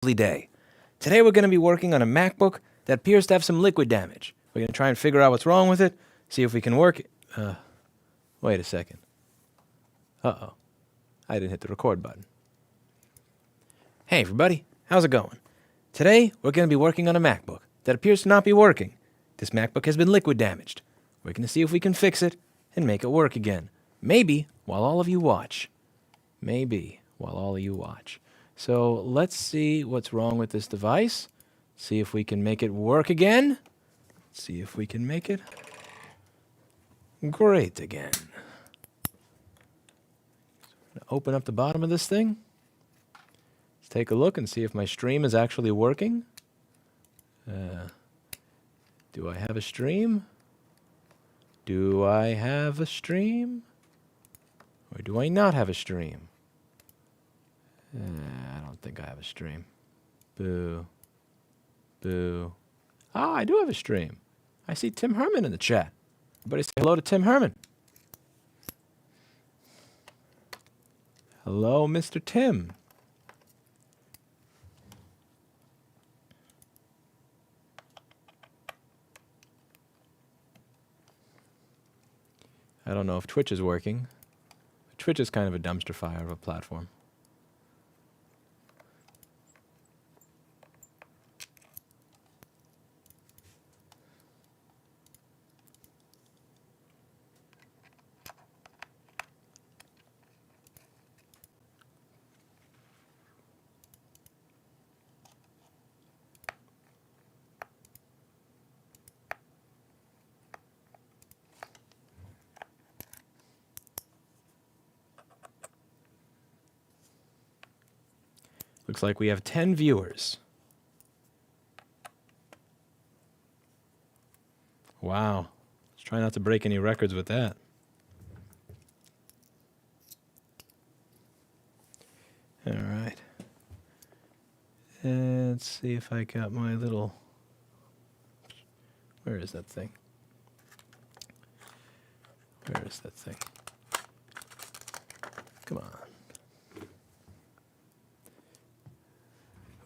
day. Today we're going to be working on a MacBook that appears to have some liquid damage. We're going to try and figure out what's wrong with it, see if we can work it. Wait a second. Uh-oh. I didn't hit the record button. Hey everybody, how's it going? Today we're going to be working on a MacBook that appears to not be working. This MacBook has been liquid damaged. We're going to see if we can fix it and make it work again. Maybe while all of you watch. Maybe while all of you watch. So let's see what's wrong with this device. See if we can make it work again. See if we can make it great again. Open up the bottom of this thing. Let's take a look and see if my stream is actually working. Do I have a stream? Do I have a stream? Or do I not have a stream? I don't think I have a stream. Boo. Boo. Ah, I do have a stream. I see Tim Herman in the chat. Everybody say hello to Tim Herman. Hello, Mr. Tim. I don't know if Twitch is working. Twitch is kind of a dumpster fire of a platform. Looks like we have 10 viewers. Wow. Let's try not to break any records with that. All right. And let's see if I got my little... Where is that thing? Where is that thing? Come on.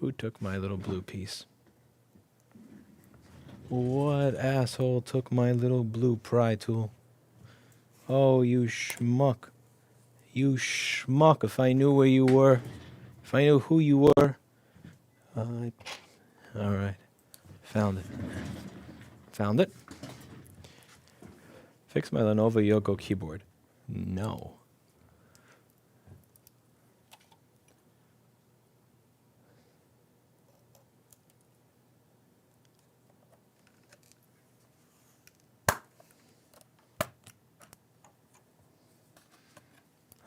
Who took my little blue piece? What asshole took my little blue pry tool? Oh, you schmuck. You schmuck. If I knew where you were, if I knew who you were. Alright. Found it. Found it. Fix my Lenovo Yoga keyboard. No.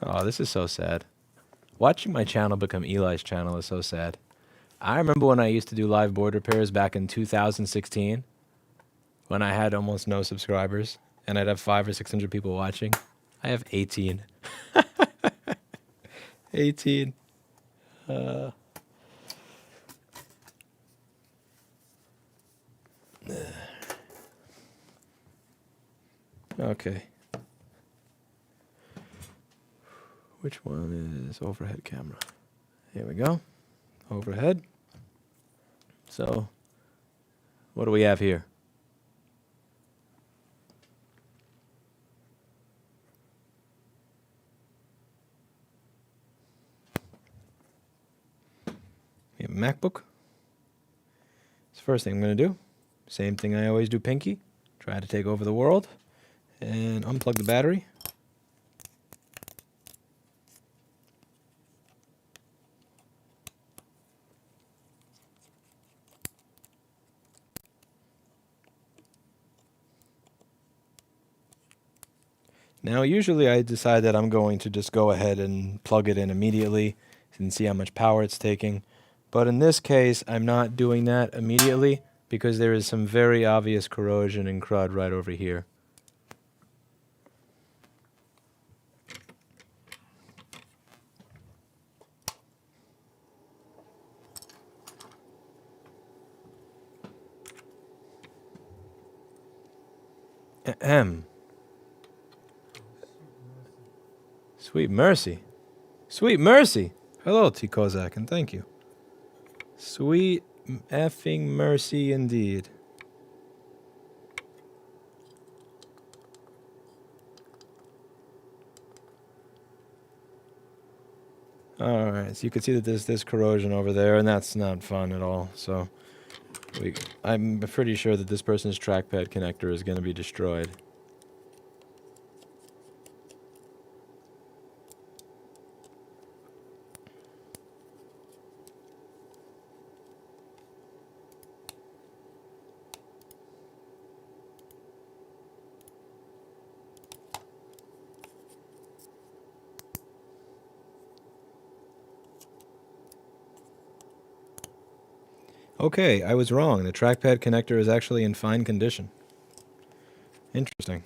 Oh, this is so sad. Watching my channel become Eli's channel is so sad. I remember when I used to do live board repairs back in 2016, when I had almost no subscribers, and I'd have 500 or 600 people watching. I have 18. 18. Okay. Which one is overhead camera? Here we go. Overhead. So, what do we have here? We have a MacBook. It's the first thing I'm going to do. Same thing I always do, Pinky. Try to take over the world. And unplug the battery. Now, usually I decide that I'm going to just go ahead and plug it in immediately and see how much power it's taking. But in this case, I'm not doing that immediately because there is some very obvious corrosion and crud right over here. Ahem. Sweet mercy. Sweet mercy. Hello, T. Kozak, and thank you. Sweet effing mercy indeed. Alright, so you can see that there's this corrosion over there, and that's not fun at all. So I'm pretty sure that this person's trackpad connector is going to be destroyed. Okay, I was wrong. The trackpad connector is actually in fine condition. Interesting.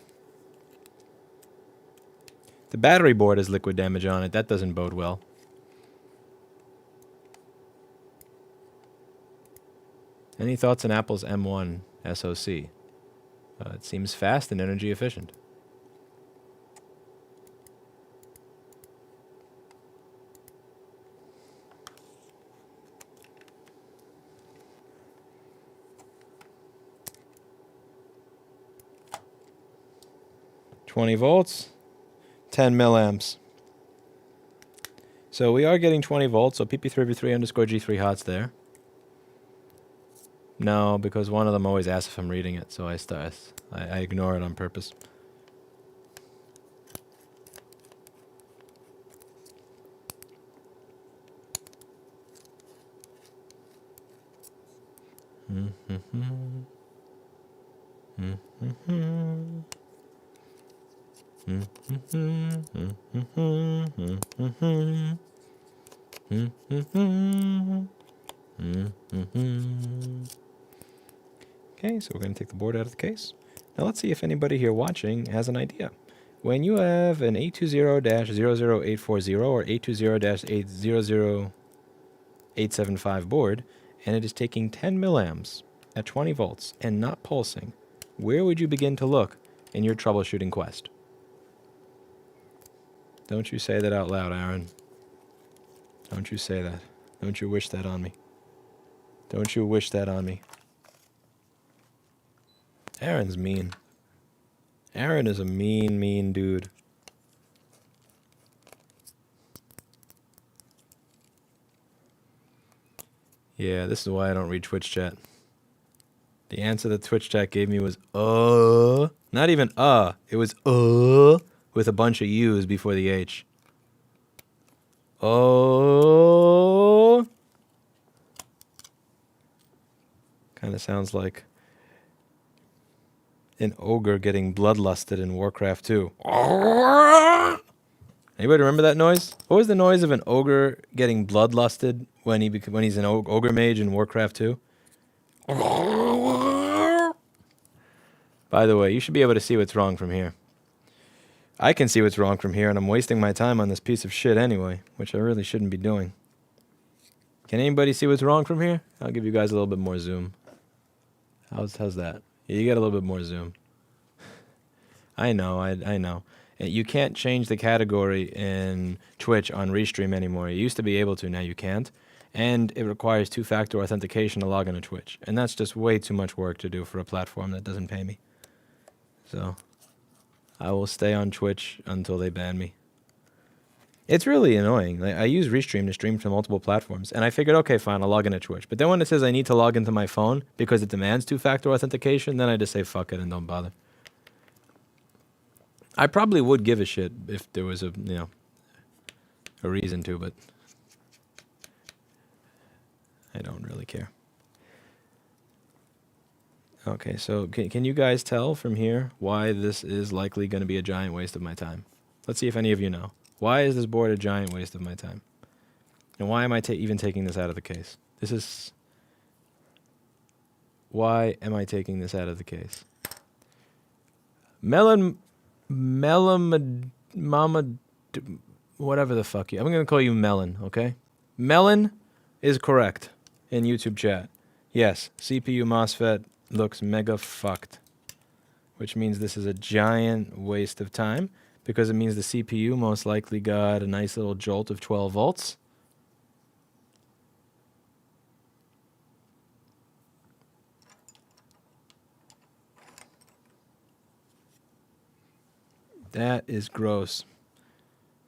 The battery board has liquid damage on it. That doesn't bode well. Any thoughts on Apple's M1 SoC? It seems fast and energy efficient. $20 volts, 10 milliamps. So we are getting 20 volts, so pp3v3_g3 hot's there. No, because one of them always asks if I'm reading it, so I ignore it on purpose. Okay, so we're going to take the board out of the case. Now let's see if anybody here watching has an idea. When you have an 820-00840 or 820-800875 board, and it is taking 10 milliamps at 20 volts and not pulsing, where would you begin to look in your troubleshooting quest? Don't you say that out loud, Aaron. Don't you say that. Don't you wish that on me. Don't you wish that on me. Aaron's mean. Aaron is a mean, mean dude. Yeah, this is why I don't read Twitch chat. The answer that Twitch chat gave me was, not even, it was, with a bunch of U's before the H. Oh. Kind of sounds like an ogre getting bloodlusted in Warcraft 2. Anybody remember that noise? What was the noise of an ogre getting bloodlusted when he's an ogre mage in Warcraft 2? By the way, you should be able to see what's wrong from here. I can see what's wrong from here, and I'm wasting my time on this piece of shit anyway, which I really shouldn't be doing. Can anybody see what's wrong from here? I'll give you guys a little bit more zoom. How's that? Yeah, you get a little bit more zoom. I know, I know. You can't change the category in Twitch on Restream anymore. You used to be able to, now you can't. And it requires two-factor authentication to log into Twitch. And that's just way too much work to do for a platform that doesn't pay me. So I will stay on Twitch until they ban me. It's really annoying. Like, I use Restream to stream to multiple platforms, and I figured, okay, fine, I'll log into Twitch. But then when it says I need to log into my phone because it demands two-factor authentication, then I just say fuck it and don't bother. I probably would give a shit if there was a reason to, but I don't really care. Okay, so can you guys tell from here why this is likely going to be a giant waste of my time? Let's see if any of you know. Why is this board a giant waste of my time? And why am I even taking this out of the case? Why am I taking this out of the case? Mama, whatever the fuck you. I'm going to call you Melon, okay? Melon is correct in YouTube chat. Yes, CPU MOSFET looks mega fucked, which means this is a giant waste of time because it means the CPU most likely got a nice little jolt of 12 volts. That is gross.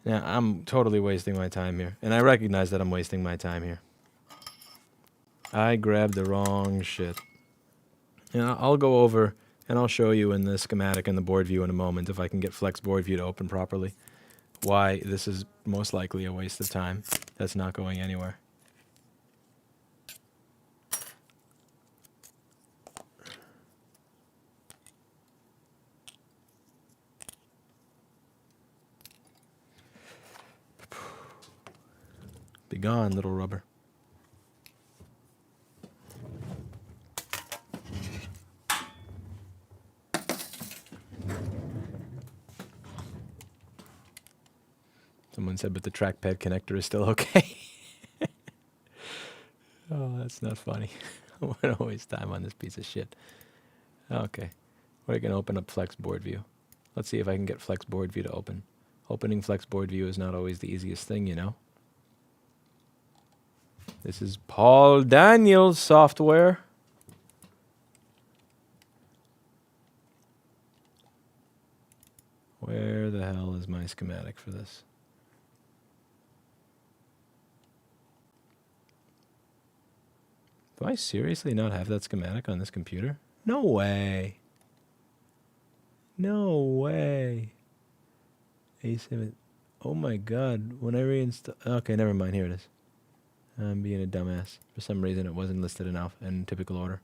Now, I'm totally wasting my time here. And I recognize that I'm wasting my time here. I grabbed the wrong shit. And I'll go over and I'll show you in the schematic and the board view in a moment, if I can get Flex board view to open properly, why this is most likely a waste of time. That's not going anywhere. Be gone, little rubber. Someone said, but the trackpad connector is still okay. Oh, that's not funny. I want to waste time on this piece of shit. Okay. We're going to open up Flex board view. Let's see if I can get Flex board view to open. Opening Flex board view is not always the easiest thing, you know. This is Paul Daniels software. Where the hell is my schematic for this? Do I seriously not have that schematic on this computer? No way. No way. A7. Oh my god. When I reinstall... Okay, never mind. Here it is. I'm being a dumbass. For some reason, it wasn't listed enough in typical order.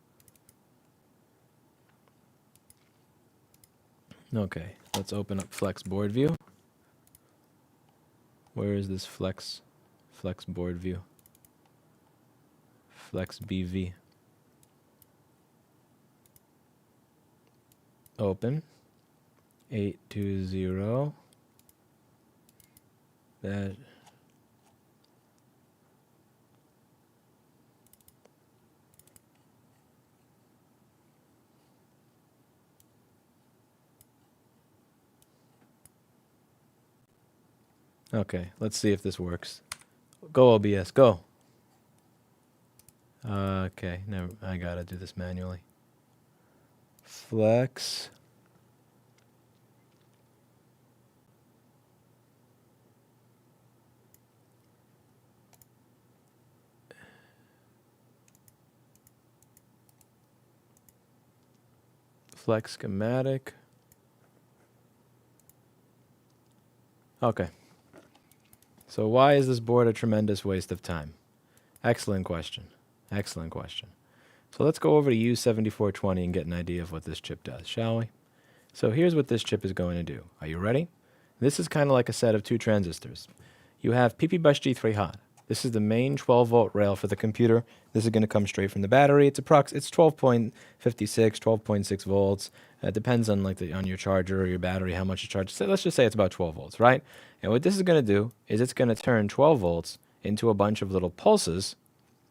Okay, let's open up Flex board view. Where is this Flex board view? Flex BV. Open. 820. That... Okay, let's see if this works. Go OBS, go. Okay, never, I gotta do this manually. Flex. Flex schematic. Okay. So why is this board a tremendous waste of time? Excellent question. Excellent question. So let's go over to U7420 and get an idea of what this chip does, shall we? So here's what this chip is going to do. Are you ready? This is kind of like a set of two transistors. You have PP bus G3 hot. This is the main 12-volt rail for the computer. This is going to come straight from the battery. It's 12.56, 12.6 volts. It depends on on your charger or your battery, how much it charges. So let's just say it's about 12 volts, right? And what this is going to do is it's going to turn 12 volts into a bunch of little pulses.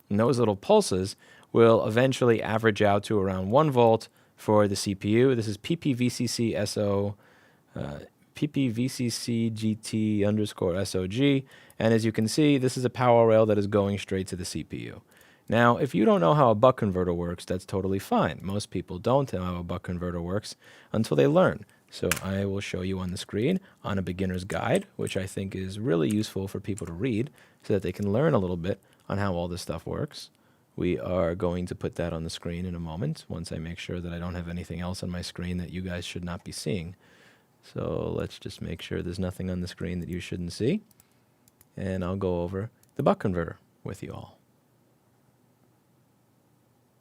And those little pulses will eventually average out to around 1 volt for the CPU. This is PPVCC-SO, PPVCC-GT_SOG. And as you can see, this is a power rail that is going straight to the CPU. Now, if you don't know how a buck converter works, that's totally fine. Most people don't know how a buck converter works until they learn. So I will show you on the screen on a beginner's guide, which I think is really useful for people to read so that they can learn a little bit on how all this stuff works. We are going to put that on the screen in a moment once I make sure that I don't have anything else on my screen that you guys should not be seeing. So let's just make sure there's nothing on the screen that you shouldn't see. And I'll go over the buck converter with you all.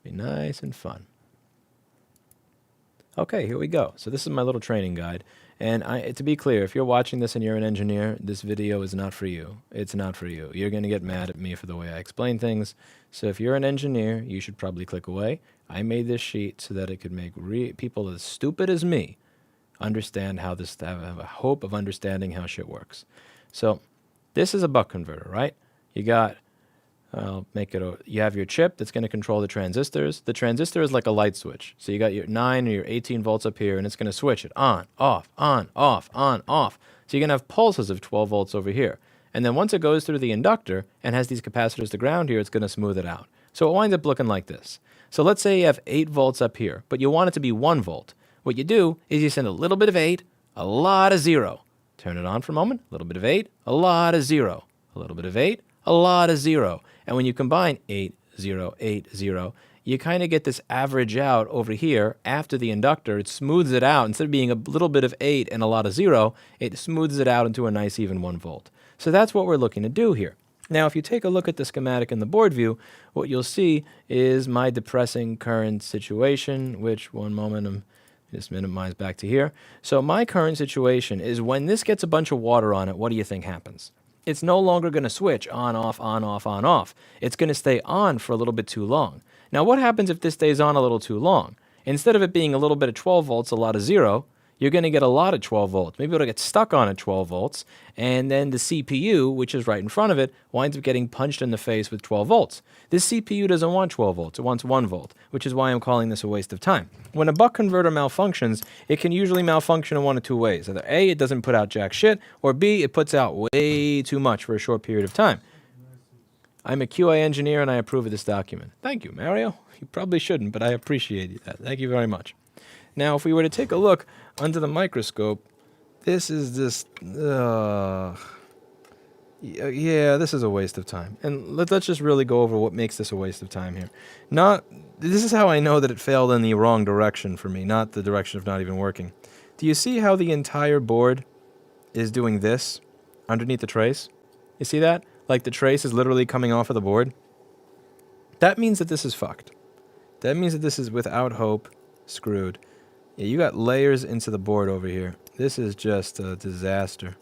Be nice and fun. Okay, here we go. So this is my little training guide. And to be clear, if you're watching this and you're an engineer, this video is not for you. It's not for you. You're going to get mad at me for the way I explain things. So if you're an engineer, you should probably click away. I made this sheet so that it could make people as stupid as me understand how this, have a hope of understanding how shit works. So this is a buck converter, right? You got, you have your chip that's going to control the transistors. The transistor is like a light switch. So you got your 9 or your 18 volts up here, and it's going to switch it on, off, on, off, on, off. So you're going to have pulses of 12 volts over here. And then once it goes through the inductor and has these capacitors to ground here, it's going to smooth it out. So it winds up looking like this. So let's say you have 8 volts up here, but you want it to be 1 volt. What you do is you send a little bit of 8, a lot of 0. Turn it on for a moment, a little bit of 8, a lot of 0. A little bit of 8, a lot of 0. And when you combine 8, 0, 8, 0, you kind of get this average out over here after the inductor. It smooths it out. Instead of being a little bit of 8 and a lot of 0, it smooths it out into a nice even 1 volt. So that's what we're looking to do here. Now, if you take a look at the schematic in the board view, what you'll see is my depressing current situation, which, one moment, I'm just minimize back to here. So my current situation is when this gets a bunch of water on it, what do you think happens? It's no longer going to switch on, off, on, off, on, off. It's going to stay on for a little bit too long. Now, what happens if this stays on a little too long? Instead of it being a little bit of 12 volts, a lot of 0, you're going to get a lot of 12 volts. Maybe it'll get stuck on at 12 volts, and then the CPU, which is right in front of it, winds up getting punched in the face with 12 volts. This CPU doesn't want 12 volts. It wants 1 volt, which is why I'm calling this a waste of time. When a buck converter malfunctions, it can usually malfunction in one of two ways. Either A, it doesn't put out jack shit, or B, it puts out way too much for a short period of time. I'm a QA engineer, and I approve of this document. Thank you, Mario. You probably shouldn't, but I appreciate that. Thank you very much. Now, if we were to take a look under the microscope, this is just, yeah, this is a waste of time. And let's just really go over what makes this a waste of time here. This is how I know that it failed in the wrong direction for me, not the direction of not even working. Do you see how the entire board is doing this underneath the trace? You see that? Like the trace is literally coming off of the board? That means that this is fucked. That means that this is without hope screwed. Yeah, you got layers into the board over here. This is just a disaster.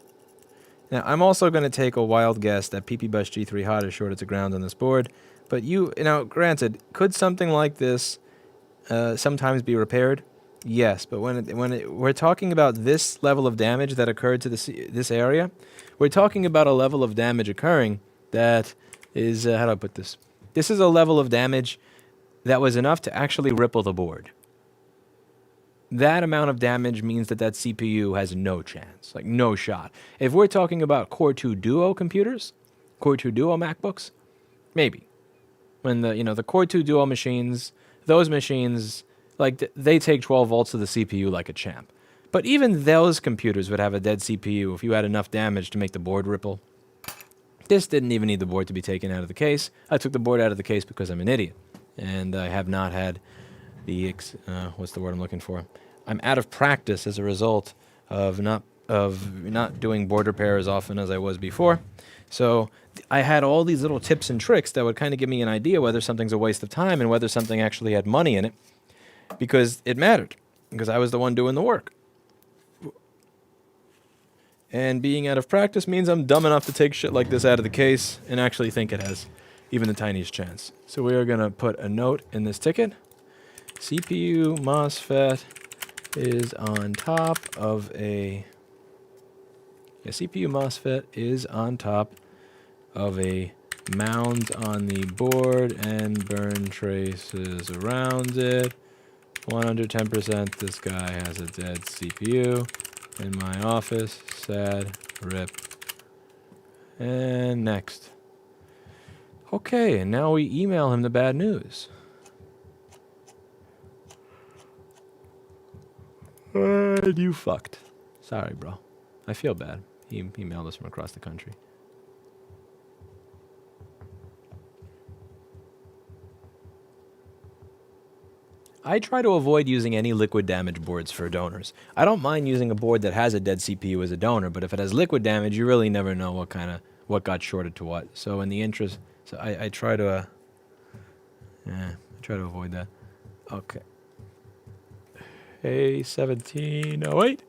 Now, I'm also going to take a wild guess that PP-Bus G3 Hot is shorted to ground on this board. But now, granted, could something like this sometimes be repaired? Yes, but we're talking about this level of damage that occurred to this area, we're talking about a level of damage occurring that is, how do I put this? This is a level of damage that was enough to actually ripple the board. That amount of damage means that CPU has no chance, like no shot. If we're talking about Core 2 Duo computers, Core 2 Duo MacBooks, maybe. When the Core 2 Duo machines, those machines, like they take 12 volts to the CPU like a champ. But even those computers would have a dead CPU if you had enough damage to make the board ripple. This didn't even need the board to be taken out of the case. I took the board out of the case because I'm an idiot. And I have not had the, what's the word I'm looking for? I'm out of practice as a result of not doing board repair as often as I was before. So I had all these little tips and tricks that would kind of give me an idea whether something's a waste of time and whether something actually had money in it, because it mattered, because I was the one doing the work. And being out of practice means I'm dumb enough to take shit like this out of the case and actually think it has even the tiniest chance. So we are going to put a note in this ticket. CPU MOSFET is on top of CPU MOSFET is on top of a mound on the board and burn traces around it. 110%, this guy has a dead CPU in my office. Sad, rip. And next. Okay, and now we email him the bad news. You fucked. Sorry, bro. I feel bad. He emailed us from across the country. I try to avoid using any liquid damage boards for donors. I don't mind using a board that has a dead CPU as a donor, but if it has liquid damage, you really never know what got shorted to what. So in the interest, I try to, I try to avoid that. Okay. Hey, 1708.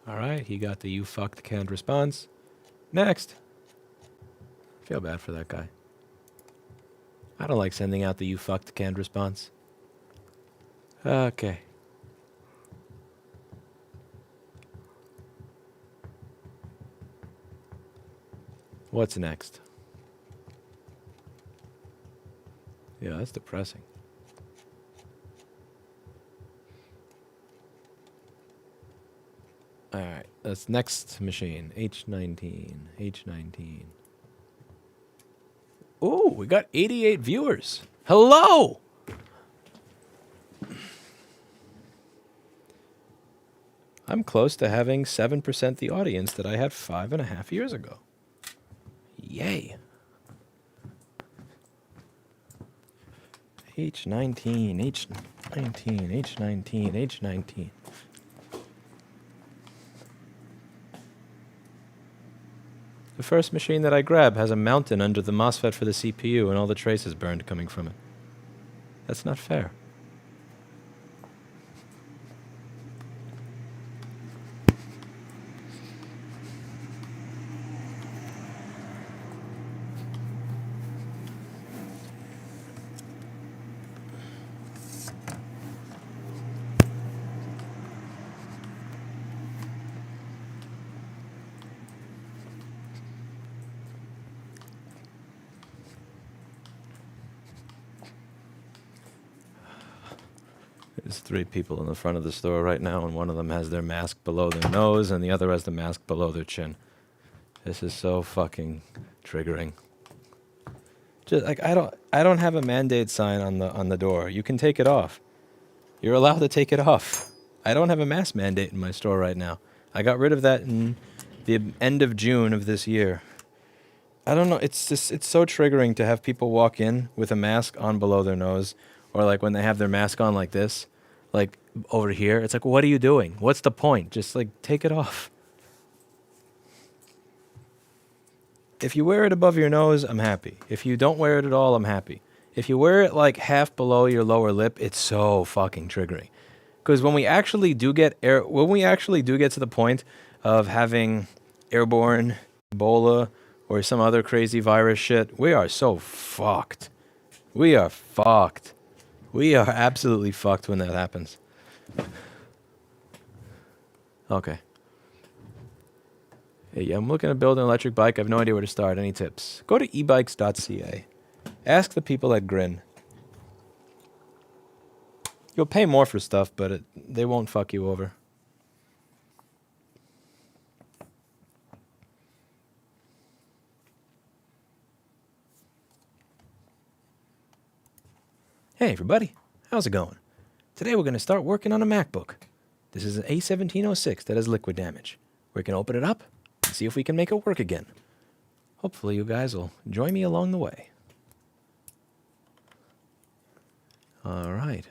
All right, he got the "you fucked" canned response. Next. feel bad for that guy. I don't like sending out the "you fucked" canned response. Okay. What's next? Yeah, that's depressing. Alright, that's next machine. H19. H19. Ooh, we got 88 viewers. Hello! I'm close to having 7% the audience that I had 5.5 years ago. Yay. H19, H19, H19, H19. The first machine that I grab has a mountain under the MOSFET for the CPU and all the traces burned coming from it. That's not fair. There's 3 people in the front of the store right now, and one of them has their mask below their nose, and the other has the mask below their chin. This is so fucking triggering. Just like I don't have a mandate sign on the door. You can take it off. You're allowed to take it off. I don't have a mask mandate in my store right now. I got rid of that in the end of June of this year. I don't know. It's so triggering to have people walk in with a mask on below their nose, or like when they have their mask on like this, like over here. It's like, what are you doing? What's the point? Just like take it off. If you wear it above your nose, I'm happy. If you don't wear it at all, I'm happy. If you wear it like half below your lower lip, it's so fucking triggering. Because when we actually do get to the point of having airborne Ebola or some other crazy virus shit, we are so fucked. We are fucked. We are absolutely fucked when that happens. Okay. Hey, I'm looking to build an electric bike. I have no idea where to start. Any tips? Go to ebikes.ca. Ask the people at Grin. You'll pay more for stuff, but they won't fuck you over. Hey everybody, how's it going? Today we're going to start working on a MacBook. This is an A1706 that has liquid damage. We can open it up and see if we can make it work again. Hopefully you guys will join me along the way. All right.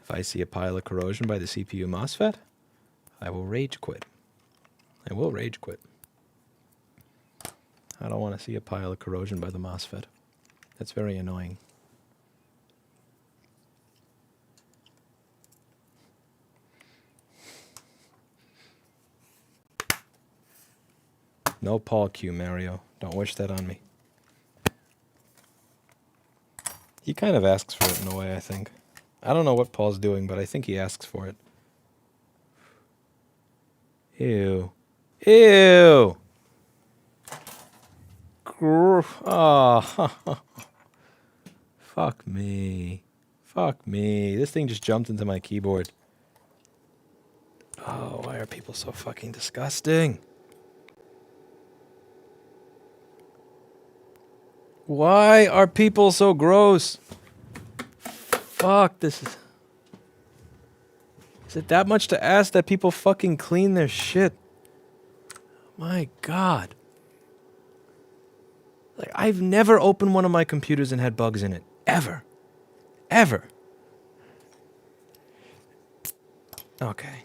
If I see a pile of corrosion by the CPU MOSFET, I will rage quit. I will rage quit. I don't want to see a pile of corrosion by the MOSFET. That's very annoying. No Paul Q, Mario. Don't wish that on me. He kind of asks for it in a way, I think. I don't know what Paul's doing, but I think he asks for it. Ew. Ew! Oh. Fuck me. Fuck me. This thing just jumped into my keyboard. Oh, why are people so fucking disgusting? Why are people so gross? Fuck, this is... Is it that much to ask that people fucking clean their shit? My God. Like, I've never opened one of my computers and had bugs in it. Ever. Ever. Okay.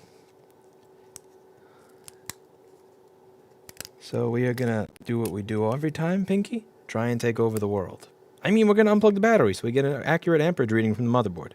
So we are gonna do what we do every time, Pinky. Try and take over the world. I mean, we're gonna unplug the battery so we get an accurate amperage reading from the motherboard.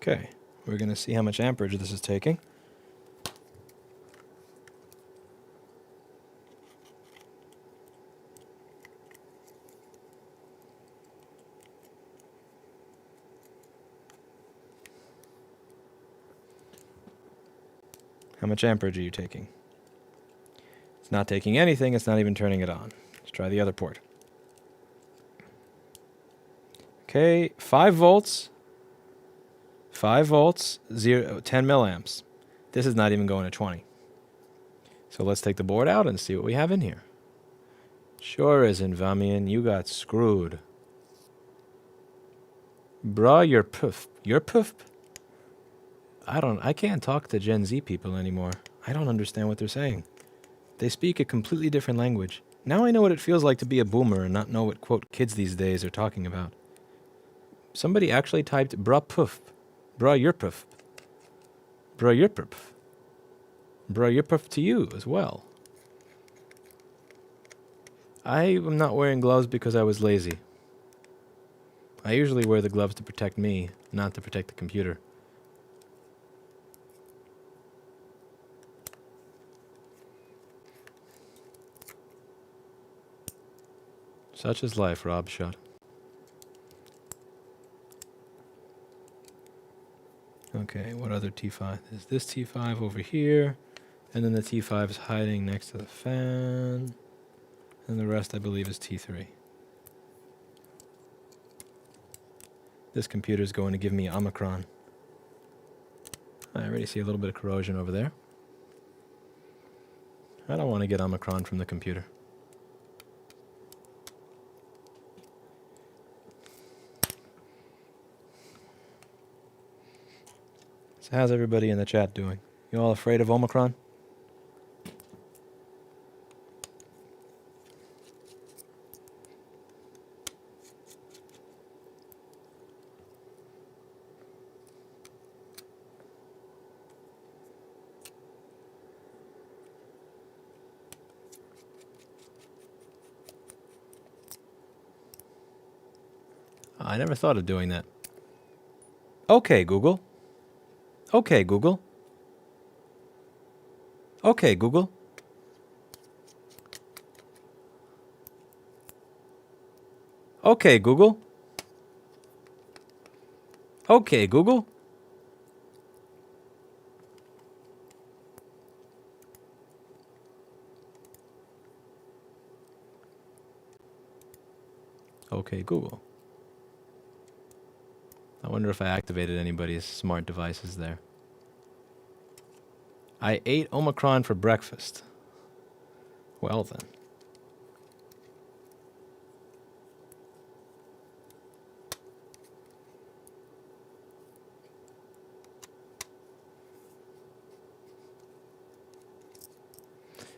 Okay, we're gonna see how much amperage this is taking. How much amperage are you taking? It's not taking anything, it's not even turning it on. Let's try the other port. Okay, 5 volts. 5 volts, 10 milliamps. This is not even going to 20. So let's take the board out and see what we have in here. Sure isn't, Vamian. You got screwed. Bruh, you're poof. You're poof. I can't talk to Gen Z people anymore. I don't understand what they're saying. They speak a completely different language. Now I know what it feels like to be a boomer and not know what, quote, kids these days are talking about. Somebody actually typed, bruh poof. Bruh, you're poof. Bruh, you're poof. Bruh, you're poof to you as well. I am not wearing gloves because I was lazy. I usually wear the gloves to protect me, not to protect the computer. Such is life, Rob Shot. Okay, what other T5? There's this T5 over here, and then the T5 is hiding next to the fan, and the rest I believe is T3. This computer's going to give me Omicron. I already see a little bit of corrosion over there. I don't want to get Omicron from the computer. So how's everybody in the chat doing? You all afraid of Omicron? I never thought of doing that. Okay, Google. Okay, Google. Okay, Google. Okay, Google. Okay, Google. Okay, Google. I wonder if I activated anybody's smart devices there. I ate Omicron for breakfast. Well then.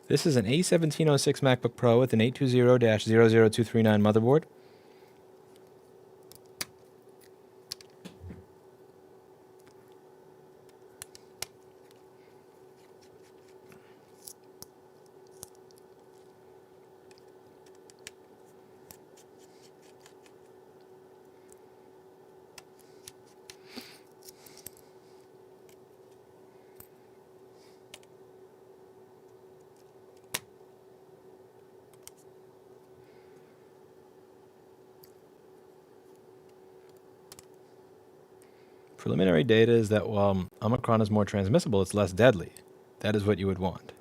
This is an A1706 MacBook Pro with an 820-00239 motherboard. Preliminary data is that while Omicron is more transmissible, it's less deadly. That is what you would want.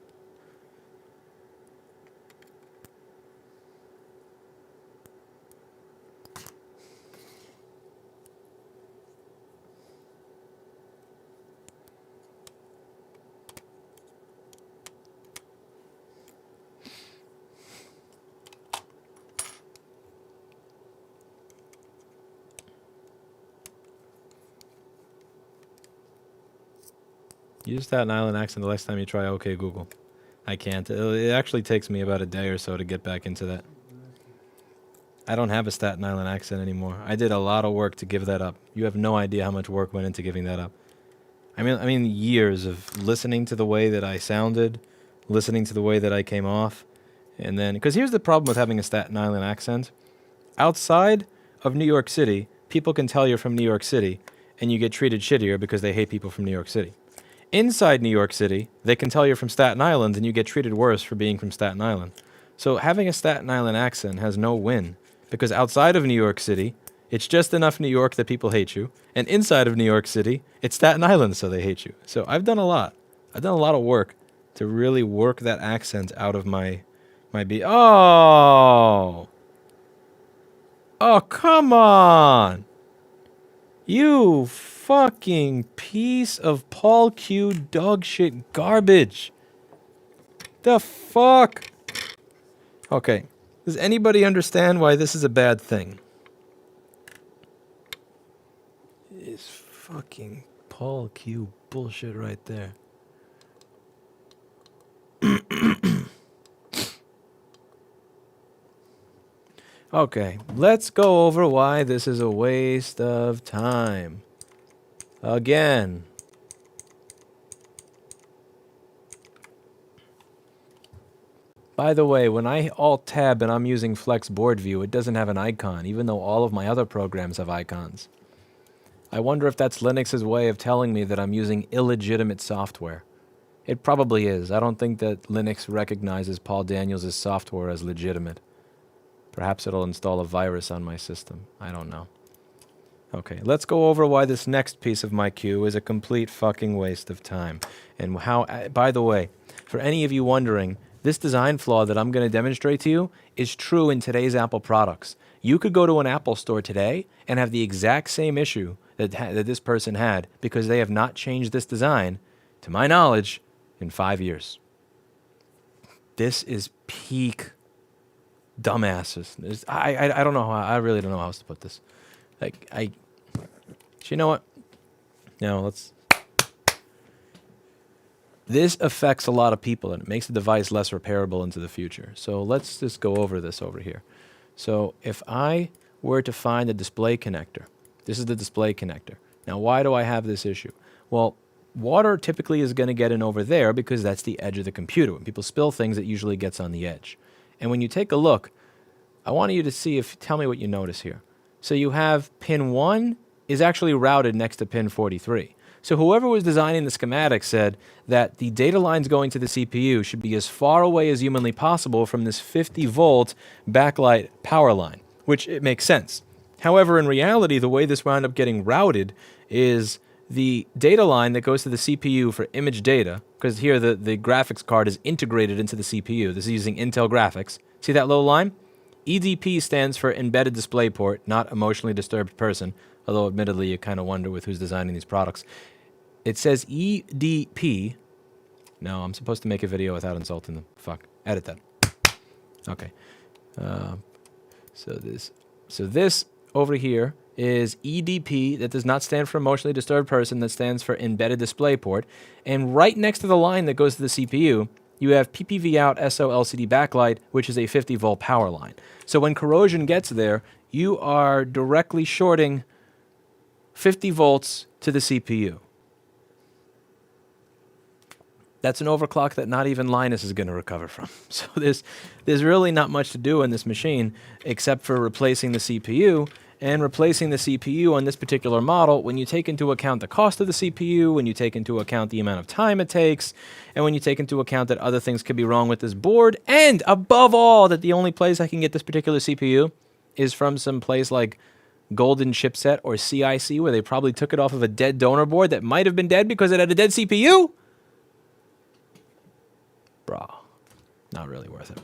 Use Staten Island accent the last time you try OK Google. I can't. It actually takes me about a day or so to get back into that. I don't have a Staten Island accent anymore. I did a lot of work to give that up. You have no idea how much work went into giving that up. I mean years of listening to the way that I sounded, listening to the way that I came off, and then, because here's the problem with having a Staten Island accent. Outside of New York City, people can tell you're from New York City, and you get treated shittier because they hate people from New York City. Inside New York City, they can tell you're from Staten Island, and you get treated worse for being from Staten Island. So having a Staten Island accent has no win, because outside of New York City, it's just enough New York that people hate you, and inside of New York City, it's Staten Island, so they hate you. So I've done a lot. I've done a lot of work to really work that accent out of my Oh! Oh, come on! You fucking piece of Paul Q dog shit garbage. The fuck? Okay. Does anybody understand why this is a bad thing? It's fucking Paul Q bullshit right there. Okay, let's go over why this is a waste of time. Again. By the way, when I Alt-Tab and I'm using Flex Board View, it doesn't have an icon, even though all of my other programs have icons. I wonder if that's Linux's way of telling me that I'm using illegitimate software. It probably is. I don't think that Linux recognizes Paul Daniels' software as legitimate. Perhaps it'll install a virus on my system. I don't know. Okay, let's go over why this next piece of my queue is a complete fucking waste of time. And how, by the way, for any of you wondering, this design flaw that I'm going to demonstrate to you is true in today's Apple products. You could go to an Apple store today and have the exact same issue that this person had because they have not changed this design, to my knowledge, in 5 years. This is peak dumbasses. I don't know how, I really don't know how else to put this. Like, you know what? No, let's... This affects a lot of people, and it makes the device less repairable into the future. So let's just go over this over here. So if I were to find a display connector, this is the display connector. Now, why do I have this issue? Well, water typically is going to get in over there because that's the edge of the computer. When people spill things, it usually gets on the edge. And when you take a look, I want you to see tell me what you notice here. So you have pin 1 is actually routed next to pin 43. So whoever was designing the schematic said that the data lines going to the CPU should be as far away as humanly possible from this 50-volt backlight power line, which it makes sense. However, in reality, the way this wound up getting routed is the data line that goes to the CPU for image data, because here the graphics card is integrated into the CPU. This is using Intel graphics. See that little line? EDP stands for Embedded Display Port, not Emotionally Disturbed Person, although admittedly you kind of wonder with who's designing these products. It says EDP. No, I'm supposed to make a video without insulting them. Fuck. Edit that. Okay. So this over here is EDP, that does not stand for Emotionally Disturbed Person, that stands for Embedded Display Port. And right next to the line that goes to the CPU, you have PPV out SO LCD backlight, which is a 50-volt power line. So when corrosion gets there, you are directly shorting 50 volts to the CPU. That's an overclock that not even Linus is going to recover from. So there's really not much to do in this machine except for replacing the CPU. And replacing the CPU on this particular model, when you take into account the cost of the CPU, when you take into account the amount of time it takes, and when you take into account that other things could be wrong with this board, and above all, that the only place I can get this particular CPU is from some place like Golden Chipset or CIC, where they probably took it off of a dead donor board that might have been dead because it had a dead CPU. Bruh, not really worth it.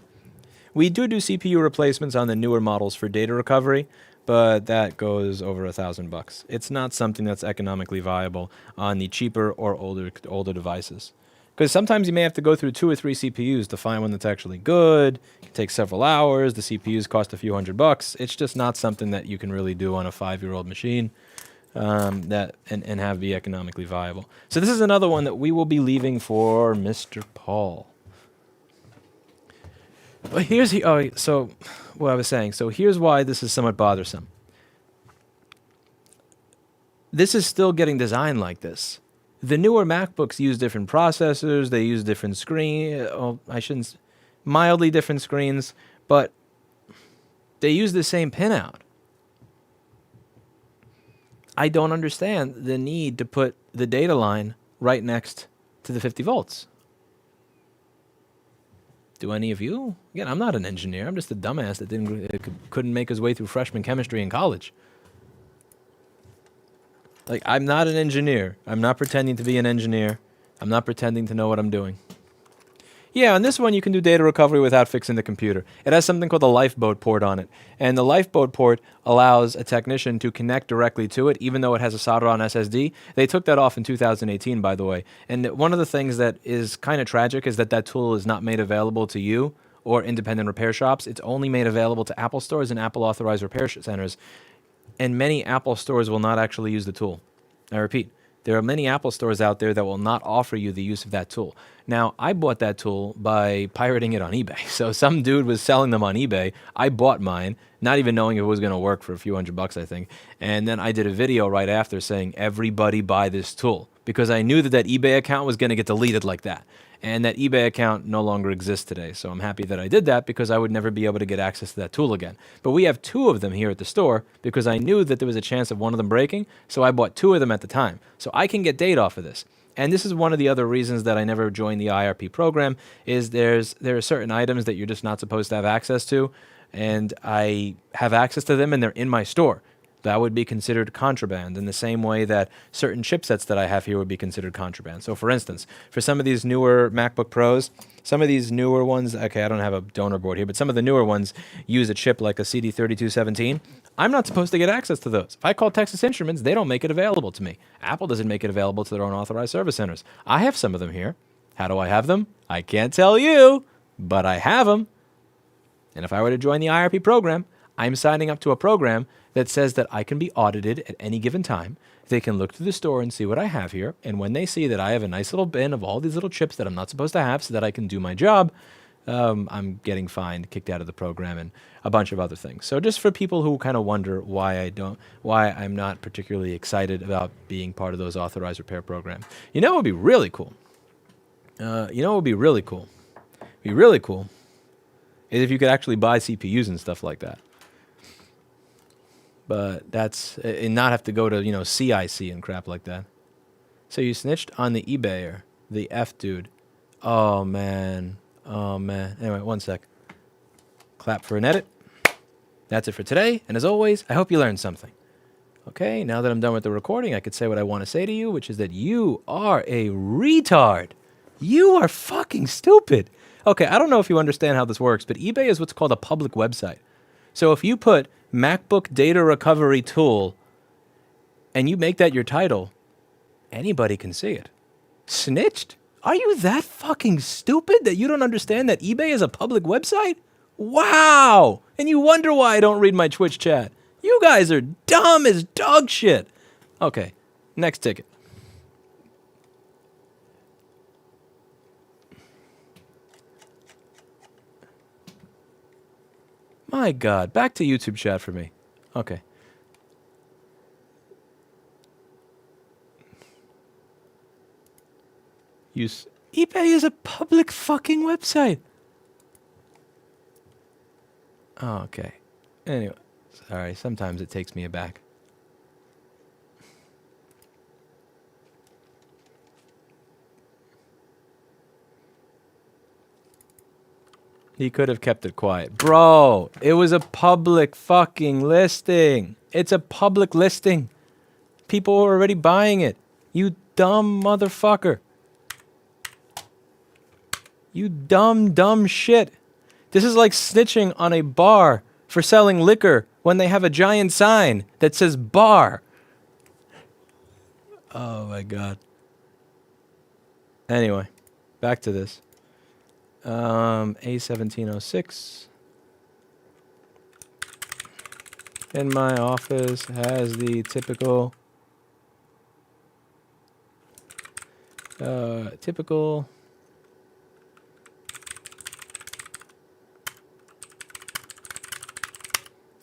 We do CPU replacements on the newer models for data recovery, but that goes over $1,000. It's not something that's economically viable on the cheaper or older devices. Because sometimes you may have to go through 2 or 3 CPUs to find one that's actually good. It takes several hours. The CPUs cost a few $100. It's just not something that you can really do on a 5-year-old machine. and have be economically viable. So this is another one that we will be leaving for Mr. Paul. But so what I was saying. So here's why this is somewhat bothersome. This is still getting designed like this. The newer MacBooks use different processors. They use different mildly different screens, but they use the same pinout. I don't understand the need to put the data line right next to the 50 volts. Do any of you? Again, I'm not an engineer. I'm just a dumbass that couldn't make his way through freshman chemistry in college. Like, I'm not an engineer. I'm not pretending to be an engineer. I'm not pretending to know what I'm doing. Yeah, on this one, you can do data recovery without fixing the computer. It has something called the Lifeboat port on it. And the Lifeboat port allows a technician to connect directly to it, even though it has a solder-on SSD. They took that off in 2018, by the way. And one of the things that is kind of tragic is that tool is not made available to you or independent repair shops. It's only made available to Apple stores and Apple-authorized repair centers. And many Apple stores will not actually use the tool. I repeat, there are many Apple stores out there that will not offer you the use of that tool. Now, I bought that tool by pirating it on eBay. So some dude was selling them on eBay. I bought mine, not even knowing if it was going to work for a few $100, I think. And then I did a video right after saying, everybody buy this tool. Because I knew that eBay account was going to get deleted like that. And that eBay account no longer exists today. So I'm happy that I did that because I would never be able to get access to that tool again. But we have 2 of them here at the store because I knew that there was a chance of one of them breaking. So I bought 2 of them at the time. So I can get data off of this. And this is one of the other reasons that I never joined the IRP program is there are certain items that you're just not supposed to have access to. And I have access to them and they're in my store. That would be considered contraband in the same way that certain chipsets that I have here would be considered contraband. So for instance, for some of these newer MacBook Pros, some of these newer ones, okay, I don't have a donor board here, but some of the newer ones use a chip like a CD3217. I'm not supposed to get access to those. If I call Texas Instruments, they don't make it available to me. Apple doesn't make it available to their own authorized service centers. I have some of them here. How do I have them? I can't tell you, but I have them. And if I were to join the IRP program, I'm signing up to a program that says that I can be audited at any given time. They can look through the store and see what I have here. And when they see that I have a nice little bin of all these little chips that I'm not supposed to have so that I can do my job, I'm getting fined, kicked out of the program, and a bunch of other things. So just for people who kind of wonder why I'm not particularly excited about being part of those authorized repair programs. You know what would be really cool? Be really cool is if you could actually buy CPUs and stuff like that. But and not have to go to, CIC and crap like that. So you snitched on the eBayer, the F dude. Oh, man. Anyway, one sec. Clap for an edit. That's it for today. And as always, I hope you learned something. Okay, now that I'm done with the recording, I could say what I want to say to you, which is that you are a retard. You are fucking stupid. Okay, I don't know if you understand how this works, but eBay is what's called a public website. So if you put MacBook data recovery tool and you make that your title, anybody can see it. Snitched? Are you that fucking stupid that you don't understand that eBay is a public website? Wow! And you wonder why I don't read my Twitch chat. You guys are dumb as dog shit. Okay, next ticket. My God, back to YouTube chat for me. Okay. eBay is a public fucking website. Oh, okay. Anyway, sorry, sometimes it takes me aback. He could have kept it quiet. Bro, it was a public fucking listing. It's a public listing. People are already buying it. You dumb motherfucker. You dumb shit. This is like snitching on a bar for selling liquor when they have a giant sign that says bar. Oh my God. Anyway, back to this. A1706 in my office has the typical Typical.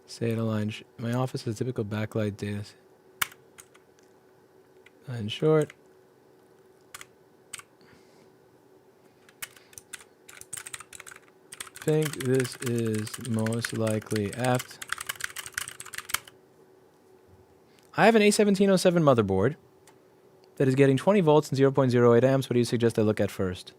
SATA line. My office has typical backlight data. Line short. Think this is most likely apt. I have an A1707 motherboard that is getting 20 volts and 0.08 amps. What do you suggest I look at first?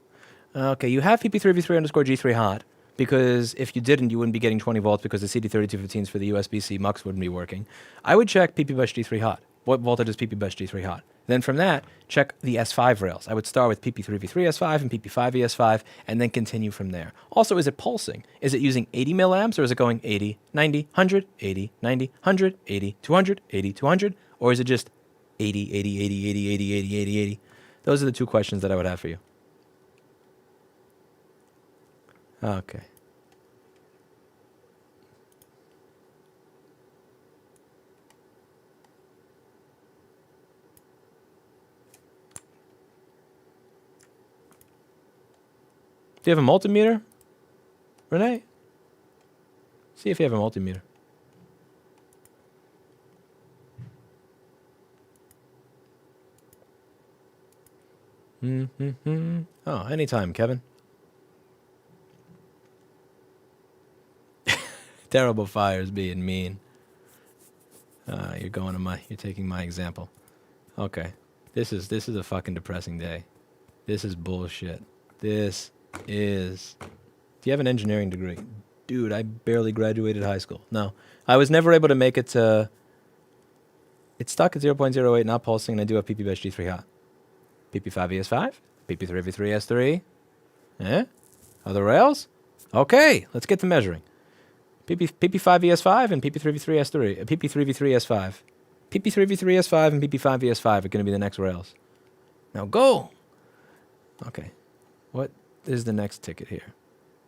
Okay, you have PP3v3_G3 hot, because if you didn't, you wouldn't be getting 20 volts because the CD3215s for the USB-C MUX wouldn't be working. I would check PP-G3 hot. What voltage is PP-G3 hot? Then from that, check the S5 rails. I would start with PP3v3S5 and PP5ES5 and then continue from there. Also, is it pulsing? Is it using 80 milliamps or is it going 80, 90, 100, 80, 90, 100, 80, 200, 80, 200? Or is it just 80, 80, 80, 80, 80, 80, 80, 80? Those are the two questions that I would have for you. Okay. Do you have a multimeter, Renee? See if you have a multimeter. Oh, anytime, Kevin. Terrible fires being mean. You're taking my example. Okay. This is a fucking depressing day. This is bullshit. This is... Do you have an engineering degree? Dude, I barely graduated high school. No. I was never able to make it to... It's stuck at 0.08, not pulsing, and I do have PP-G3 hot. PP5ES5? PP3v3S3? Eh? Other rails? Okay, let's get to measuring. PP5ES5 and PP3v3S3. PP3v3S5. PP3v3S5 and PP5ES5 are going to be the next rails. Now go! Okay. What is the next ticket here?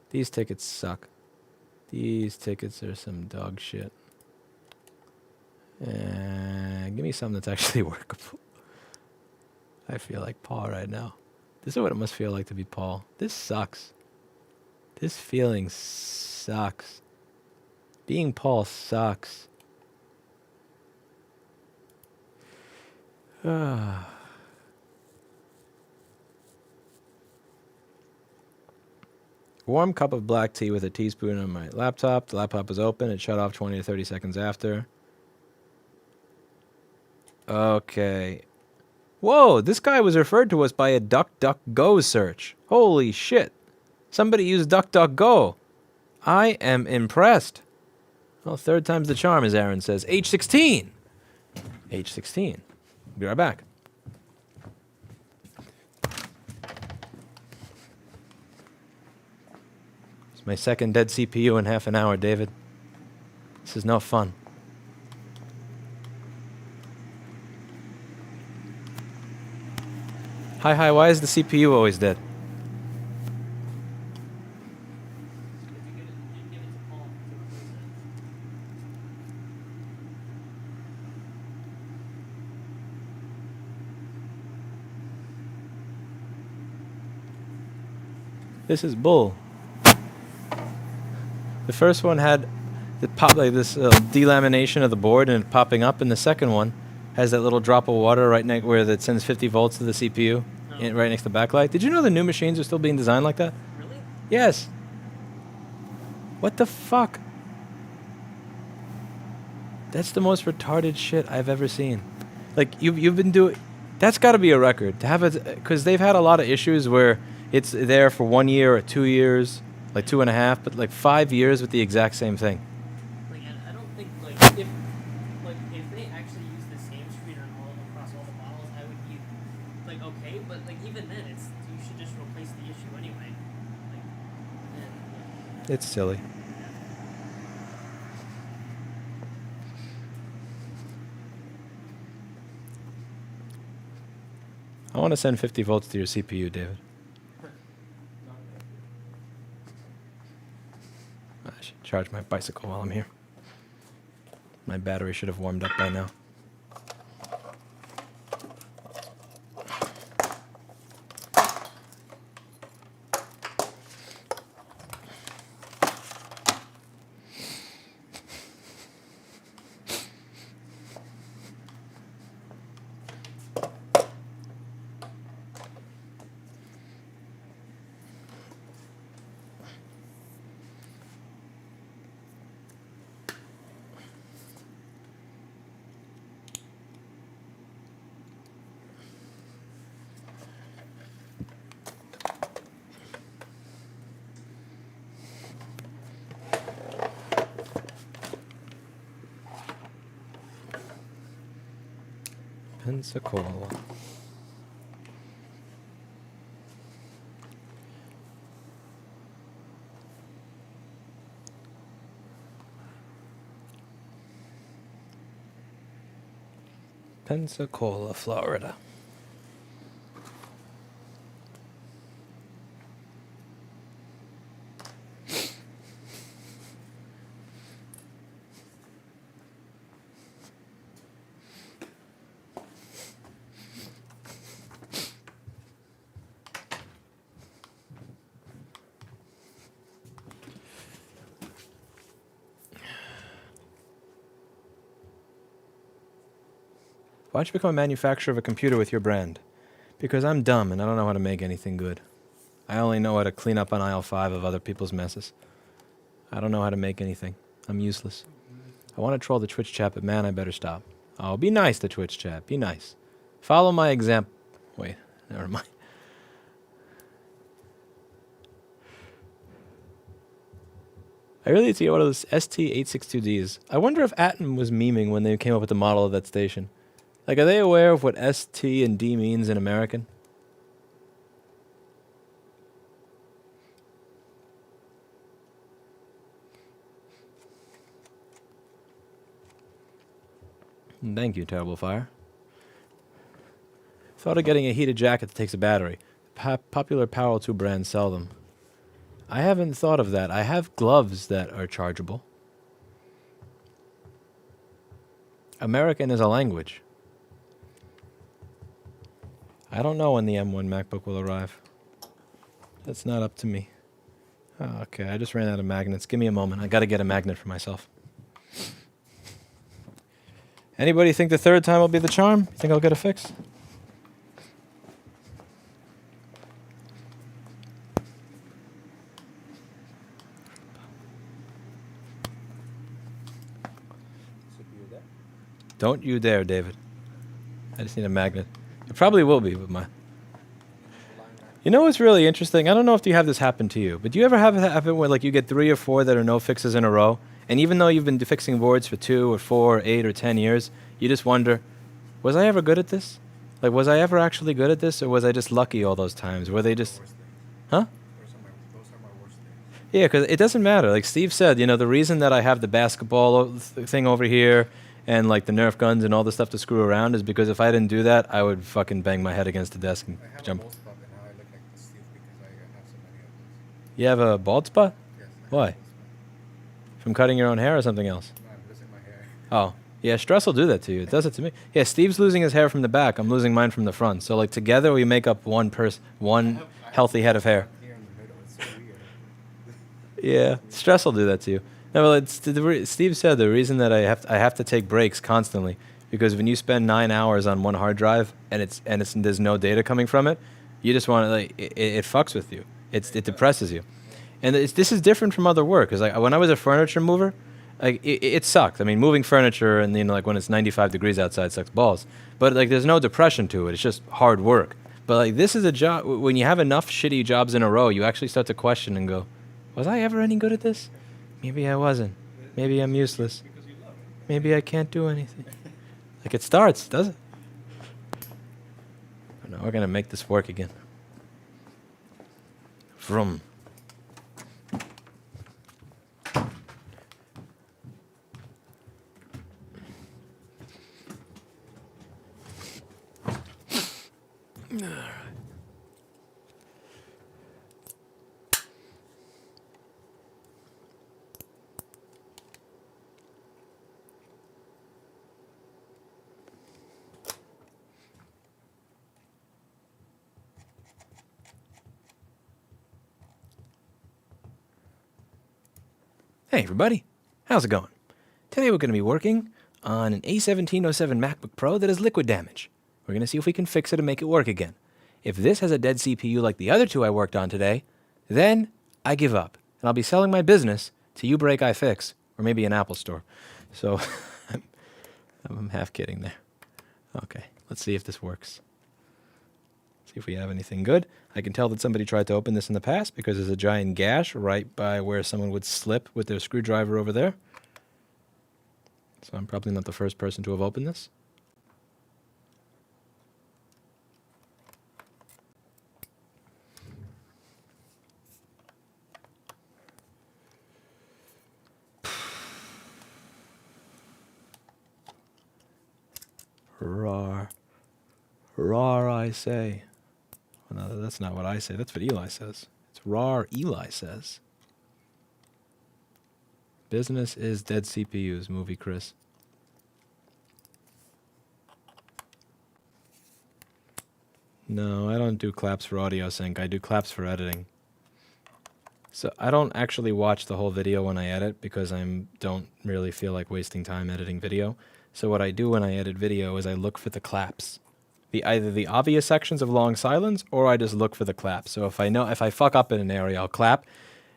These tickets suck. These tickets are some dog shit. Give me something that's actually workable. I feel like Paul right now. This is what it must feel like to be Paul. This sucks. This feeling sucks. Being Paul sucks. Warm cup of black tea with a teaspoon on my laptop. The laptop was open. It shut off 20 to 30 seconds after. Okay. Whoa, this guy was referred to us by a DuckDuckGo search. Holy shit. Somebody used DuckDuckGo. I am impressed. Well, third time's the charm, as Aaron says. H16. H16. Be right back. It's my second dead CPU in half an hour, David. This is no fun. Hi, why is the CPU always dead? This is bull. The first one had the pop like this delamination of the board and it popping up, and the second one has that little drop of water right next where it sends 50 volts to the CPU, right next to the backlight. Did you know the new machines are still being designed like that? Really? Yes. What the fuck? That's the most retarded shit I've ever seen. Like you've been doing. That's got to be a record to have it, because they've had a lot of issues where it's there for 1 year or 2 years, like 2.5, but like 5 years with the exact same thing. Like, I don't think if they actually use the same screen across all the models, I would be like okay, but like even then, you should just replace the issue anyway. Like, yeah. It's silly. I want to send 50 volts to your CPU, David. I should charge my bicycle while I'm here. My battery should have warmed up by now. Pensacola. Pensacola, Florida. Why don't you become a manufacturer of a computer with your brand? Because I'm dumb and I don't know how to make anything good. I only know how to clean up on aisle 5 of other people's messes. I don't know how to make anything. I'm useless. I want to troll the Twitch chat, but man, I better stop. Oh, be nice to Twitch chat. Be nice. Follow my example. Wait, never mind. I really need to get one of those ST862Ds. I wonder if Atom was memeing when they came up with the model of that station. Like, are they aware of what ST and D means in American? Thank you, Terrible Fire. Thought of getting a heated jacket that takes a battery. Popular Power Tool brands sell them. I haven't thought of that. I have gloves that are chargeable. American is a language. I don't know when the M1 MacBook will arrive. That's not up to me. Oh, okay, I just ran out of magnets. Give me a moment. I gotta get a magnet for myself. Anybody think the third time will be the charm? Think I'll get a fix? Don't you dare, David. I just need a magnet. It probably will be, but my... You know what's really interesting? I don't know if you have this happen to you, but do you ever have it happen where like you get 3 or 4 that are no fixes in a row, and even though you've been fixing boards for 2 or 4 or 8 or 10 years, you just wonder, was I ever good at this? Like, was I ever actually good at this, or was I just lucky all those times? Were they just... Huh? Those are my worst days. Yeah, because it doesn't matter. Like Steve said, you know, the reason that I have the basketball thing over here and like the Nerf guns and all the stuff to screw around is because if I didn't do that, I would fucking bang my head against the desk and I have jump. a bald spot and now I look like the Steve because I have so many of those. You have a bald spot? Yes. I have Why? a bald spot. From cutting your own hair or something else? No, I'm losing my hair. Oh. Yeah, stress will do that to you. It does it to me. Yeah, Steve's losing his hair from the back. I'm losing mine from the front. So like together we make up one healthy head of hair. Here in the middle, it's so weird. Yeah, stress will do that to you. No, well, Steve said the reason that I have to take breaks constantly because when you spend 9 hours on one hard drive and there's no data coming from it, you just want to like it fucks with you. It depresses you, and this is different from other work. Cause like when I was a furniture mover, like it sucked. I mean, moving furniture and like when it's 95 degrees outside sucks balls. But like there's no depression to it. It's just hard work. But like this is a job when you have enough shitty jobs in a row, you actually start to question and go, was I ever any good at this? Maybe I wasn't. Maybe I'm useless. Maybe I can't do anything. Like it starts, does it? Oh, no, we're gonna make this work again. Vroom. Hey everybody, how's it going? Today we're going to be working on an A1707 MacBook Pro that has liquid damage. We're going to see if we can fix it and make it work again. If this has a dead CPU like the other two I worked on today, then I give up. And I'll be selling my business to You Break I Fix, or maybe an Apple store. So I'm half kidding there. Okay, let's see if this works. See if we have anything good. I can tell that somebody tried to open this in the past because there's a giant gash right by where someone would slip with their screwdriver over there. So I'm probably not the first person to have opened this. Rar. Rar, I say. Well, no, that's not what I say. That's what Eli says. It's rar, Eli says. Business is dead CPUs, movie Chris. No, I don't do claps for audio sync. I do claps for editing. So I don't actually watch the whole video when I edit because I don't really feel like wasting time editing video. So what I do when I edit video is I look for the claps. Either the obvious sections of long silence or I just look for the claps. So if I fuck up in an area, I'll clap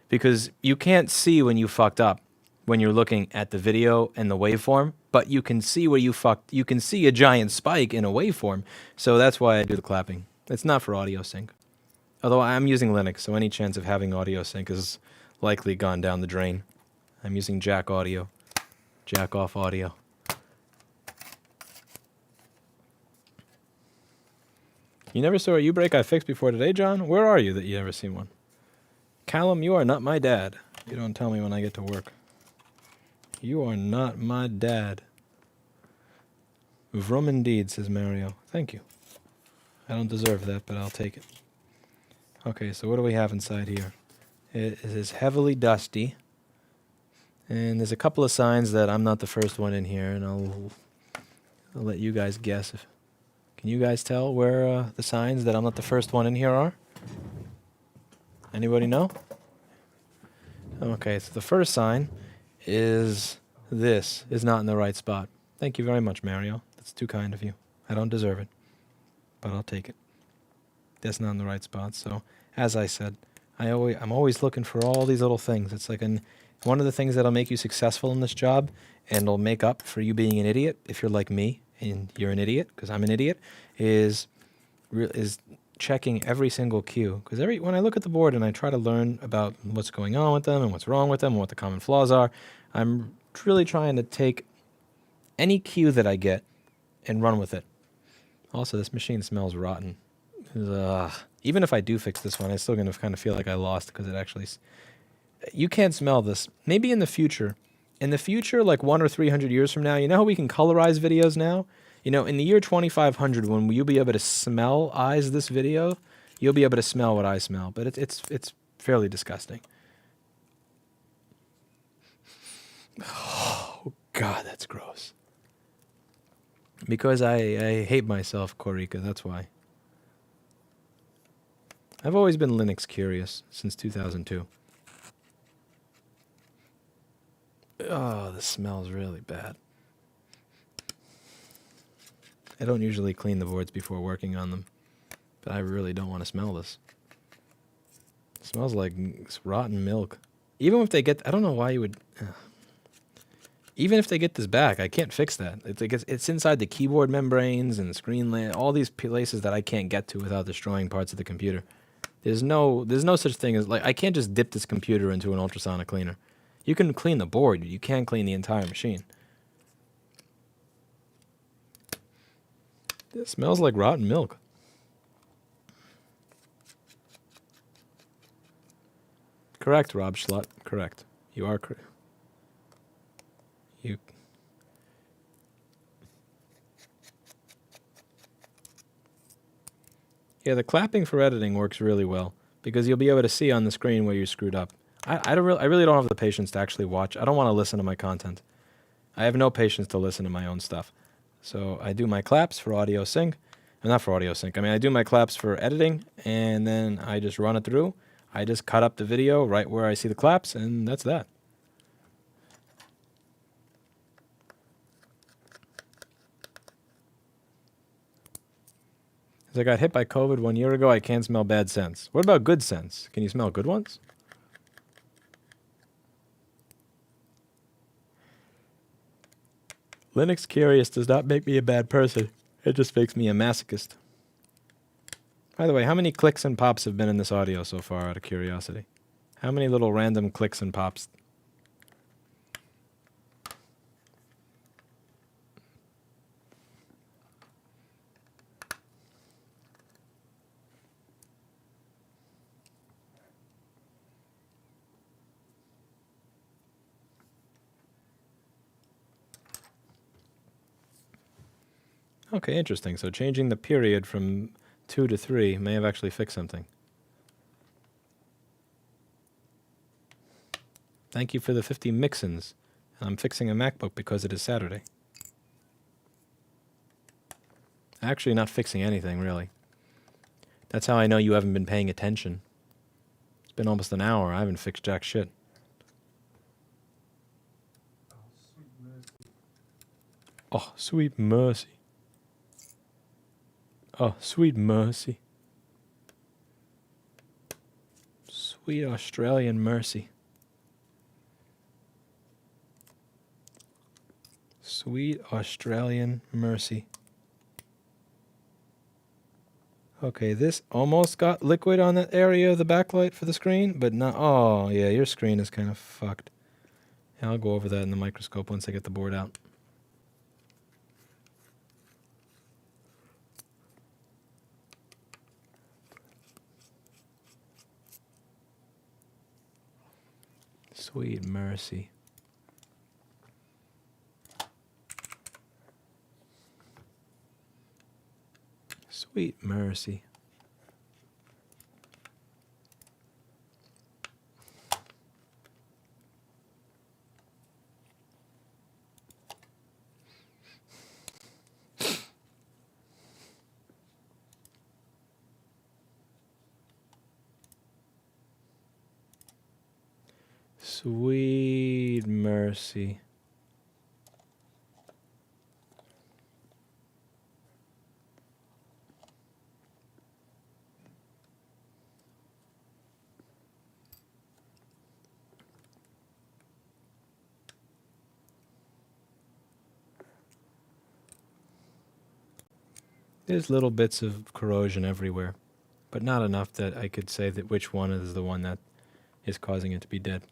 because you can't see when you fucked up when you're looking at the video and the waveform, but you can see where you fucked. You can see a giant spike in a waveform. So that's why I do the clapping. It's not for audio sync. Although I'm using Linux, so any chance of having audio sync is likely gone down the drain. I'm using jack audio, jack off audio. You never saw a U-break I fixed before today, John? Where are you that you never seen one? Callum, you are not my dad. You don't tell me when I get to work. You are not my dad. Vroom indeed, says Mario. Thank you. I don't deserve that, but I'll take it. Okay, so what do we have inside here? It is heavily dusty. And there's a couple of signs that I'm not the first one in here, and I'll let you guys guess. Can you guys tell where the signs that I'm not the first one in here are? Anybody know? Okay, so the first sign is this is not in the right spot. Thank you very much, Mario. That's too kind of you. I don't deserve it, but I'll take it. That's not in the right spot. So, as I said, I'm always looking for all these little things. It's like one of the things that'll make you successful in this job, and it'll make up for you being an idiot if you're like me and you're an idiot, because I'm an idiot, is checking every single cue. Because when I look at the board and I try to learn about what's going on with them and what's wrong with them and what the common flaws are, I'm really trying to take any cue that I get and run with it. Also, this machine smells rotten. Even if I do fix this one, I'm still going to kind of feel like I lost because it actually... You can't smell this. Maybe in the future. In the future, like 100 or 300 years from now, you know how we can colorize videos now? You know, in the year 2500, when you'll be able to eyes this video, you'll be able to smell what I smell. But it's fairly disgusting. Oh, God, that's gross. Because I hate myself, Korika, that's why. I've always been Linux curious since 2002. Oh, this smells really bad. I don't usually clean the boards before working on them, but I really don't want to smell this. It smells like rotten milk. Even if they get... I don't know why you would... Even if they get this back, I can't fix that. It's inside the keyboard membranes and screen all these places that I can't get to without destroying parts of the computer. There's no such thing as... I can't just dip this computer into an ultrasonic cleaner. You can clean the board. You can't clean the entire machine. It smells like rotten milk. Correct, Rob Schlott. Correct. You are correct. Yeah, the clapping for editing works really well because you'll be able to see on the screen where you screwed up. I really don't have the patience to actually watch. I don't want to listen to my content. I have no patience to listen to my own stuff. So I do my claps for audio sync. Not for audio sync. I mean, I do my claps for editing, and then I just run it through. I just cut up the video right where I see the claps, and that's that. As I got hit by COVID 1 year ago, I can't smell bad scents. What about good scents? Can you smell good ones? Linux curious does not make me a bad person. It just makes me a masochist. By the way, how many clicks and pops have been in this audio so far, out of curiosity? How many little random clicks and pops? Okay, interesting. So changing the period from 2 to 3 may have actually fixed something. Thank you for the 50 mixins. I'm fixing a MacBook because it is Saturday. Actually not fixing anything, really. That's how I know you haven't been paying attention. It's been almost an hour. I haven't fixed jack shit. Oh, sweet mercy. Oh, sweet mercy. Sweet Australian mercy. Sweet Australian mercy. Okay, this almost got liquid on that area of the backlight for the screen, but not. Oh, yeah, your screen is kind of fucked. Yeah, I'll go over that in the microscope once I get the board out. Sweet mercy. Sweet mercy. Sweet mercy. There's little bits of corrosion everywhere, but not enough that I could say that which one is the one that is causing it to be dead.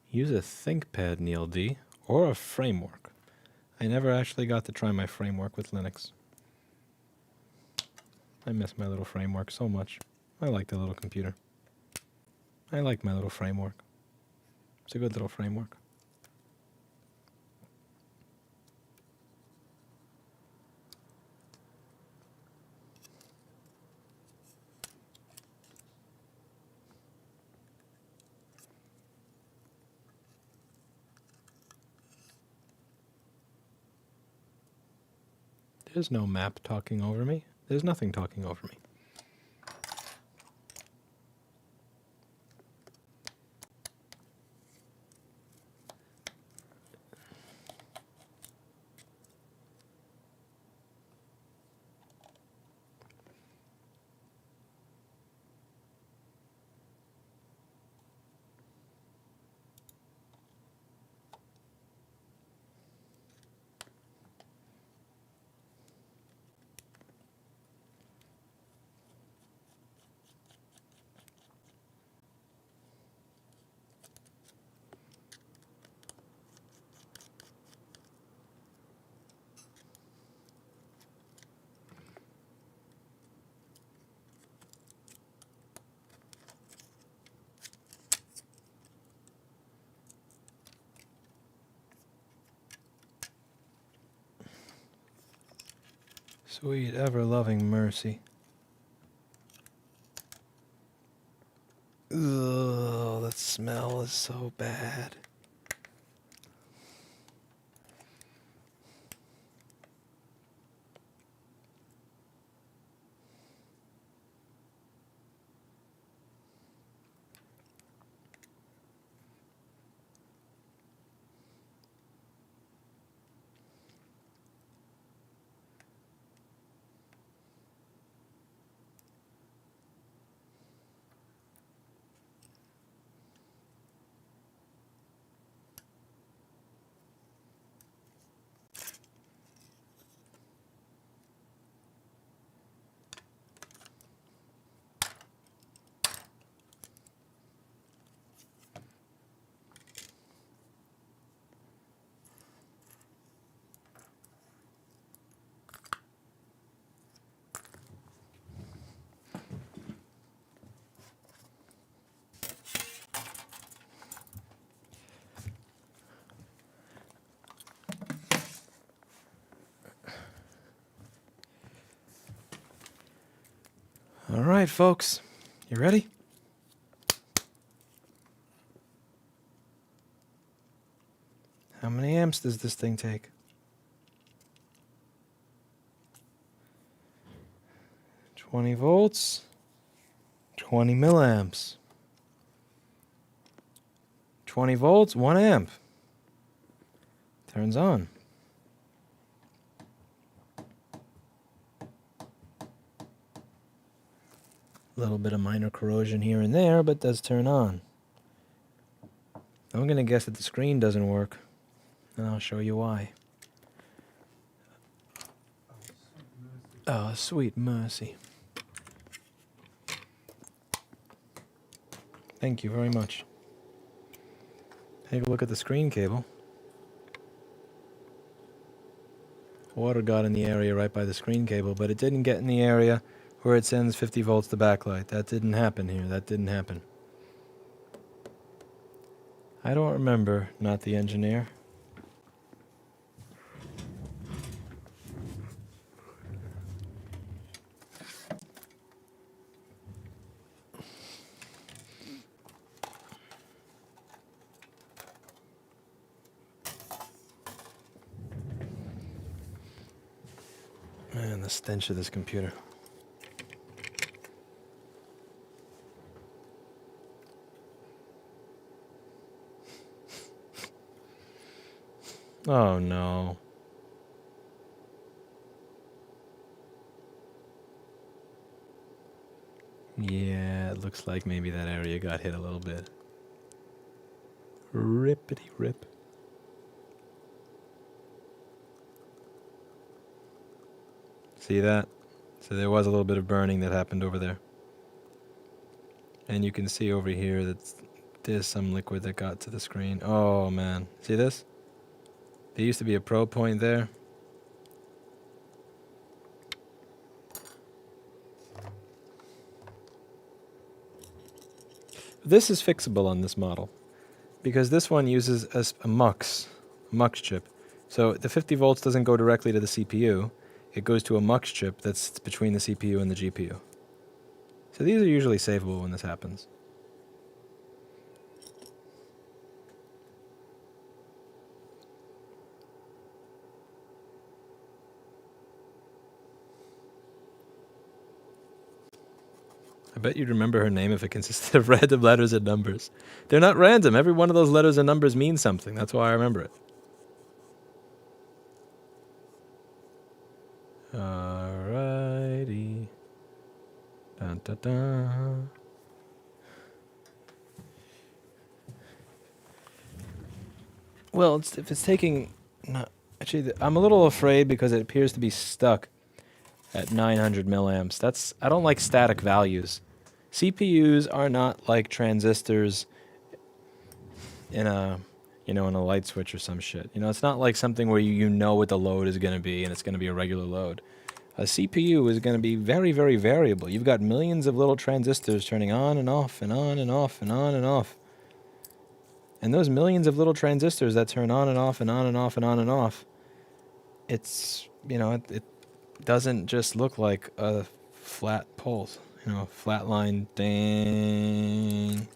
Use a ThinkPad, Neil D, or a framework. I never actually got to try my framework with Linux. I miss my little framework so much. I like the little computer. I like my little framework. It's a good little framework. There's no map talking over me. There's nothing talking over me. Sweet ever-loving mercy. Ugh, that smell is so bad. right, folks. You ready? How many amps does this thing take? 20 volts, 20 milliamps. 20 volts, 1 amp. Turns on. A little bit of minor corrosion here and there, but does turn on. I'm going to guess that the screen doesn't work, and I'll show you why. Oh, sweet mercy. Thank you very much. Take a look at the screen cable. Water got in the area right by the screen cable, but it didn't get in the area where it sends 50 volts to backlight. That didn't happen here. That didn't happen. I don't remember, not the engineer. Man, the stench of this computer. Oh no. Yeah, it looks like maybe that area got hit a little bit. Rippity rip. See that? So there was a little bit of burning that happened over there. And you can see over here that there's some liquid that got to the screen. Oh man, see this? There used to be a probe point there. This is fixable on this model because this one uses a MUX chip. So the 50 volts doesn't go directly to the CPU. It goes to a MUX chip that's between the CPU and the GPU. So these are usually savable when this happens. I bet you'd remember her name if it consisted of random letters and numbers. They're not random. Every one of those letters and numbers means something. That's why I remember it. Alrighty. Dun, dun, dun. Well, if it's taking... Actually, I'm a little afraid because it appears to be stuck at 900 milliamps. I don't like static values. CPUs are not like transistors in a light switch or some shit. It's not like something where you know what the load is going to be and it's going to be a regular load. A CPU is going to be very, very variable. You've got millions of little transistors turning on and off and on and off and on and off. And those millions of little transistors that turn on and off and on and off and on and off, it's, it doesn't just look like a flat pulse. Flat line, dang.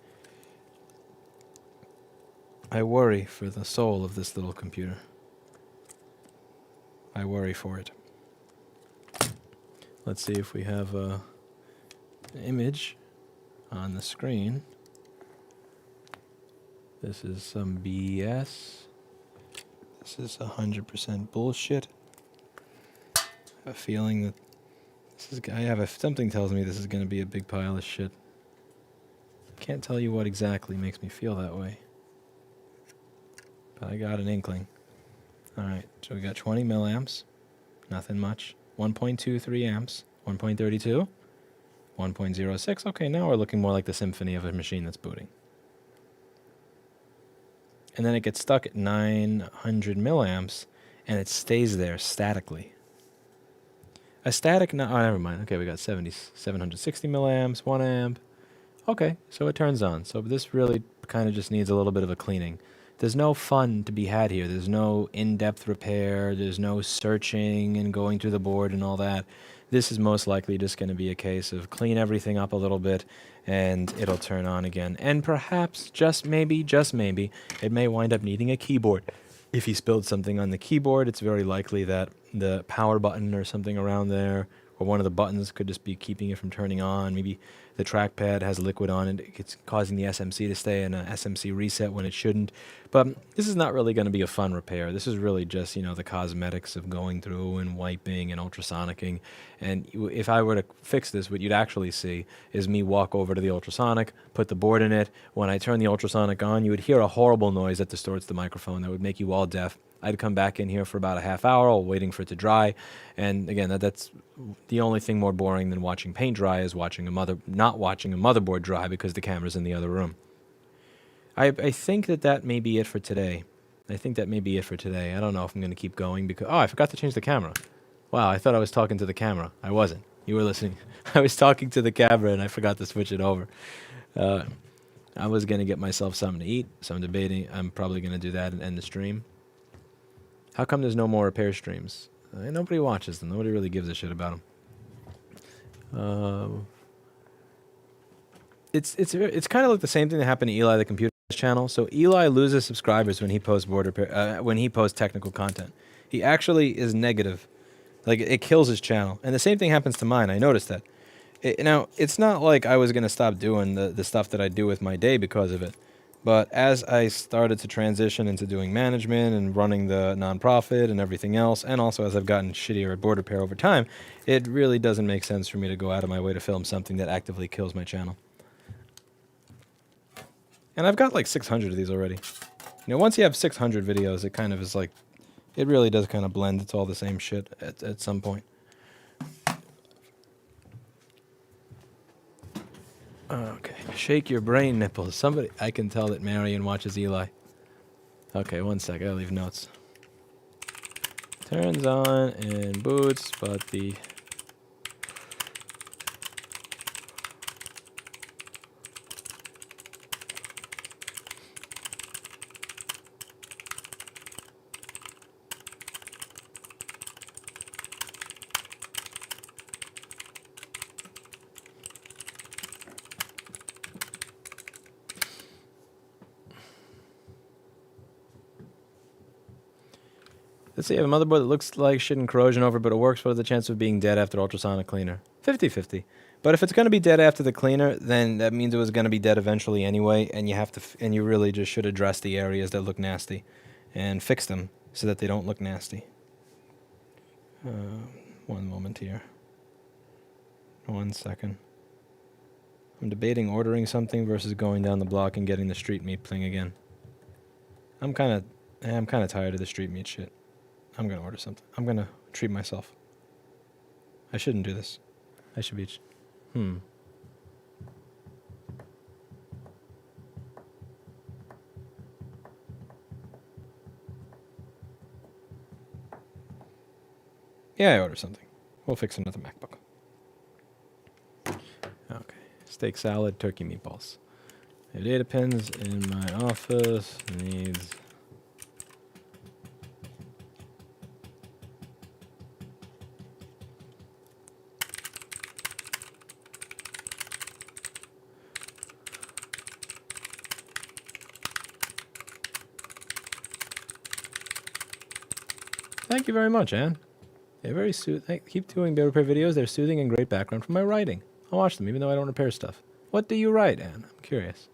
I worry for the soul of this little computer. I worry for it. Let's see if we have an image on the screen. This is some BS. This is 100% bullshit. I have a feeling that something tells me this is going to be a big pile of shit. Can't tell you what exactly makes me feel that way. But I got an inkling. Alright, so we got 20 milliamps. Nothing much. 1.23 amps. 1.32. 1.06. Okay, now we're looking more like the symphony of a machine that's booting. And then it gets stuck at 900 milliamps, and it stays there statically. A static... No, never mind. Okay, we got 760 milliamps, 1 amp. Okay, so it turns on. So this really kind of just needs a little bit of a cleaning. There's no fun to be had here. There's no in-depth repair. There's no searching and going through the board and all that. This is most likely just going to be a case of clean everything up a little bit and it'll turn on again. And perhaps, just maybe, it may wind up needing a keyboard. If he spilled something on the keyboard, it's very likely that the power button or something around there, or one of the buttons could just be keeping it from turning on. Maybe the trackpad has liquid on it. It's causing the SMC to stay in a SMC reset when it shouldn't. But this is not really going to be a fun repair. This is really just, the cosmetics of going through and wiping and ultrasonicking. And if I were to fix this, what you'd actually see is me walk over to the ultrasonic, put the board in it. When I turn the ultrasonic on, you would hear a horrible noise that distorts the microphone that would make you all deaf. I'd come back in here for about a half hour while waiting for it to dry. And again, that's the only thing more boring than watching paint dry is not watching a motherboard dry because the camera's in the other room. I think that may be it for today. I don't know if I'm going to keep going because... Oh, I forgot to change the camera. Wow, I thought I was talking to the camera. I wasn't. You were listening. I was talking to the camera and I forgot to switch it over. I was going to get myself something to eat, so I'm debating. I'm probably going to do that and end the stream. How come there's no more repair streams? Nobody watches them. Nobody really gives a shit about them. It's kind of like the same thing that happened to Eli, the computer channel. So Eli loses subscribers when he posts when he posts technical content. He actually is negative. Like, it kills his channel. And the same thing happens to mine. I noticed that. Now, it's not like I was going to stop doing the stuff that I do with my day because of it. But as I started to transition into doing management and running the nonprofit and everything else, and also as I've gotten shittier at board repair over time, it really doesn't make sense for me to go out of my way to film something that actively kills my channel. And I've got like 600 of these already. Once you have 600 videos, it kind of is like, it really does kind of blend. It's all the same shit at some point. Okay, shake your brain nipples. I can tell that Marion watches Eli. Okay, one sec, I gotta leave notes. Turns on and boots, but the... Let's say you have a motherboard that looks like shit and corrosion over, but it works. What are the chances of being dead after ultrasonic cleaner? 50-50. But if it's going to be dead after the cleaner, then that means it was going to be dead eventually anyway, and you really just should address the areas that look nasty and fix them so that they don't look nasty. One moment here. 1 second. I'm debating ordering something versus going down the block and getting the street meat thing again. I'm kind of tired of the street meat shit. I'm going to order something. I'm going to treat myself. I shouldn't do this. I should be... Yeah, I ordered something. We'll fix another MacBook. Okay. Steak salad, turkey meatballs. The data pins in my office needs... Thank you very much, Anne. They're very keep doing repair videos. They're soothing and great background for my writing. I'll watch them, even though I don't repair stuff. What do you write, Anne? I'm curious.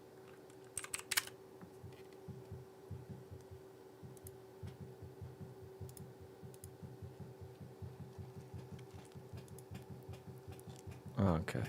Okay.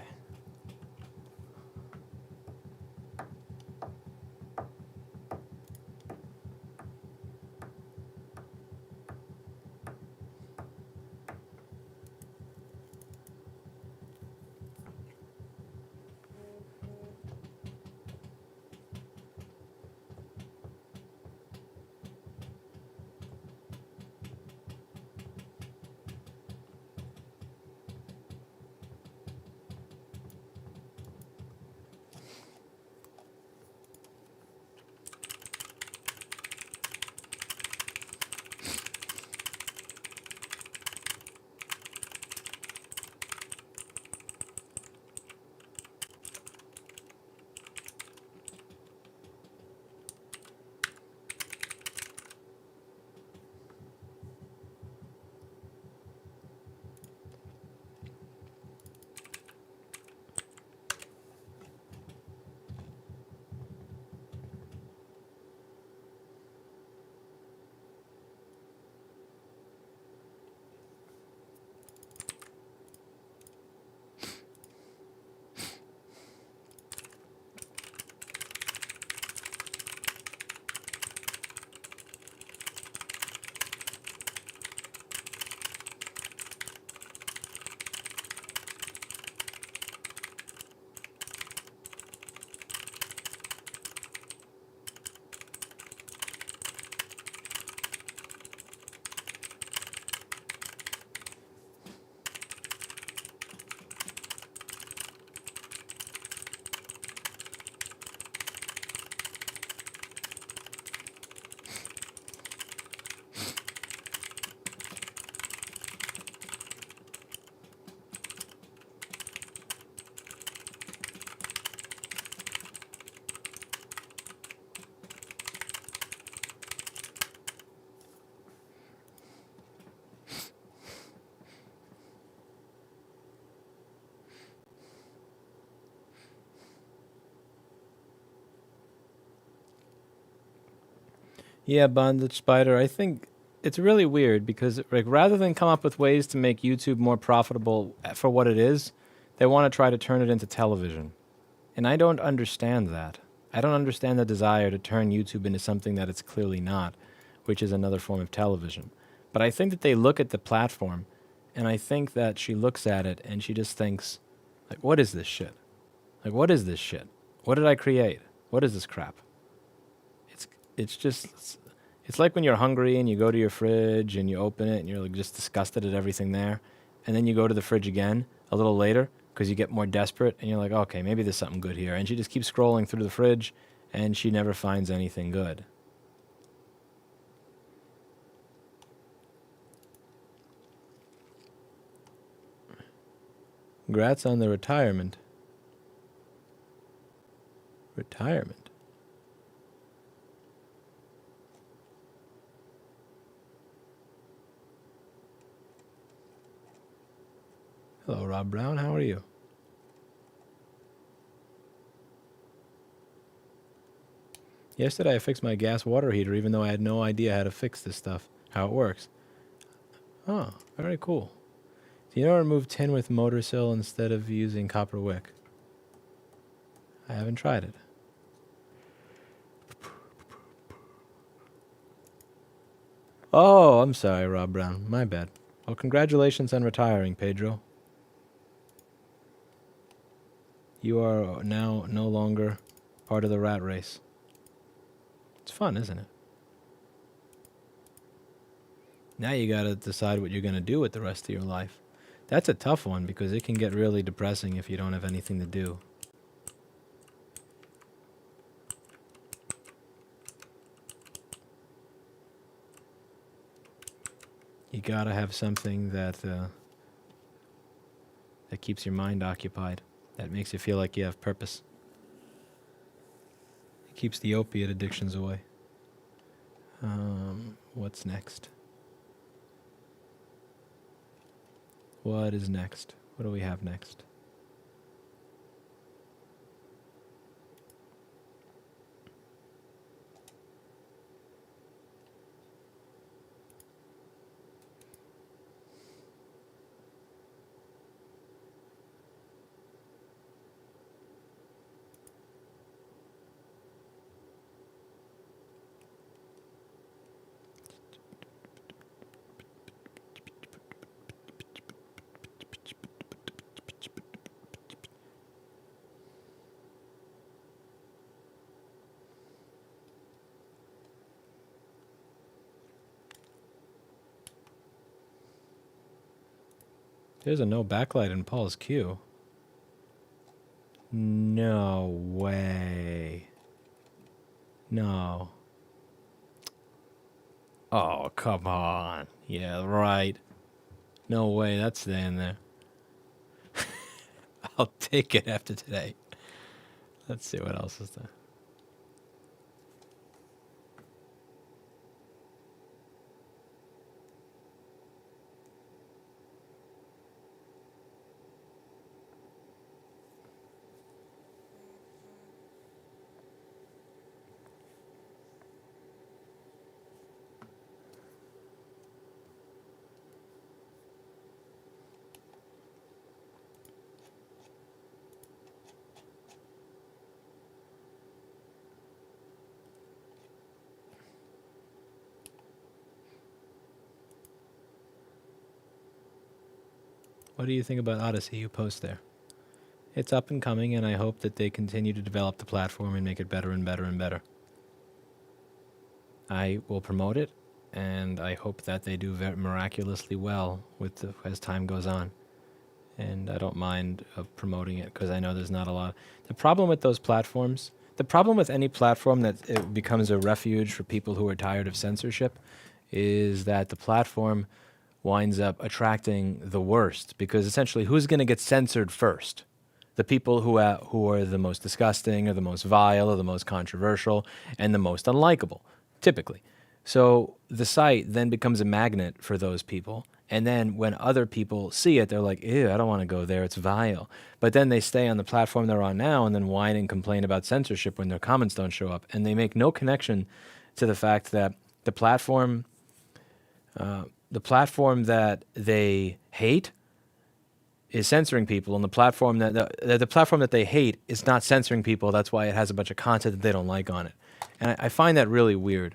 Yeah, Bondage Spider, I think it's really weird because like rather than come up with ways to make YouTube more profitable for what it is, they want to try to turn it into television. And I don't understand that. I don't understand the desire to turn YouTube into something that it's clearly not, which is another form of television. But I think that they look at the platform, and I think that she looks at it and she just thinks, like, what is this shit? Like, what is this shit? What did I create? What is this crap? It's just, it's like when you're hungry and you go to your fridge and you open it and you're like just disgusted at everything there. And then you go to the fridge again a little later because you get more desperate and you're like, okay, maybe there's something good here. And she just keeps scrolling through the fridge and she never finds anything good. Congrats on the retirement. Retirement? Hello, Rob Brown. How are you? Yesterday I fixed my gas water heater even though I had no idea how to fix this stuff, how it works. Oh, very cool. Do you know how to remove tin with motor sill instead of using copper wick? I haven't tried it. Oh, I'm sorry, Rob Brown. My bad. Well, congratulations on retiring, Pedro. You are now no longer part of the rat race. It's fun, isn't it? Now you gotta decide what you're gonna do with the rest of your life. That's a tough one because it can get really depressing if you don't have anything to do. You gotta have something that keeps your mind occupied, that makes you feel like you have purpose. It keeps the opiate addictions away. What's next? What is next? What do we have next? There's a no backlight in Paul's queue. No way. No. Oh, come on. Yeah, right. No way, that's staying there. I'll take it after today. Let's see what else is there. What do you think about Odyssey you post there? It's up and coming, and I hope that they continue to develop the platform and make it better and better and better. I will promote it, and I hope that they do miraculously well with as time goes on. And I don't mind promoting it because I know there's not a lot. The problem with those platforms, the problem with any platform that it becomes a refuge for people who are tired of censorship, is that the platform winds up attracting the worst, because essentially who's going to get censored first? The people who are the most disgusting or the most vile or the most controversial and the most unlikable, typically. So the site then becomes a magnet for those people. And then when other people see it, they're like, ew, I don't want to go there, it's vile. But then they stay on the platform they're on now and then whine and complain about censorship when their comments don't show up. And they make no connection to the fact that the platform that they hate is censoring people, and the platform that they hate is not censoring people. That's why it has a bunch of content that they don't like on it. And I find that really weird.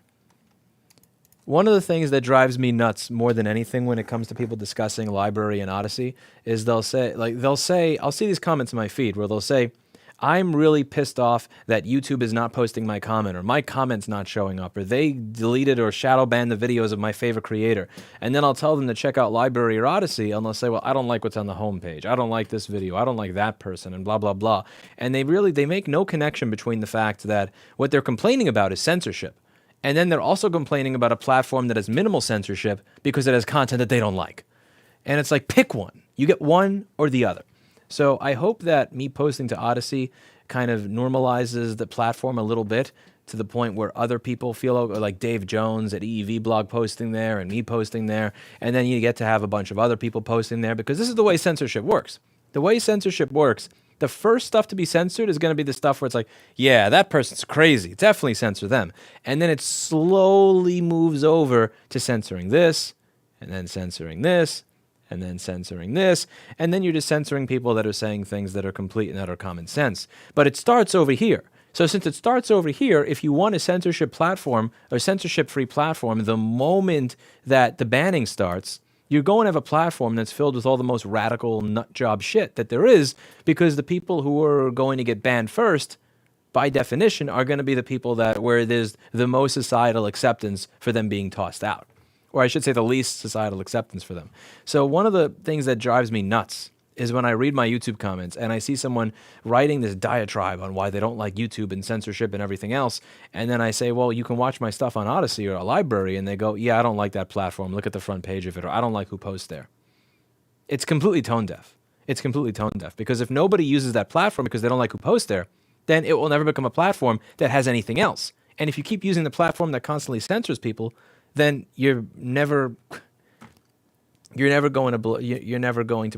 One of the things that drives me nuts more than anything when it comes to people discussing Library and Odyssey is they'll say, I'll see these comments in my feed where they'll say, I'm really pissed off that YouTube is not posting my comment, or my comment's not showing up, or they deleted or shadow banned the videos of my favorite creator. And then I'll tell them to check out Library or Odyssey, and they'll say, well, I don't like what's on the homepage. I don't like this video. I don't like that person, and blah, blah, blah. And they make no connection between the fact that what they're complaining about is censorship. And then they're also complaining about a platform that has minimal censorship because it has content that they don't like. And it's like, pick one. You get one or the other. So I hope that me posting to Odyssey kind of normalizes the platform a little bit to the point where other people feel like Dave Jones at EEV blog posting there and me posting there. And then you get to have a bunch of other people posting there, because this is the way censorship works. The way censorship works, the first stuff to be censored is going to be the stuff where it's like, yeah, that person's crazy. Definitely censor them. And then it slowly moves over to censoring this, and then censoring this, and then censoring this, and then you're just censoring people that are saying things that are complete and utter common sense. But it starts over here. So since it starts over here, if you want a censorship platform or censorship-free platform, the moment that the banning starts, you're going to have a platform that's filled with all the most radical nutjob shit that there is, because the people who are going to get banned first, by definition, are going to be the people where there's the most societal acceptance for them being tossed out. Or I should say the least societal acceptance for them. So one of the things that drives me nuts is when I read my YouTube comments and I see someone writing this diatribe on why they don't like YouTube and censorship and everything else, and then I say, well, you can watch my stuff on Odyssey or a library, and they go, yeah, I don't like that platform. Look at the front page of it, or I don't like who posts there. It's completely tone deaf. It's completely tone deaf, because if nobody uses that platform because they don't like who posts there, then it will never become a platform that has anything else. And if you keep using the platform that constantly censors people, then you're never going to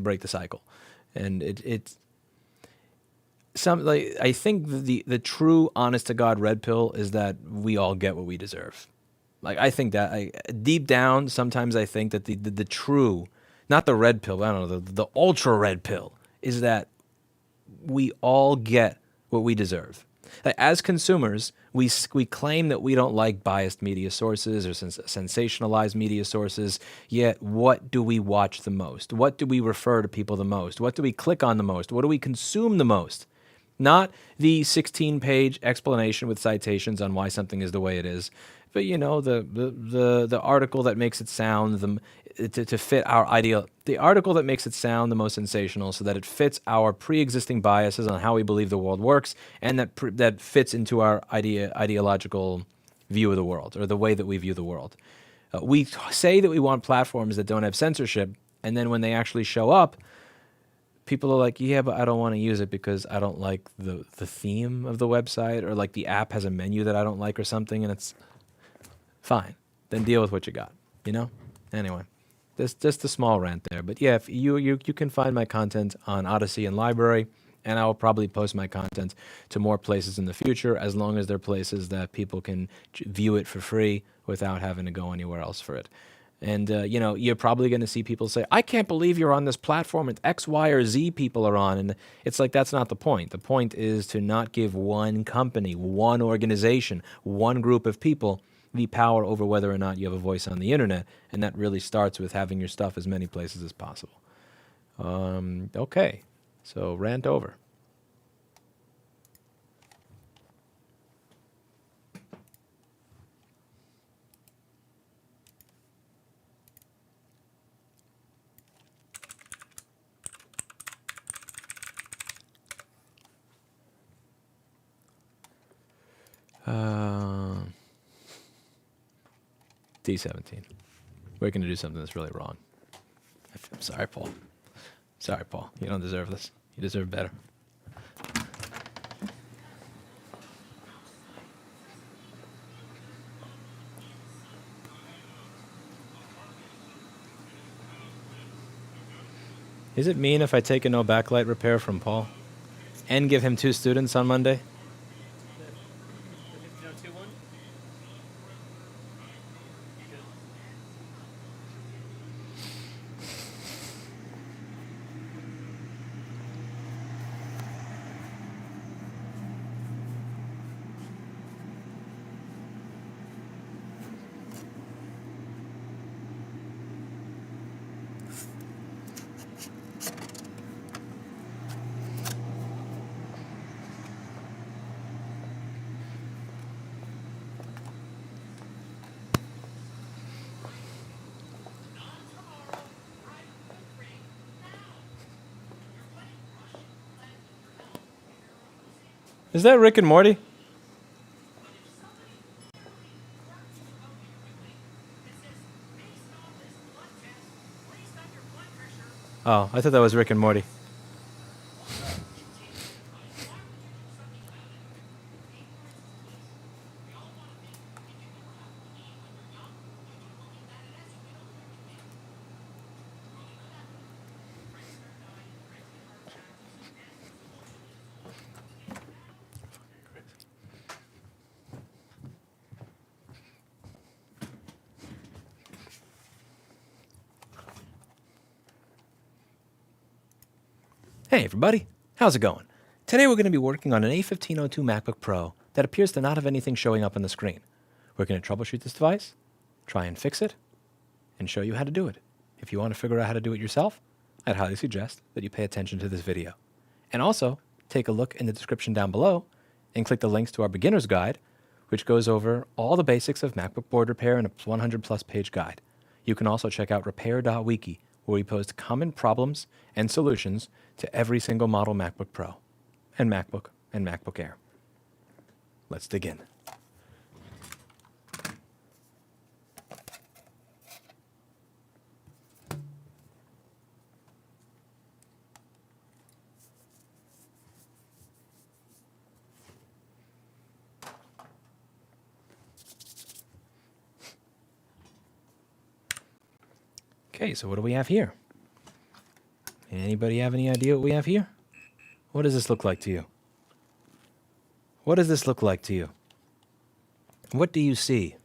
break the cycle. And I think the true honest to God red pill is that we all get what we deserve. Like, I think that deep down, sometimes I think that the true, not the red pill, I don't know, the ultra red pill is that we all get what we deserve. Like, as consumers, we claim that we don't like biased media sources or sensationalized media sources, yet what do we watch the most? What do we refer to people the most? What do we click on the most? What do we consume the most? Not the 16-page explanation with citations on why something is the way it is, but the article that makes it sound to fit our the article that makes it sound the most sensational, so that it fits our pre-existing biases on how we believe the world works, and that fits into our ideological view of the world, or the way that we view the world. We say that we want platforms that don't have censorship, and then when they actually show up, people are like, yeah, but I don't want to use it because I don't like the theme of the website, or like the app has a menu that I don't like or something, and it's fine. Then deal with what you got, Anyway, just a small rant there. But yeah, if you can find my content on Odyssey and Library, and I will probably post my content to more places in the future, as long as they're places that people can view it for free without having to go anywhere else for it. And, you're probably going to see people say, I can't believe you're on this platform and X, Y, or Z people are on. And it's like, that's not the point. The point is to not give one company, one organization, one group of people the power over whether or not you have a voice on the internet. And that really starts with having your stuff as many places as possible. Okay, so rant over. D17. We're going to do something that's really wrong. I'm sorry, Paul. Sorry, Paul. You don't deserve this. You deserve better. Is it mean if I take a no backlight repair from Paul and give him 2 students on Monday? The 50.2 one? Is that Rick and Morty? Oh, I thought that was Rick and Morty. Hey everybody, how's it going? Today we're going to be working on an A1502 MacBook Pro that appears to not have anything showing up on the screen. We're going to troubleshoot this device, try and fix it, and show you how to do it. If you want to figure out how to do it yourself, I'd highly suggest that you pay attention to this video. And also, take a look in the description down below and click the links to our beginner's guide, which goes over all the basics of MacBook board repair in a 100 plus page guide. You can also check out repair.wiki, where we post common problems and solutions to every single model MacBook Pro and MacBook Air. Let's dig in. Okay, so what do we have here? Anybody have any idea what we have here? What does this look like to you? What does this look like to you? What do you see?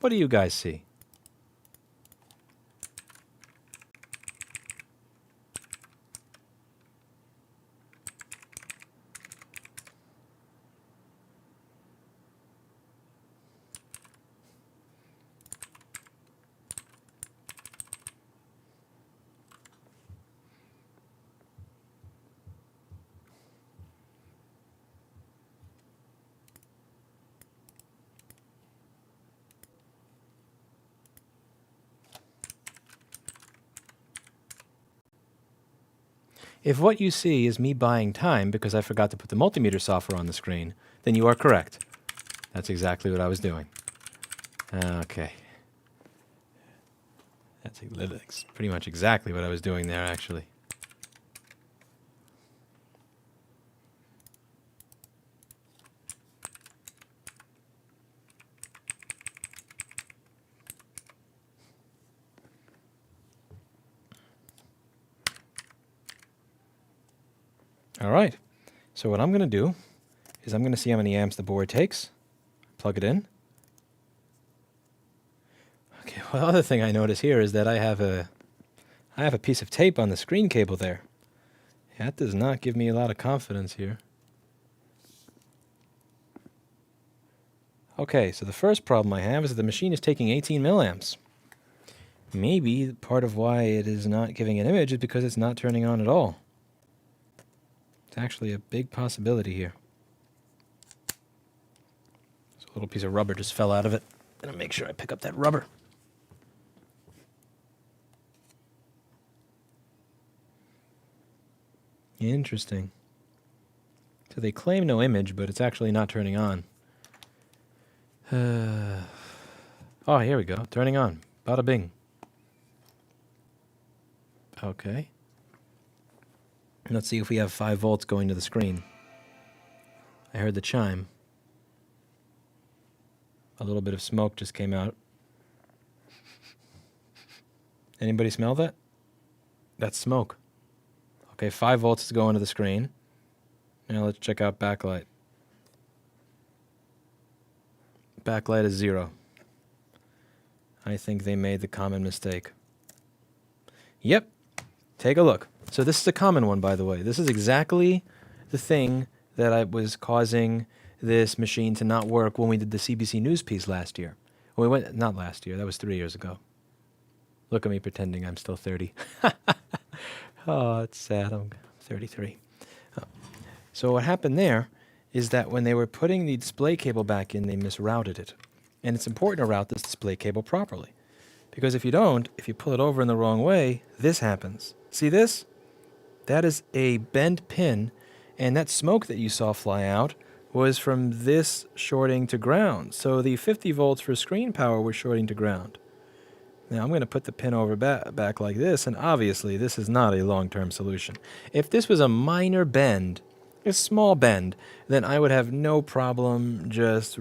What do you guys see? If what you see is me buying time because I forgot to put the multimeter software on the screen, then you are correct. That's exactly what I was doing. Okay. That's pretty much exactly what I was doing there, actually. All right, so what I'm going to do is I'm going to see how many amps the board takes, plug it in. Okay, well, the other thing I notice here is that I have a piece of tape on the screen cable there. That does not give me a lot of confidence here. Okay, so the first problem I have is that the machine is taking 18 milliamps. Maybe part of why it is not giving an image is because it's not turning on at all. Actually a big possibility here. So a little piece of rubber just fell out of it. I'm gonna make sure I pick up that rubber. Interesting. So they claim no image, but it's actually not turning on. Oh, here we go. Turning on. Bada bing. Okay. Let's see if we have 5 volts going to the screen. I heard the chime. A little bit of smoke just came out. Anybody smell that? That's smoke. Okay, 5 volts is going to the screen. Now let's check out backlight. Backlight is 0. I think they made the common mistake. Yep. Take a look. So this is a common one, by the way. This is exactly the thing that was causing this machine to not work when we did the CBC News piece last year. Not last year, that was 3 years ago. Look at me pretending I'm still 30. Oh, it's sad, I'm 33. So what happened there is that when they were putting the display cable back in, they misrouted it. And it's important to route this display cable properly. Because if you don't, if you pull it over in the wrong way, this happens. See this? That is a bent pin, and that smoke that you saw fly out was from this shorting to ground. So the 50 volts for screen power was shorting to ground. Now I'm going to put the pin over back like this, and obviously this is not a long-term solution. If this was a minor bend, a small bend, then I would have no problem just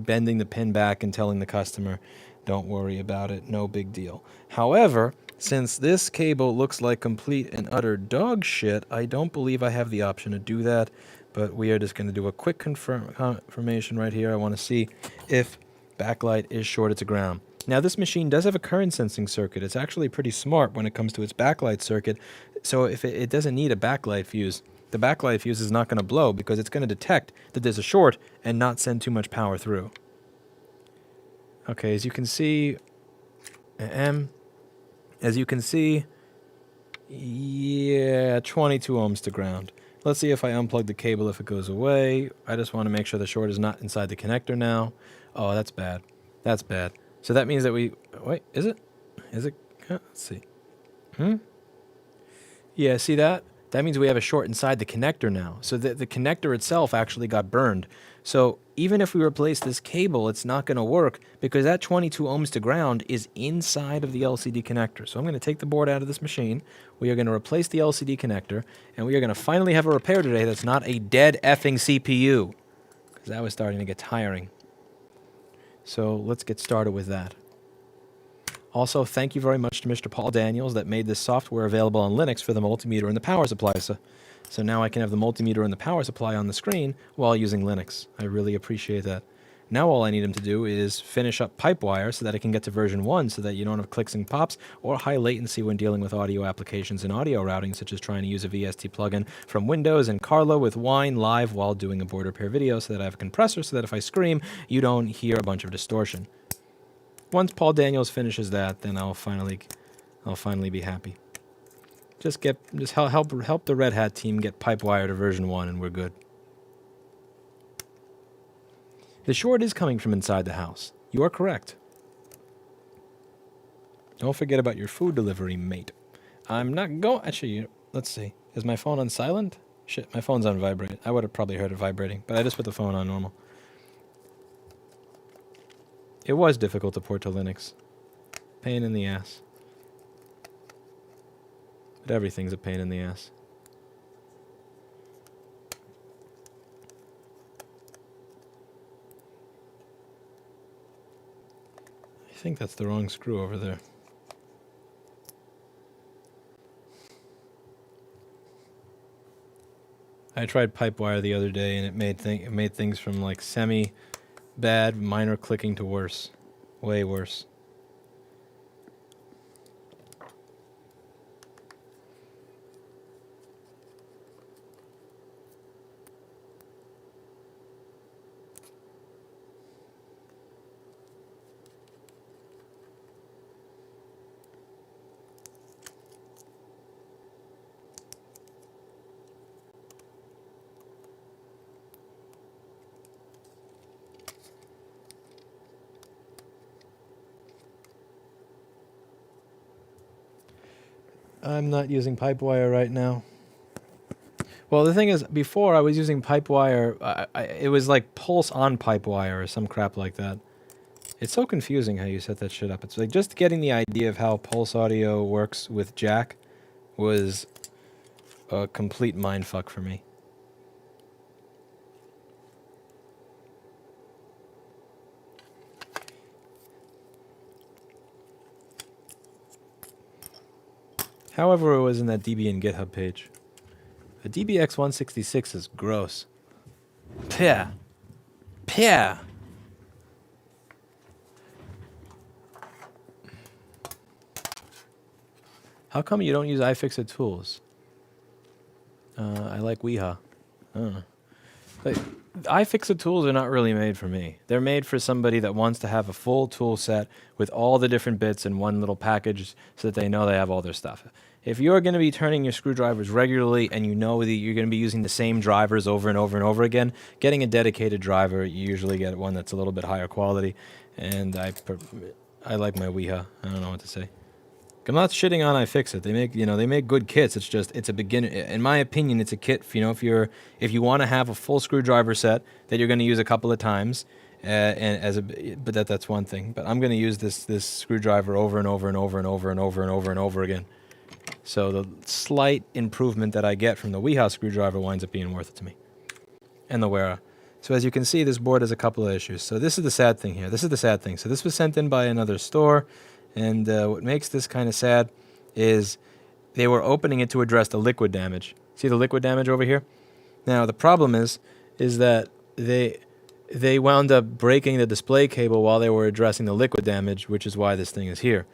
bending the pin back and telling the customer, don't worry about it, no big deal. However, since this cable looks like complete and utter dog shit, I don't believe I have the option to do that, but we are just going to do a quick confirmation right here. I want to see if backlight is shorted to ground. Now this machine does have a current sensing circuit. It's actually pretty smart when it comes to its backlight circuit, so if it doesn't need a backlight fuse, the backlight fuse is not going to blow because it's going to detect that there's a short and not send too much power through. Okay, as you can see, yeah, 22 ohms to ground. Let's see if I unplug the cable if it goes away. I just want to make sure the short is not inside the connector now. Oh, that's bad. That's bad. So that means that wait, is it? Is it? Let's see. Yeah, see that? That means we have a short inside the connector now. So the connector itself actually got burned. So even if we replace this cable, it's not going to work because that 22 ohms to ground is inside of the LCD connector. So I'm going to take the board out of this machine. We are going to replace the LCD connector, and we are going to finally have a repair today that's not a dead effing CPU, because that was starting to get tiring. So let's get started with that. Also, thank you very much to Mr. Paul Daniels that made this software available on Linux for the multimeter and the power supply. So now I can have the multimeter and the power supply on the screen while using Linux. I really appreciate that. Now all I need him to do is finish up Pipewire so that I can get to version 1 so that you don't have clicks and pops or high latency when dealing with audio applications and audio routing, such as trying to use a VST plugin from Windows and Carlo with Wine live while doing a board repair video so that I have a compressor so that if I scream, you don't hear a bunch of distortion. Once Paul Daniels finishes that, then I'll finally be happy. Just help the Red Hat team get Pipewire to version 1 and we're good. The short is coming from inside the house. You are correct. Don't forget about your food delivery, mate. I'm not going... Actually, let's see. Is my phone on silent? Shit, my phone's on vibrate. I would have probably heard it vibrating, but I just put the phone on normal. It was difficult to port to Linux. Pain in the ass. But everything's a pain in the ass. I think that's the wrong screw over there. I tried Pipewire the other day and it made things from like semi-bad, minor clicking to worse. Way worse. I'm not using Pipewire right now. Well, the thing is, before I was using Pipewire, it was like Pulse on Pipewire or some crap like that. It's so confusing how you set that shit up. It's like just getting the idea of how Pulse Audio works with Jack was a complete mindfuck for me. However, it was in that Debian GitHub page. The DBX166 is gross. Pia. Pia. How come you don't use iFixit tools? I like Weha. But iFixit tools are not really made for me. They're made for somebody that wants to have a full tool set with all the different bits in one little package so that they know they have all their stuff. if you're going to be turning your screwdrivers regularly and you know that you're going to be using the same drivers over and over and over again, getting a dedicated driver, you usually get one that's a little bit higher quality. And I like my Weha. I don't know what to say. I'm not shitting on iFixit. They make good kits. It's just it's a beginner. In my opinion, it's a kit. If you want to have a full screwdriver set that you're going to use a couple of times, but that's one thing. But I'm going to use this screwdriver over and over and over and over and over and over and over again. So the slight improvement that I get from the Weha screwdriver winds up being worth it to me. And the Wera. So as you can see, this board has a couple of issues. So this is the sad thing here. So this was sent in by another store. And what makes this kind of sad is they were opening it to address the liquid damage. See the liquid damage over here? Now the problem is that they wound up breaking the display cable while they were addressing the liquid damage, which is why this thing is here.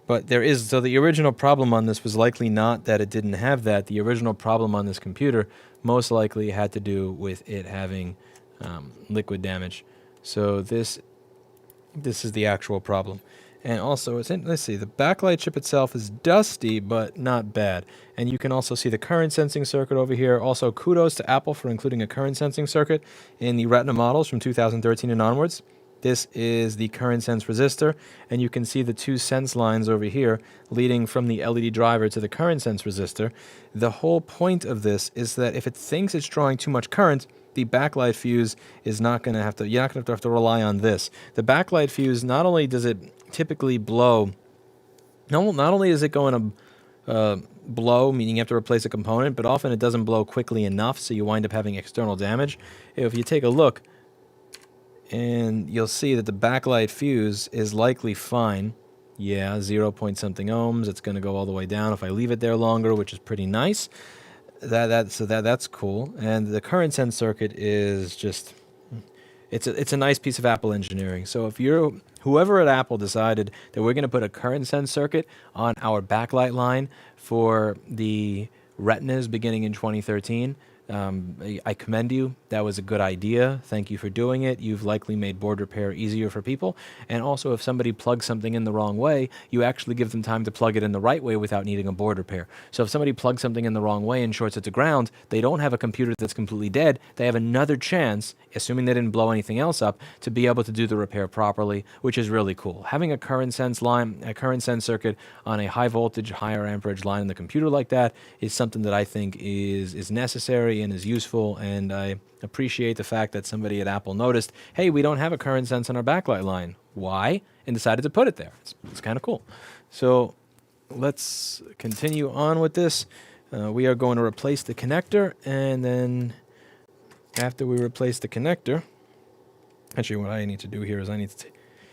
But so the original problem on this was likely not that it didn't have that. The original problem on this computer most likely had to do with it having liquid damage. So this is the actual problem. And also, let's see, the backlight chip itself is dusty, but not bad. And you can also see the current sensing circuit over here. Also, kudos to Apple for including a current sensing circuit in the Retina models from 2013 and onwards. This is the current sense resistor, and you can see the two sense lines over here leading from the LED driver to the current sense resistor. The whole point of this is that if it thinks it's drawing too much current, the backlight fuse is not going to have to, you're not going to have to rely on this. The backlight fuse, not only does it typically blow, not only is it going to blow, meaning you have to replace a component, but often it doesn't blow quickly enough, so you wind up having external damage. If you take a look, and you'll see that the backlight fuse is likely fine. Yeah, 0 point something ohms. It's going to go all the way down if I leave it there longer, which is pretty nice. That's cool. And the current sense circuit is just, it's a nice piece of Apple engineering. So if whoever at Apple decided that we're going to put a current sense circuit on our backlight line for the Retinas beginning in 2013, I commend you. That was a good idea. Thank you for doing it. You've likely made board repair easier for people. And also, if somebody plugs something in the wrong way, you actually give them time to plug it in the right way without needing a board repair. So if somebody plugs something in the wrong way and shorts it to ground, they don't have a computer that's completely dead. They have another chance, assuming they didn't blow anything else up, to be able to do the repair properly, which is really cool. Having a current sense circuit on a high voltage, higher amperage line in the computer like that is something that I think is necessary and is useful, and I appreciate the fact that somebody at Apple noticed, hey, we don't have a current sense on our backlight line. Why? And decided to put it there. It's kind of cool. So let's continue on with this. We are going to replace the connector, and then after we replace the connector, actually what I need to do here is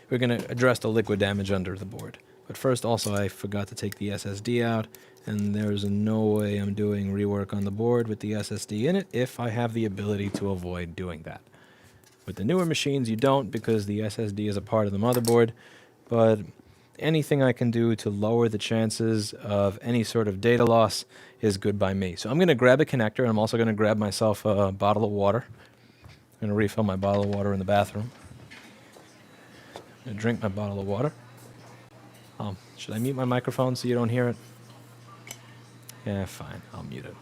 we're going to address the liquid damage under the board. But first, also, I forgot to take the SSD out, and there's no way I'm doing rework on the board with the SSD in it if I have the ability to avoid doing that. With the newer machines, you don't, because the SSD is a part of the motherboard, but anything I can do to lower the chances of any sort of data loss is good by me. So I'm going to grab a connector, and I'm also going to grab myself a bottle of water. I'm going to refill my bottle of water in the bathroom. I'm going to drink my bottle of water. Should I mute my microphone so you don't hear it? Yeah, fine. I'll mute it.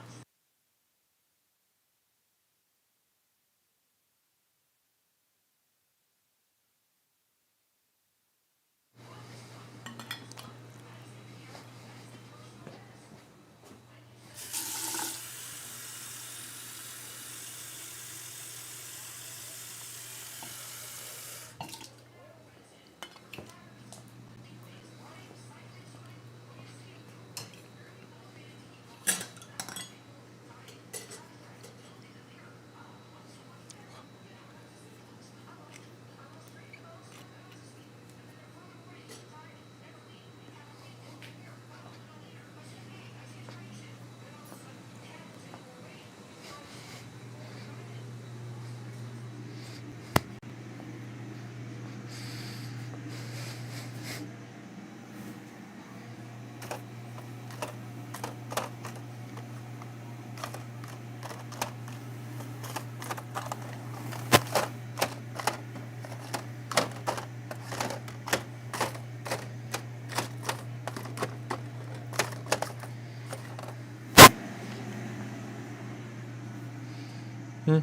The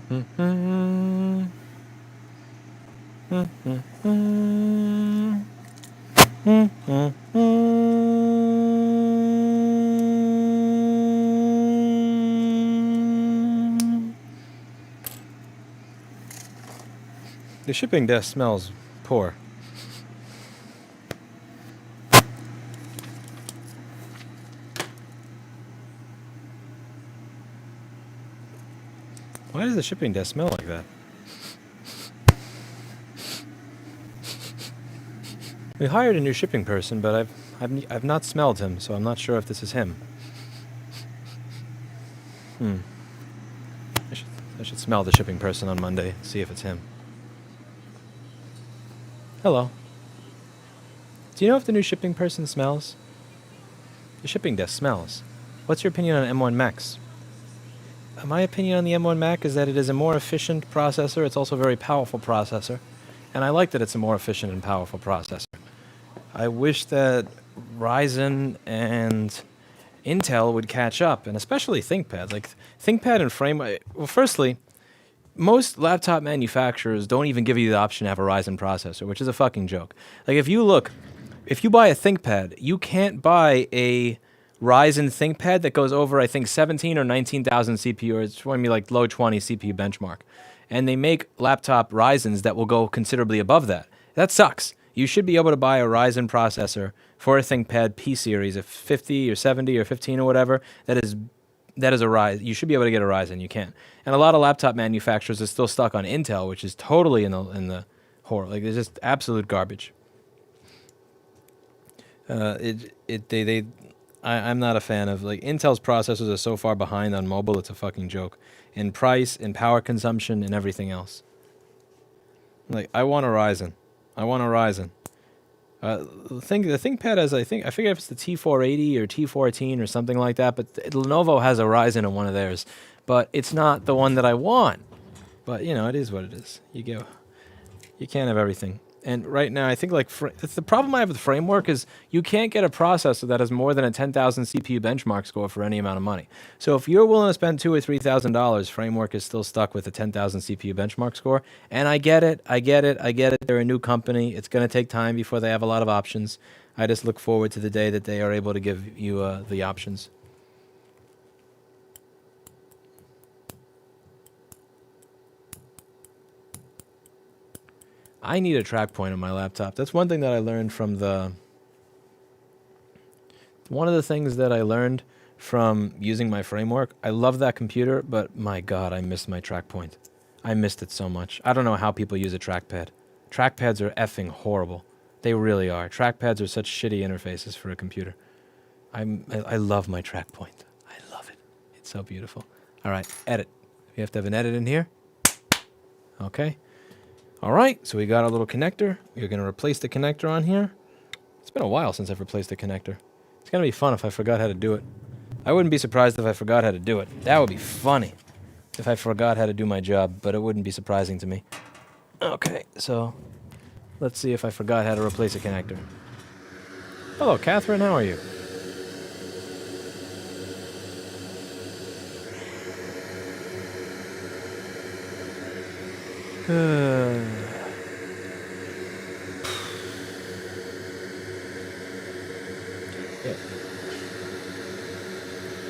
shipping desk smells poor. Why does the shipping desk smell like that? We hired a new shipping person, but I've not smelled him, so I'm not sure if this is him. I should smell the shipping person on Monday, see if it's him. Hello. Do you know if the new shipping person smells? The shipping desk smells. What's your opinion on M1 Max? My opinion on the M1 Mac is that it is a more efficient processor. It's also a very powerful processor. And I like that it's a more efficient and powerful processor. I wish that Ryzen and Intel would catch up, and especially ThinkPad. Like, ThinkPad and Frame... Well, firstly, most laptop manufacturers don't even give you the option to have a Ryzen processor, which is a fucking joke. Like, if you buy a ThinkPad, you can't buy a Ryzen ThinkPad that goes over, I think, 17 or 19,000 CPU, or it's going to be like low 20 CPU benchmark. And they make laptop Ryzens that will go considerably above that. That sucks. You should be able to buy a Ryzen processor for a ThinkPad P series, a 50 or 70 or 15 or whatever, that is a Ryzen. You should be able to get a Ryzen. You can't. And a lot of laptop manufacturers are still stuck on Intel, which is totally in the horror. Like, it's just absolute garbage. I'm not a fan of, like, Intel's processors are so far behind on mobile, it's a fucking joke. In price, in power consumption, and everything else. Like, I want a Ryzen. The ThinkPad has, I forget if it's the T480 or T14 or something like that, but Lenovo has a Ryzen in one of theirs. But it's not the one that I want. But, you know, it is what it is. You can't have everything. And right now, I think, like, the problem I have with Framework is you can't get a processor that has more than a 10,000 CPU benchmark score for any amount of money. So if you're willing to spend $2,000 or $3,000, Framework is still stuck with a 10,000 CPU benchmark score. And I get it. They're a new company. It's going to take time before they have a lot of options. I just look forward to the day that they are able to give you the options. I need a track point on my laptop. That's one thing that I learned from one of the things that I learned from using my Framework. I love that computer, but my God, I missed my track point. I missed it so much. I don't know how people use a trackpad. Trackpads are effing horrible. They really are. Trackpads are such shitty interfaces for a computer. I love my track point. I love it. It's so beautiful. All right, edit. We have to have an edit in here. Okay. All right, so we got our little connector. We're going to replace the connector on here. It's been a while since I've replaced a connector. It's going to be fun if I forgot how to do it. I wouldn't be surprised if I forgot how to do it. That would be funny if I forgot how to do my job, but it wouldn't be surprising to me. Okay, so let's see if I forgot how to replace a connector. Hello, Catherine, how are you?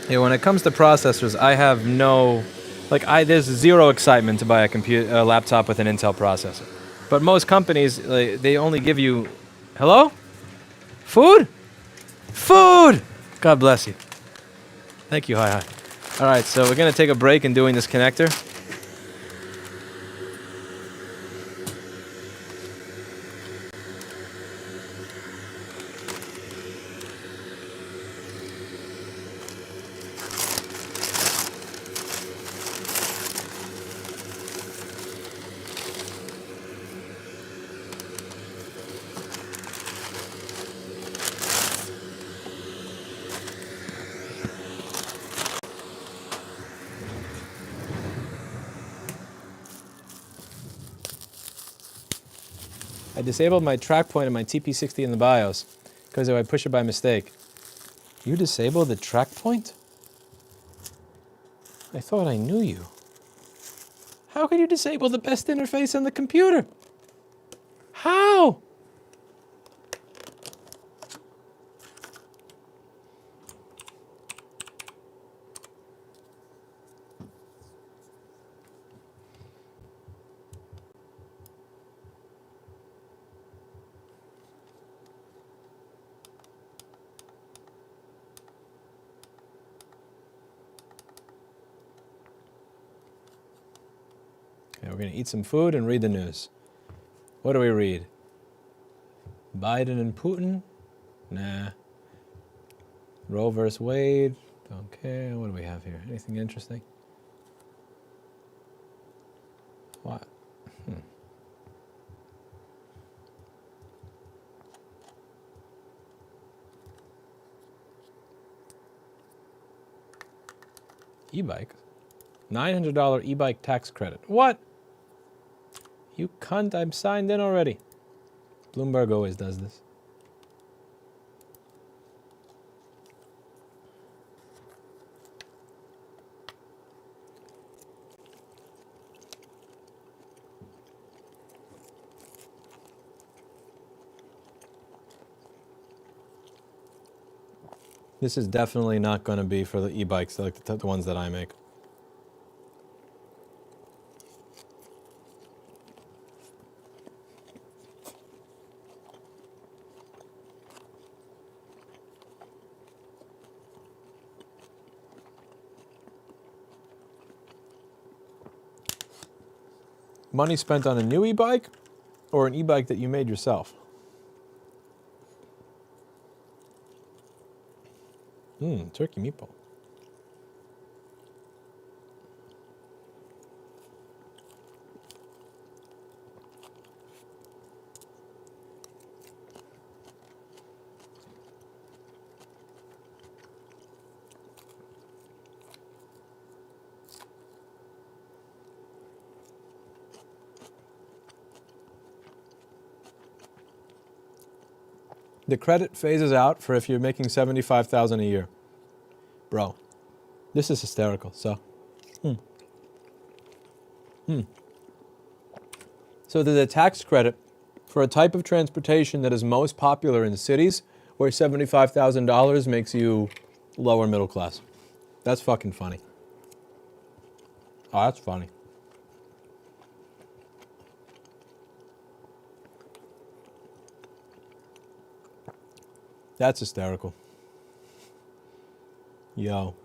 Yeah, when it comes to processors, I have there's zero excitement to buy a laptop with an Intel processor. But most companies, they only give you, hello? Food? Food! God bless you. Thank you, hi. All right, so we're going to take a break in doing this connector. I disabled my track point and my TP60 in the BIOS because I push it by mistake. You disabled the track point? I thought I knew you. How can you disable the best interface on the computer? How? Okay, we're going to eat some food and read the news. What do we read? Biden and Putin? Nah. Roe versus Wade? Don't care. What do we have here? Anything interesting? What? E-bike? $900 e-bike tax credit. What? You cunt, I'm signed in already. Bloomberg always does this. This is definitely not going to be for the e-bikes, like the ones that I make. Money spent on a new e-bike or an e-bike that you made yourself? Turkey meatball. The credit phases out for if you're making $75,000 a year. Bro, this is hysterical. So there's a tax credit for a type of transportation that is most popular in cities where $75,000 makes you lower middle class. That's fucking funny. Oh, that's funny. That's hysterical. Yo.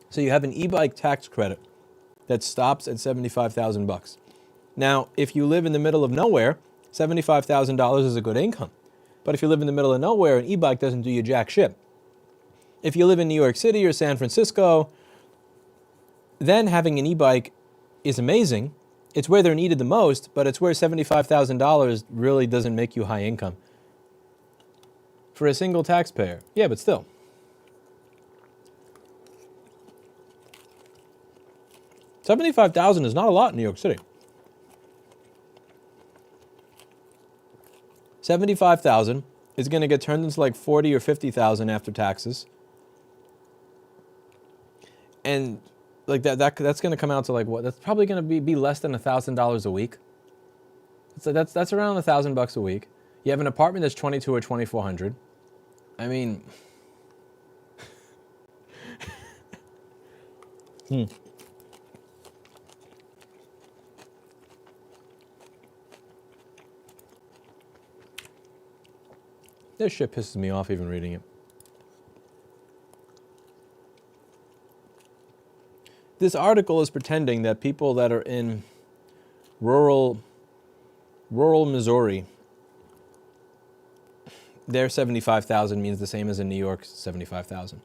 So you have an e-bike tax credit that stops at $75,000. Now, if you live in the middle of nowhere, $75,000 is a good income. But if you live in the middle of nowhere, an e-bike doesn't do you jack shit. If you live in New York City or San Francisco, then having an e-bike is amazing. It's where they're needed the most, but it's where $75,000 really doesn't make you high income. For a single taxpayer. Yeah, but still. $75,000 is not a lot in New York City. $75,000 is going to get turned into like $40,000 or $50,000 after taxes. And like that's going to come out to like what? That's probably going to be less than $1,000 a week. So that's around $1,000 a week. You have an apartment that's $2,200 or $2,400. I mean, This shit pisses me off even reading it. This article is pretending that people that are in rural Missouri, their 75,000 means the same as in New York's 75,000.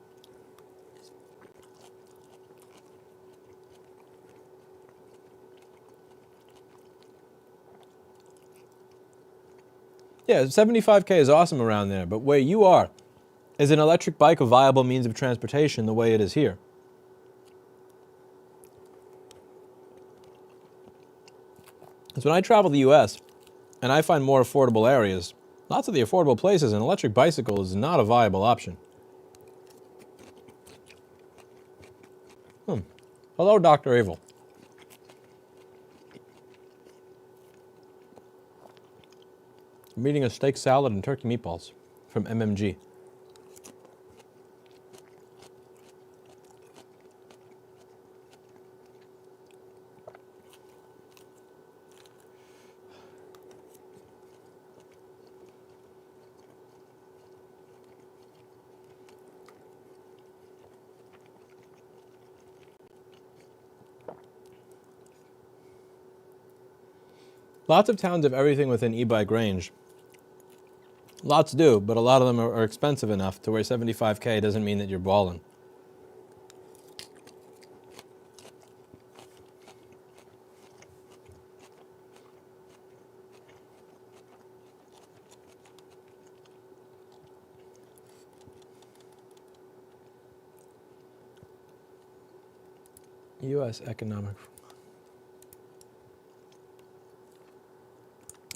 Yeah, 75K is awesome around there, but where you are, is an electric bike a viable means of transportation the way it is here? So when I travel the US and I find more affordable areas, lots of the affordable places, an electric bicycle is not a viable option. Hello, Dr. Evil. I'm eating a steak salad and turkey meatballs from MMG. Lots of towns have everything within e-bike range. Lots do, but a lot of them are expensive enough to where 75K doesn't mean that you're balling. U.S. economic.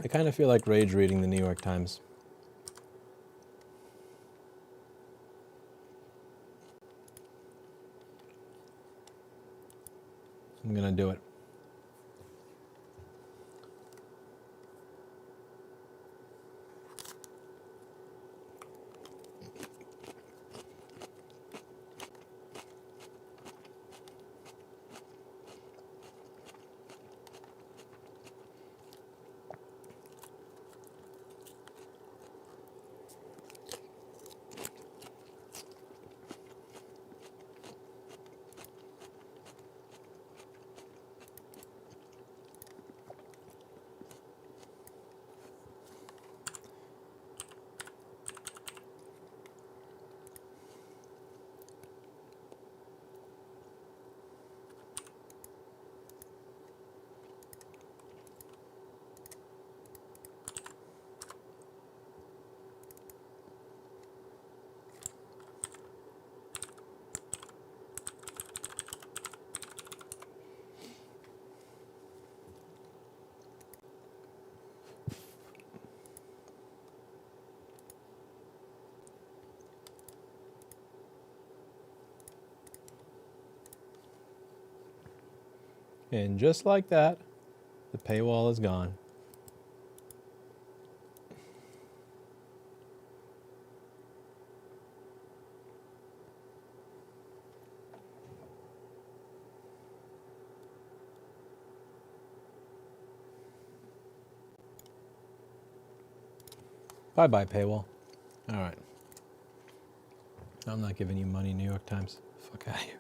I kind of feel like rage reading the New York Times. I'm gonna do it. And just like that, the paywall is gone. Bye-bye, paywall. All right. I'm not giving you money, New York Times. Fuck out of here.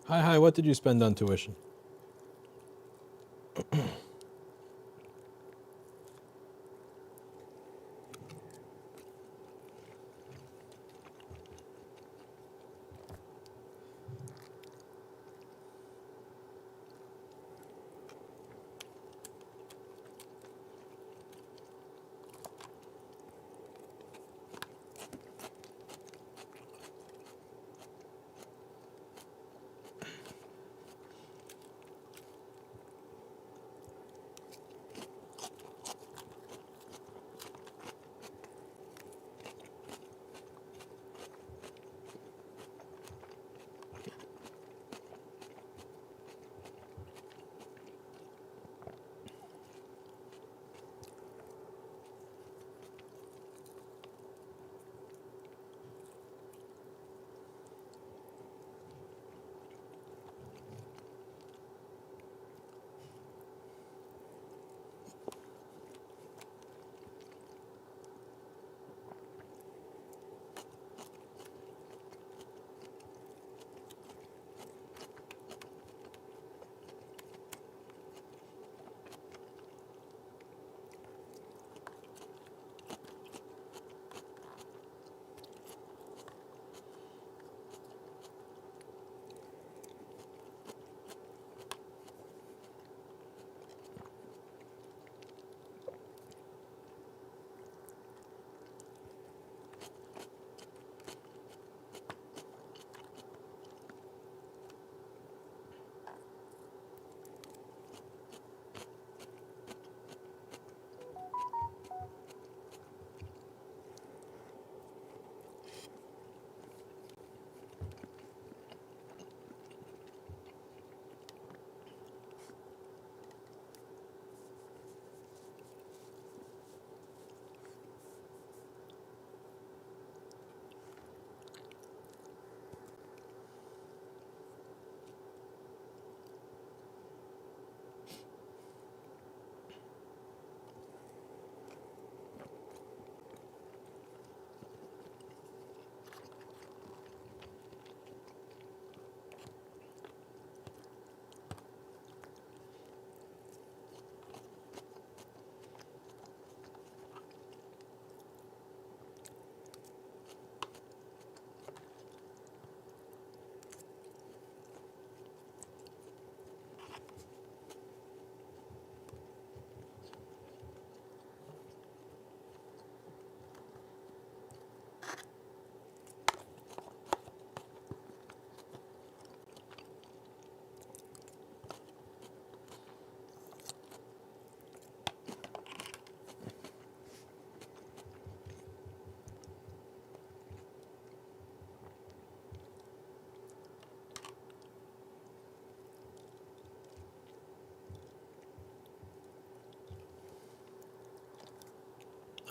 Hi, what did you spend on tuition?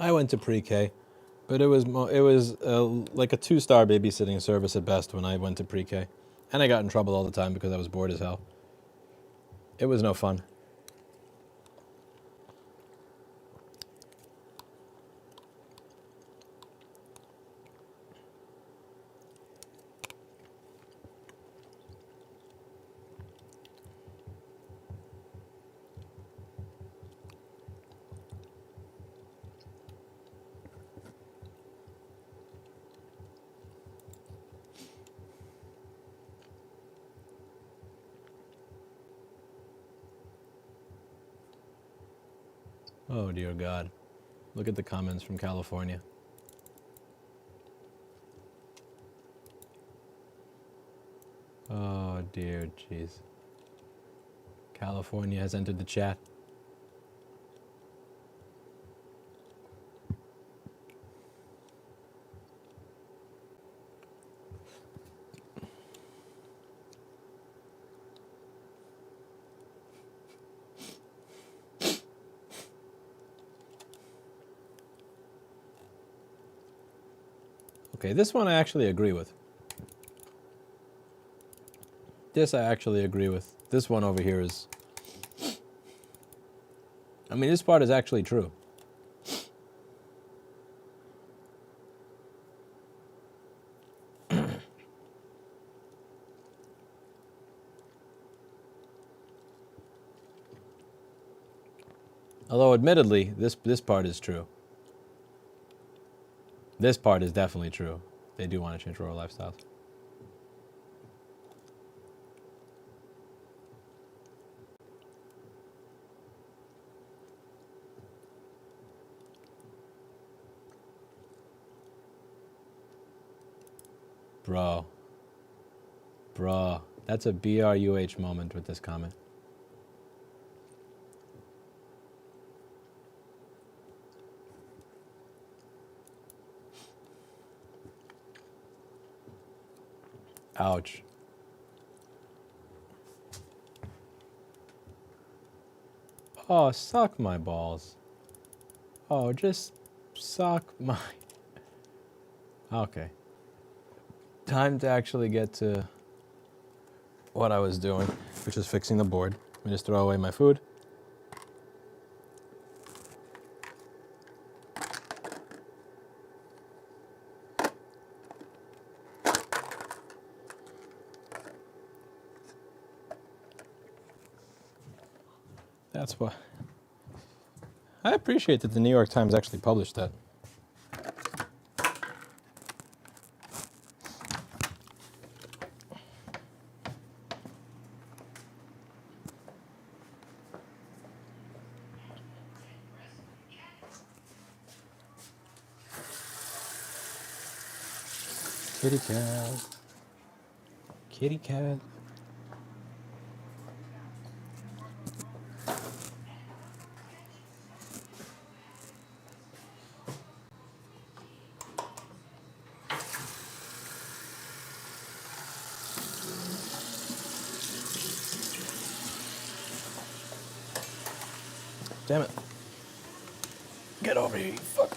I went to pre-K, but it was like a 2-star babysitting service at best when I went to pre-K, and I got in trouble all the time because I was bored as hell. It was no fun. Oh dear God. Look at the comments from California. Oh dear jeez. California has entered the chat. Okay, this one I actually agree with. This I actually agree with. This one over here is... I mean, this part is actually true. Although, admittedly, this part is true. This part is definitely true. They do want to change rural lifestyles. Bro. Bro. That's a BRUH moment with this comment. Ouch. Oh, suck my balls. Oh, just suck my... Okay. Time to actually get to what I was doing, which is fixing the board. Let me just throw away my food. That's why. I appreciate that the New York Times actually published that. Kitty cat. Kitty cat. Damn it. Get over here, you fuck.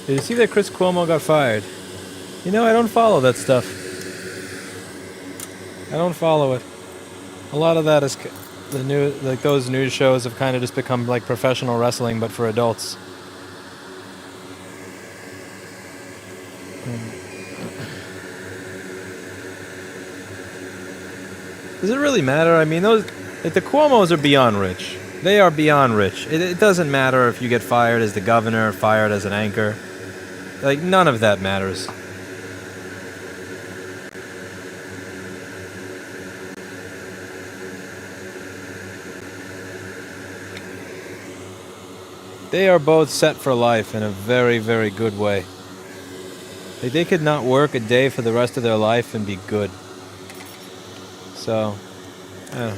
Did you see that Chris Cuomo got fired? You know, I don't follow that stuff. I don't follow it. A lot of that is the new, like those news shows have kind of just become like professional wrestling, but for adults. Does it really matter? I mean, those like the Cuomos are beyond rich. They are beyond rich. It doesn't matter if you get fired as the governor, fired as an anchor. Like, none of that matters. They are both set for life in a very, very good way. Like, they could not work a day for the rest of their life and be good. So, I don't know.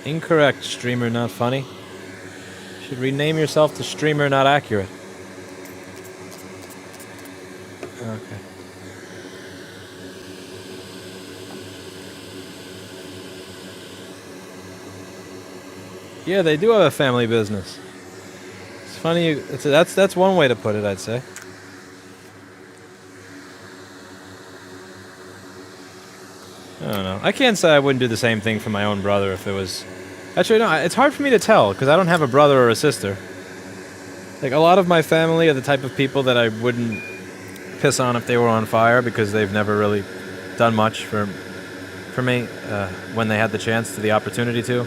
Incorrect, streamer not funny. You should rename yourself to streamer not accurate. Okay. Yeah, they do have a family business. It's funny. That's one way to put it, I'd say. I don't know. I can't say I wouldn't do the same thing for my own brother if it was... Actually, no, it's hard for me to tell, because I don't have a brother or a sister. Like, a lot of my family are the type of people that I wouldn't piss on if they were on fire, because they've never really done much for me when they had the chance to the opportunity to.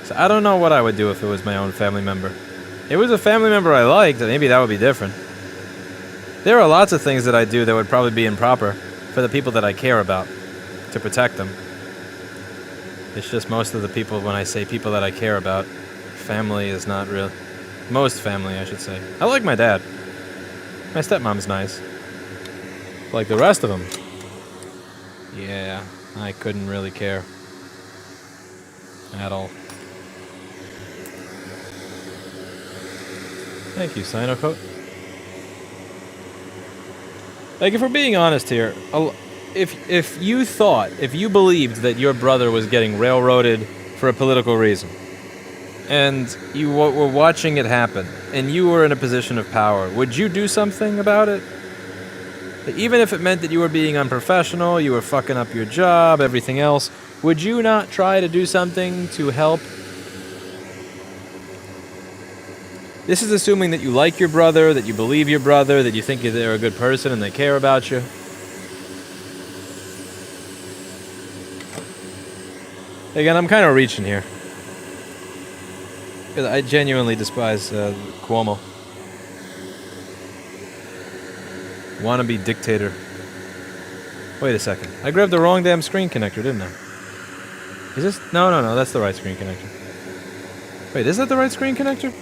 So I don't know what I would do if it was my own family member. If it was a family member I liked, maybe that would be different. There are lots of things that I do that would probably be improper for the people that I care about, to protect them. It's just most of the people, when I say people that I care about, family is not real. Most family, I should say. I like my dad. My stepmom's nice. Like the rest of them, yeah, I couldn't really care at all. Thank you, Sinocoat. Like, if we're being honest here, if you believed that your brother was getting railroaded for a political reason, and you were watching it happen, and you were in a position of power, would you do something about it? Even if it meant that you were being unprofessional, you were fucking up your job, everything else, would you not try to do something to help? This is assuming that you like your brother, that you believe your brother, that you think they're a good person and they care about you. Again, I'm kind of reaching here. Because I genuinely despise Cuomo. Wannabe dictator. Wait a second. I grabbed the wrong damn screen connector, didn't I? Is this? No, that's the right screen connector. Wait, is that the right screen connector?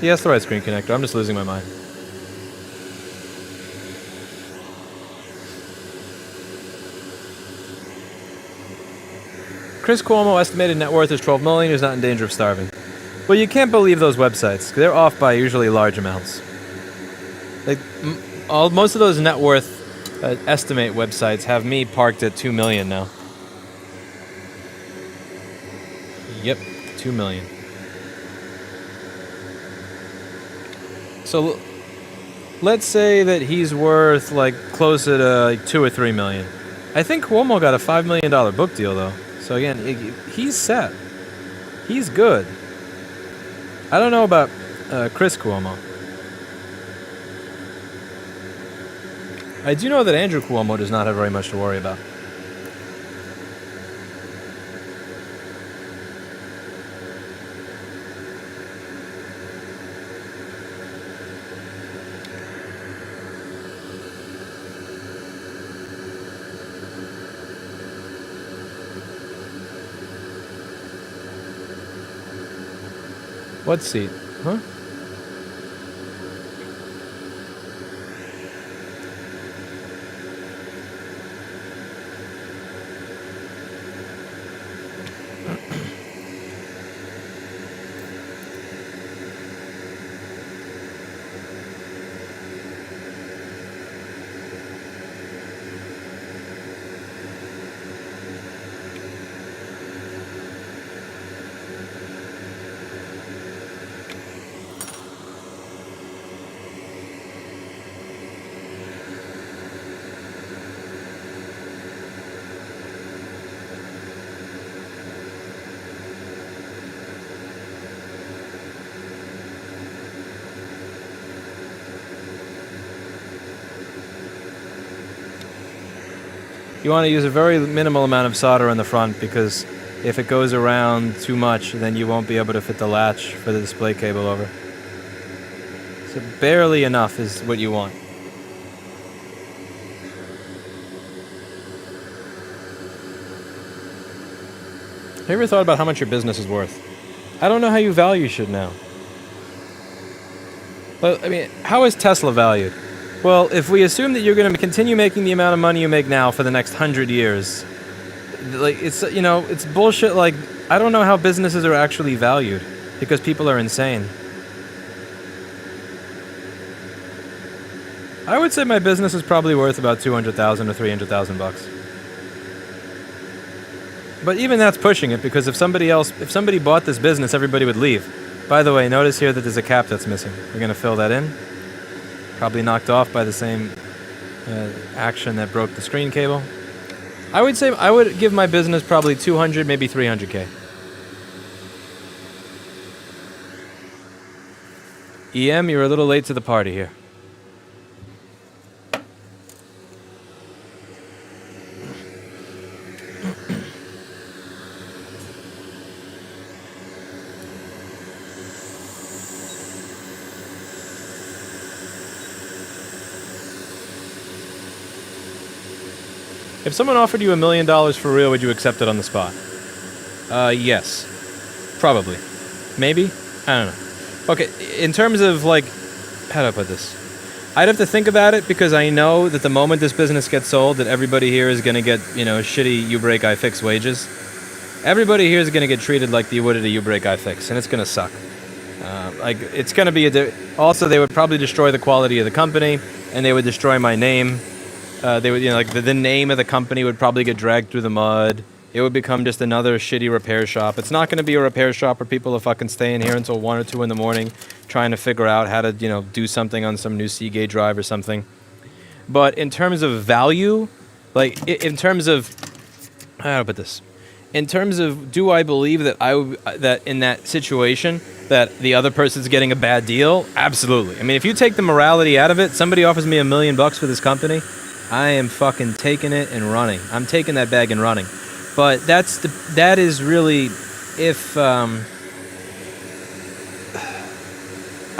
Yeah, that's the right screen connector. I'm just losing my mind. Chris Cuomo estimated net worth is $12 million. He's not in danger of starving. Well, you can't believe those websites. They're off by usually large amounts. Like, most of those net worth estimate websites have me parked at $2 million now. Yep, $2 million. So let's say that he's worth like closer to like $2 or $3 million. I think Cuomo got a $5 million book deal though. So again, he's set. He's good. I don't know about Chris Cuomo. I do know that Andrew Cuomo does not have very much to worry about. What seat? Huh? You want to use a very minimal amount of solder on the front because if it goes around too much, then you won't be able to fit the latch for the display cable over. So barely enough is what you want. Have you ever thought about how much your business is worth? I don't know how you value shit now. Well, I mean, how is Tesla valued? Well, if we assume that you're going to continue making the amount of money you make now for the next 100 years, like it's, you know, it's bullshit. Like, I don't know how businesses are actually valued because people are insane. I would say my business is probably worth about 200,000 to 300,000 bucks. But even that's pushing it because if somebody bought this business, everybody would leave. By the way, notice here that there's a cap that's missing. We're going to fill that in. Probably knocked off by the same action that broke the screen cable. I would say I would give my business probably 200, maybe 300K. EM, you're a little late to the party here. If someone offered you $1 million for real, would you accept it on the spot? Yes. Probably. Maybe? I don't know. Okay, in terms of, like, how do I put this? I'd have to think about it because I know that the moment this business gets sold, that everybody here is going to get, you know, shitty you break, I fix wages. Everybody here is going to get treated like you would at a you break, I fix, and it's going to suck. Like, it's going to be also, they would probably destroy the quality of the company, and they would destroy my name. They would, you know, like the name of the company would probably get dragged through the mud. It would become just another shitty repair shop. It's not going to be a repair shop where people are fucking staying here until 1 or 2 in the morning trying to figure out how to, you know, do something on some new Seagate drive or something. But in terms of value, like in terms of, how do I put this? In terms of, do I believe that that in that situation that the other person's getting a bad deal? Absolutely. I mean, if you take the morality out of it, somebody offers me $1 million for this company, I am fucking taking it and running. I'm taking that bag and running. But that is really, if I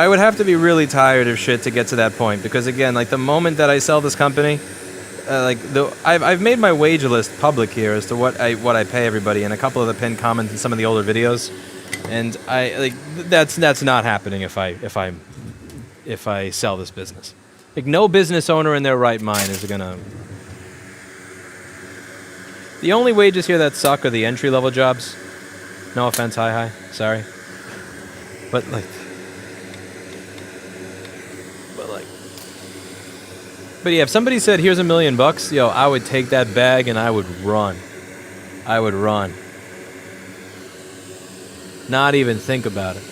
would have to be really tired of shit to get to that point because again, like the moment that I sell this company, I've made my wage list public here as to what I pay everybody and a couple of the pinned comments in some of the older videos, and that's not happening if I sell this business. Like, no business owner in their right mind is gonna... The only wages here that suck are the entry-level jobs. No offense, hi. Sorry. But, like... But yeah, if somebody said, here's $1 million bucks, yo, I would take that bag and I would run. I would run. Not even think about it.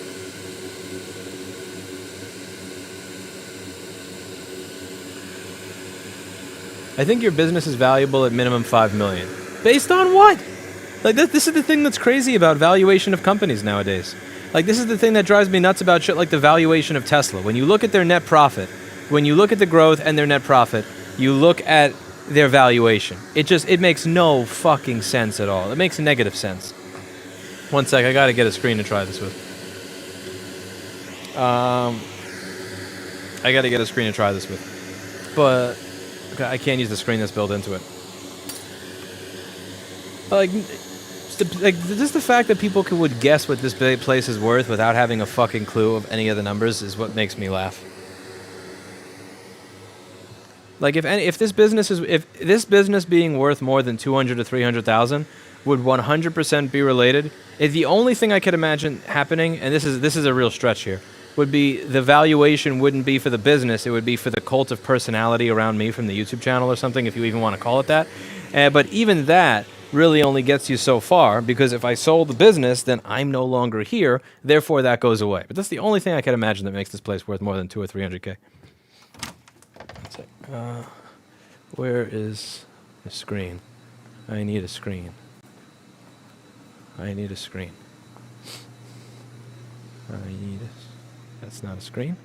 I think your business is valuable at minimum $5 million. Based on what? Like, this is the thing that's crazy about valuation of companies nowadays. Like, this is the thing that drives me nuts about shit like the valuation of Tesla. When you look at their net profit, when you look at the growth and their net profit, you look at their valuation. It makes no fucking sense at all. It makes negative sense. One sec, I gotta get a screen to try this with. I gotta get a screen to try this with. But... I can't use the screen that's built into it. Like, like just the fact that people would guess what this place is worth without having a fucking clue of any of the numbers is what makes me laugh. Like if this business being worth more than 200 to 300,000 would 100% be related. If the only thing I could imagine happening, and this is a real stretch here, would be the valuation wouldn't be for the business, it would be for the cult of personality around me from the YouTube channel or something, if you even want to call it that. But even that really only gets you so far, because if I sold the business, then I'm no longer here, therefore that goes away. But that's the only thing I can imagine that makes this place worth more than 200 or 300K. That's it. Where is the screen? I need a screen. I need a screen. That's not a screen.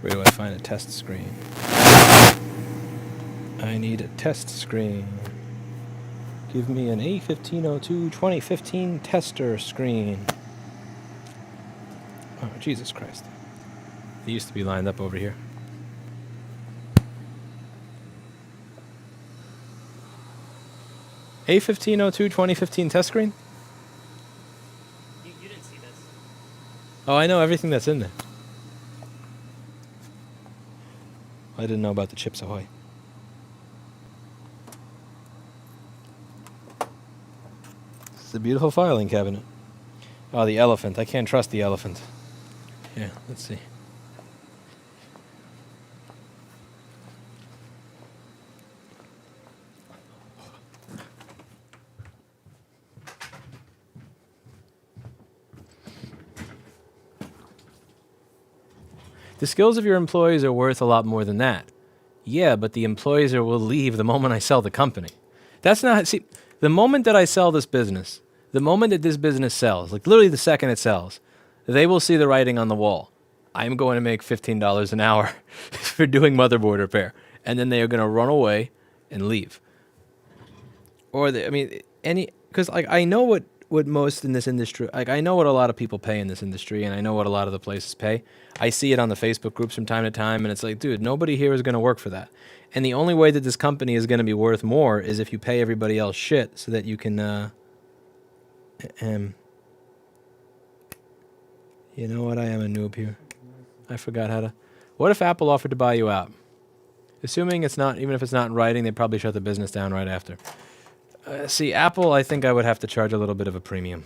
Where do I find a test screen? I need a test screen. Give me an A1502 2015 tester screen. Oh, Jesus Christ. They used to be lined up over here. A1502 2015 test screen? You didn't see this. Oh, I know everything that's in there. I didn't know about the Chips Ahoy. It's a beautiful filing cabinet. Oh, the elephant. I can't trust the elephant. Yeah, let's see. The skills of your employees are worth a lot more than that. Yeah, but the employees will leave the moment I sell the company. That's not... See, the moment that I sell this business, the moment that this business sells, like literally the second it sells, they will see the writing on the wall. I'm going to make $15 an hour for doing motherboard repair. And then they are going to run away and leave. Or, because like I know what most in this industry, like I know what a lot of people pay in this industry, and I know what a lot of the places pay. I see it on the Facebook groups from time to time, and it's like, dude, nobody here is going to work for that. And the only way that this company is going to be worth more is if you pay everybody else shit so that you can, you know what, I am a noob here. I forgot how to, what if Apple offered to buy you out? Assuming it's not, even if it's not in writing, they'd probably shut the business down right after. See, Apple, I think I would have to charge a little bit of a premium.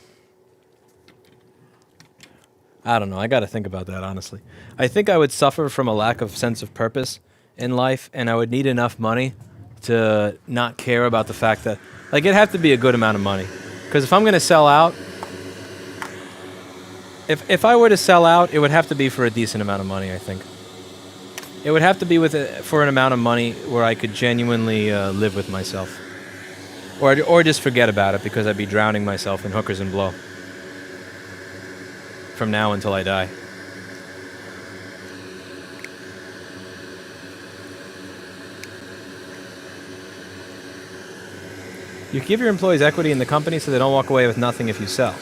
I don't know. I got to think about that, honestly. I think I would suffer from a lack of sense of purpose in life, and I would need enough money to not care about the fact that, like, it'd have to be a good amount of money. Because if I'm going to sell out, if I were to sell out, it would have to be for a decent amount of money, I think. It would have to be for an amount of money where I could genuinely live with myself. Or just forget about it, because I'd be drowning myself in hookers and blow. From now until I die. You give your employees equity in the company so they don't walk away with nothing if you sell.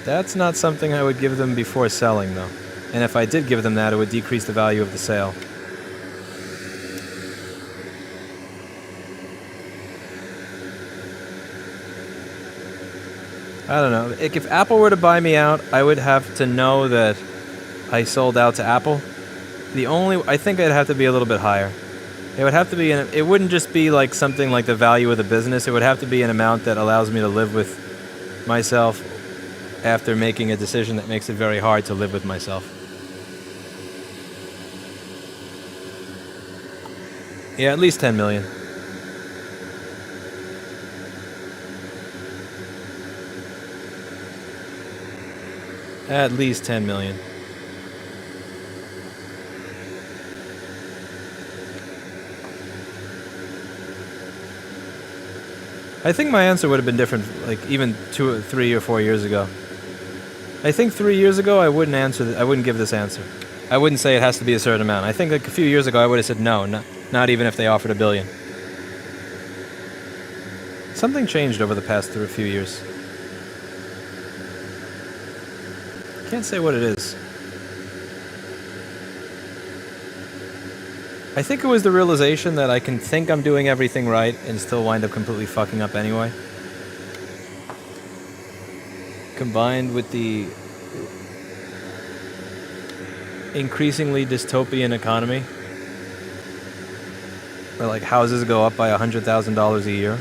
That's not something I would give them before selling, though. And if I did give them that, it would decrease the value of the sale. I don't know. If Apple were to buy me out, I would have to know that I sold out to Apple. I think it'd have to be a little bit higher. It would have to be, it wouldn't just be like something like the value of the business. It would have to be an amount that allows me to live with myself after making a decision that makes it very hard to live with myself. Yeah, at least 10 million. At least 10 million. I think my answer would have been different, like even 2 or 3 or 4 years ago. I think 3 years ago I wouldn't give this answer. I wouldn't say it has to be a certain amount. I think like a few years ago I would have said no, not even if they offered $1 billion. Something changed over the past few years. Can't say what it is. I think it was the realization that I can think I'm doing everything right and still wind up completely fucking up anyway. Combined with the increasingly dystopian economy, where like houses go up by $100,000 a year,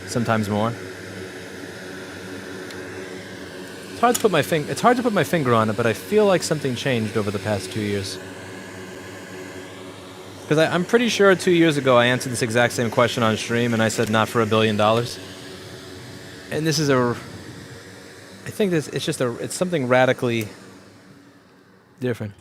sometimes more. It's hard to put my finger on it, but I feel like something changed over the past 2 years. Because I'm pretty sure 2 years ago I answered this exact same question on stream, and I said not for $1 billion. And this is I think this it's something radically different.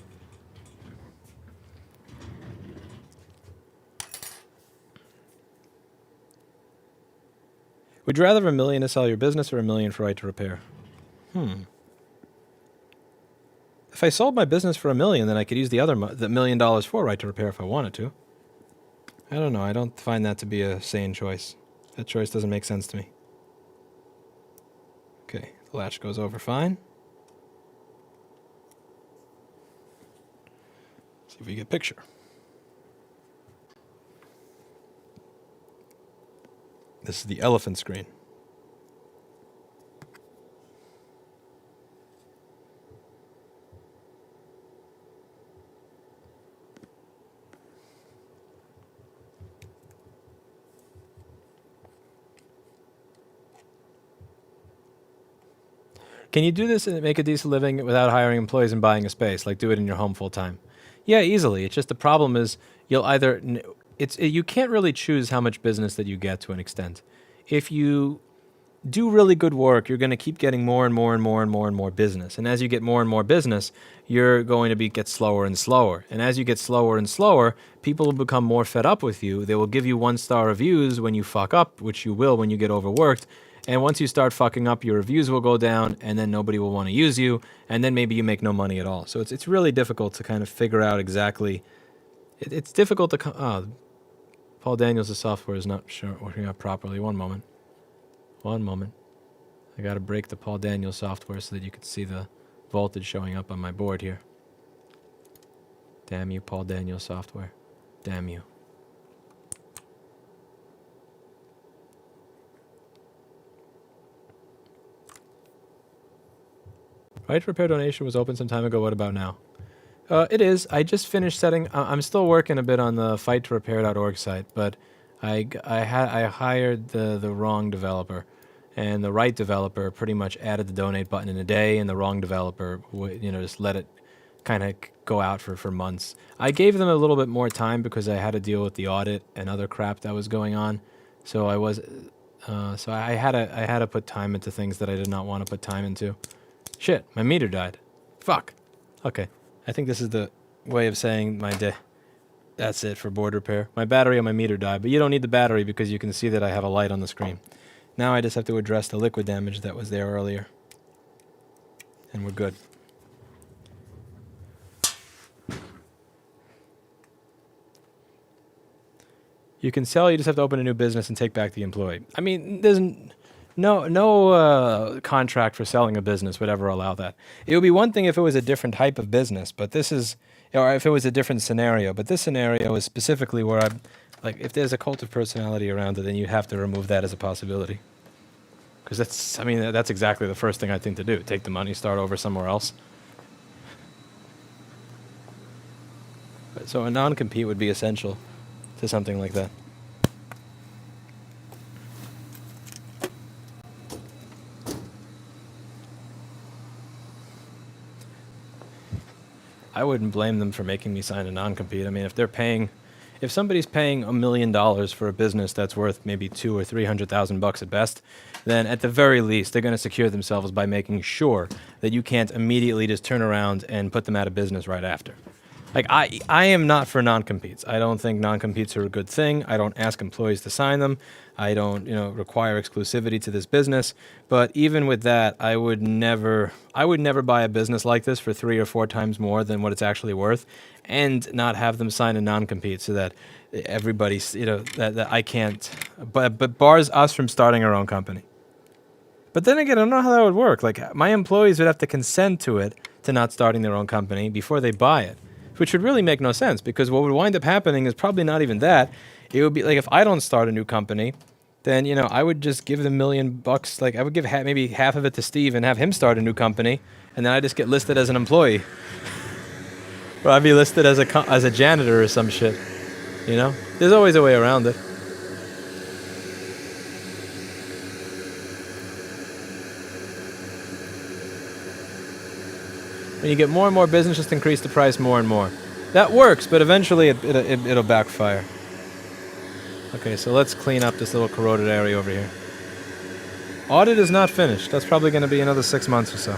Would you rather have $1 million to sell your business or $1 million for right to repair? If I sold my business for $1 million, then I could use the $1 million for right to repair if I wanted to. I don't know. I don't find that to be a sane choice. That choice doesn't make sense to me. Okay, the latch goes over fine. See if we get a picture. This is the elephant screen. Can you do this and make a decent living without hiring employees and buying a space? Like do it in your home full time? Yeah, easily. It's just the problem is you'll either... you can't really choose how much business that you get to an extent. If you do really good work, you're going to keep getting more and more and more and more and more business. And as you get more and more business, you're going to get slower and slower. And as you get slower and slower, people will become more fed up with you. They will give you 1-star reviews when you fuck up, which you will when you get overworked. And once you start fucking up, your reviews will go down, and then nobody will want to use you, and then maybe you make no money at all. So it's really difficult to kind of figure out exactly. It's difficult to. Paul Daniels' software is not working out properly. One moment. I got to break the Paul Daniels software so that you can see the voltage showing up on my board here. Damn you, Paul Daniels software. Damn you. Right repair donation was open some time ago. What about now? It is. I just finished setting. I'm still working a bit on the fighttorepair.org site, but I hired the wrong developer, and the right developer pretty much added the donate button in a day, and the wrong developer just let it kind of go out for months. I gave them a little bit more time because I had to deal with the audit and other crap that was going on, so I had to put time into things that I did not want to put time into. Shit, my meter died. Fuck. Okay, I think this is the way of saying my day. That's it for board repair. My battery on my meter died, but you don't need the battery because you can see that I have a light on the screen. Now I just have to address the liquid damage that was there earlier. And we're good. You can sell, you just have to open a new business and take back the employee. I mean, there's no contract for selling a business would ever allow that. It would be one thing if it was a different type of business, but this is, or if it was a different scenario. But this scenario is specifically where I'm, like, if there's a cult of personality around it, then you have to remove that as a possibility. Because that's exactly the first thing I think to do. Take the money, start over somewhere else. So a non-compete would be essential to something like that. I wouldn't blame them for making me sign a non-compete. I mean, if somebody's paying $1 million for a business that's worth maybe $200,000 or $300,000 at best, then at the very least they're going to secure themselves by making sure that you can't immediately just turn around and put them out of business right after. Like, I am not for non-competes. I don't think non-competes are a good thing. I don't ask employees to sign them. I don't, require exclusivity to this business. But even with that, I would never buy a business like this for 3 or 4 times more than what it's actually worth, and not have them sign a non-compete so that everybody's, that I can't, but bars us from starting our own company. But then again, I don't know how that would work. Like, my employees would have to consent to it, to not starting their own company before they buy it, which would really make no sense, because what would wind up happening is probably not even that. It would be like, if I don't start a new company, then, you know, I would just give them $1 million. Like, I would give maybe half of it to Steve and have him start a new company, and then I just get listed as an employee. Or I'd be listed as a janitor or some shit. You know? There's always a way around it. When you get more and more business, just increase the price more and more. That works, but eventually it'll backfire. Okay, so let's clean up this little corroded area over here. Audit is not finished. That's probably going to be another 6 months or so.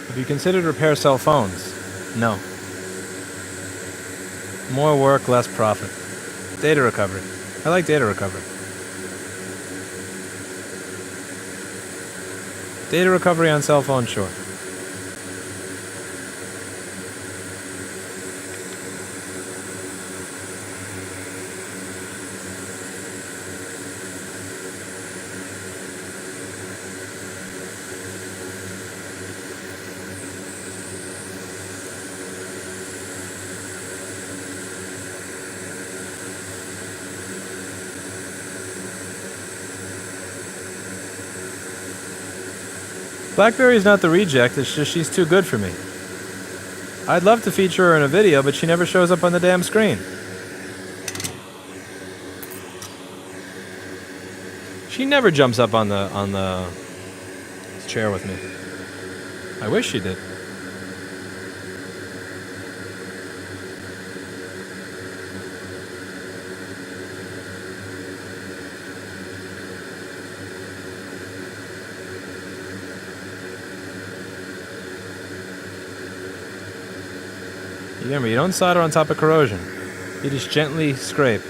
Have you considered repair cell phones? No. More work, less profit. Data recovery. I like data recovery. Data recovery on cell phones, sure. BlackBerry's not the reject, it's just she's too good for me. I'd love to feature her in a video, but she never shows up on the damn screen. She never jumps up on the chair with me. I wish she did. Remember, you don't solder on top of corrosion. You just gently scrape.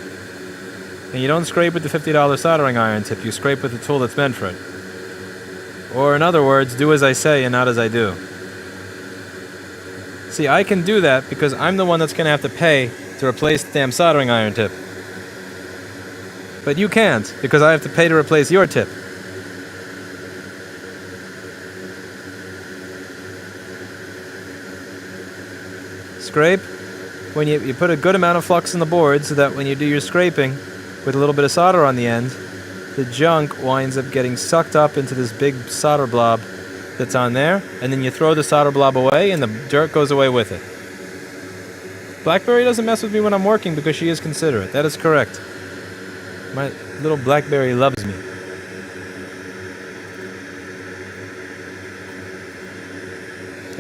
And you don't scrape with the $50 soldering iron tip, you scrape with the tool that's meant for it. Or in other words, do as I say and not as I do. See, I can do that because I'm the one that's going to have to pay to replace the damn soldering iron tip. But you can't, because I have to pay to replace your tip. Scrape. When you put a good amount of flux in the board so that when you do your scraping with a little bit of solder on the end, the junk winds up getting sucked up into this big solder blob that's on there, and then you throw the solder blob away and the dirt goes away with it. BlackBerry doesn't mess with me when I'm working because she is considerate. That is correct. My little BlackBerry loves me.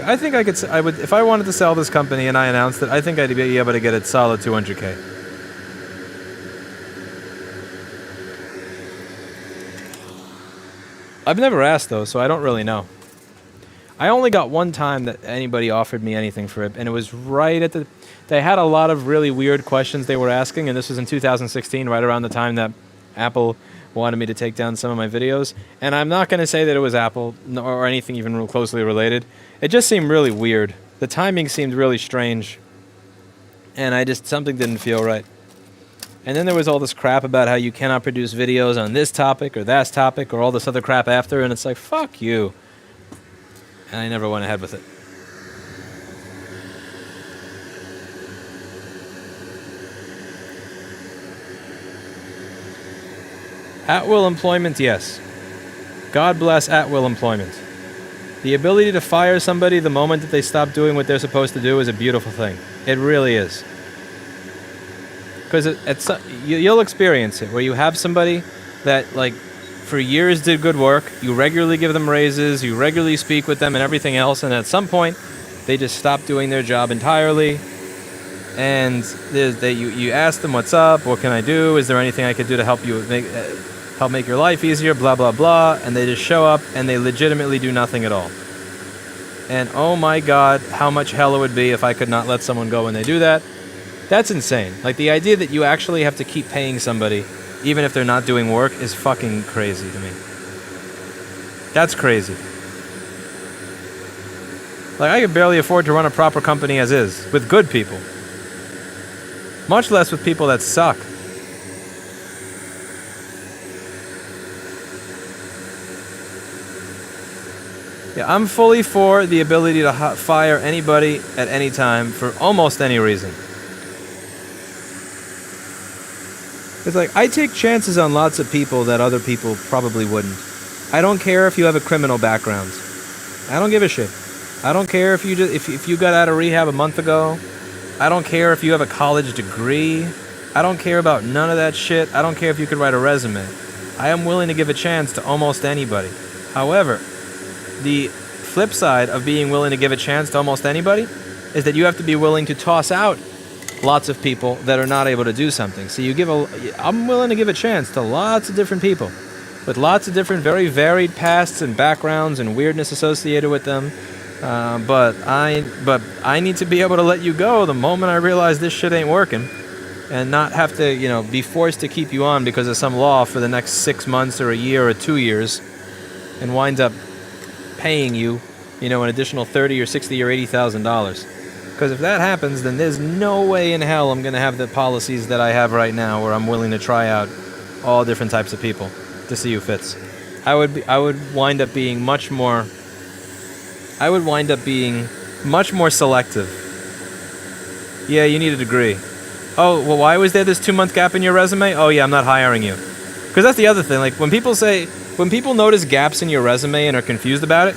I think I would, if I wanted to sell this company and I announced it, I think I'd be able to get it solid 200K. I've never asked though, so I don't really know. I only got one time that anybody offered me anything for it, and it was right at they had a lot of really weird questions they were asking, and this was in 2016, right around the time that Apple wanted me to take down some of my videos. And I'm not going to say that it was Apple or anything even real closely related. It just seemed really weird. The timing seemed really strange. And something didn't feel right. And then there was all this crap about how you cannot produce videos on this topic or that topic or all this other crap after. And it's like, fuck you. And I never went ahead with it. At-will employment, yes. God bless at-will employment. The ability to fire somebody the moment that they stop doing what they're supposed to do is a beautiful thing. It really is. Because you'll experience it, where you have somebody that, like, for years did good work, you regularly give them raises, you regularly speak with them and everything else, and at some point, they just stop doing their job entirely. And you ask them, what's up? What can I do? Is there anything I could do to help you help make your life easier? Blah, blah, blah. And they just show up and they legitimately do nothing at all. And oh my God, how much hell it would be if I could not let someone go when they do that. That's insane. Like, the idea that you actually have to keep paying somebody even if they're not doing work is fucking crazy to me. That's crazy. Like, I could barely afford to run a proper company as is, with good people. Much less with people that suck. Yeah, I'm fully for the ability to fire anybody at any time for almost any reason. It's like, I take chances on lots of people that other people probably wouldn't. I don't care if you have a criminal background. I don't give a shit. I don't care if you got out of rehab a month ago. I don't care if you have a college degree. I don't care about none of that shit. I don't care if you could write a resume. I am willing to give a chance to almost anybody. However, the flip side of being willing to give a chance to almost anybody is that you have to be willing to toss out lots of people that are not able to do something. So I'm willing to give a chance to lots of different people with lots of different, very varied pasts and backgrounds and weirdness associated with them. But I need to be able to let you go the moment I realize this shit ain't working, and not have to, be forced to keep you on because of some law for the next 6 months or a year or 2 years, and wind up paying you, an additional $30,000 or $60,000 or $80,000. Because if that happens, then there's no way in hell I'm going to have the policies that I have right now, where I'm willing to try out all different types of people to see who fits. I would wind up being much more selective. Yeah, you need a degree. Oh, well, why was there this 2-month gap in your resume? Oh yeah, I'm not hiring you. Because that's the other thing. Like, when people notice gaps in your resume and are confused about it,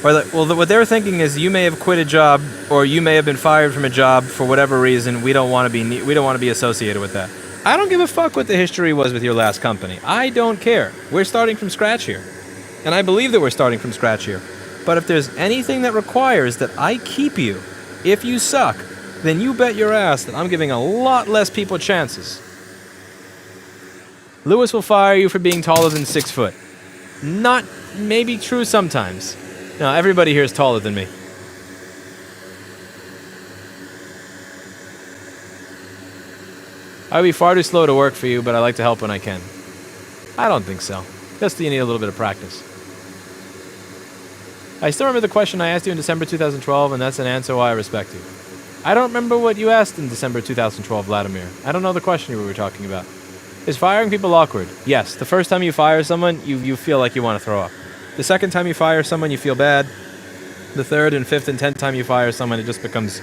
or what they're thinking is you may have quit a job, or you may have been fired from a job for whatever reason. We don't want to be associated with that. I don't give a fuck what the history was with your last company. I don't care. We're starting from scratch here, and I believe that we're starting from scratch here. But if there's anything that requires that I keep you, if you suck, then you bet your ass that I'm giving a lot less people chances. Lewis will fire you for being taller than 6 foot. Not maybe true sometimes. No, everybody here is taller than me. I would be far too slow to work for you, but I like to help when I can. I don't think so. Just you need a little bit of practice. I still remember the question I asked you in December 2012, and that's an answer why I respect you. I don't remember what you asked in December 2012, Vladimir. I don't know the question we were talking about. Is firing people awkward? Yes. The first time you fire someone, you feel like you want to throw up. The second time you fire someone, you feel bad. The third and fifth and 10th time you fire someone, it just becomes...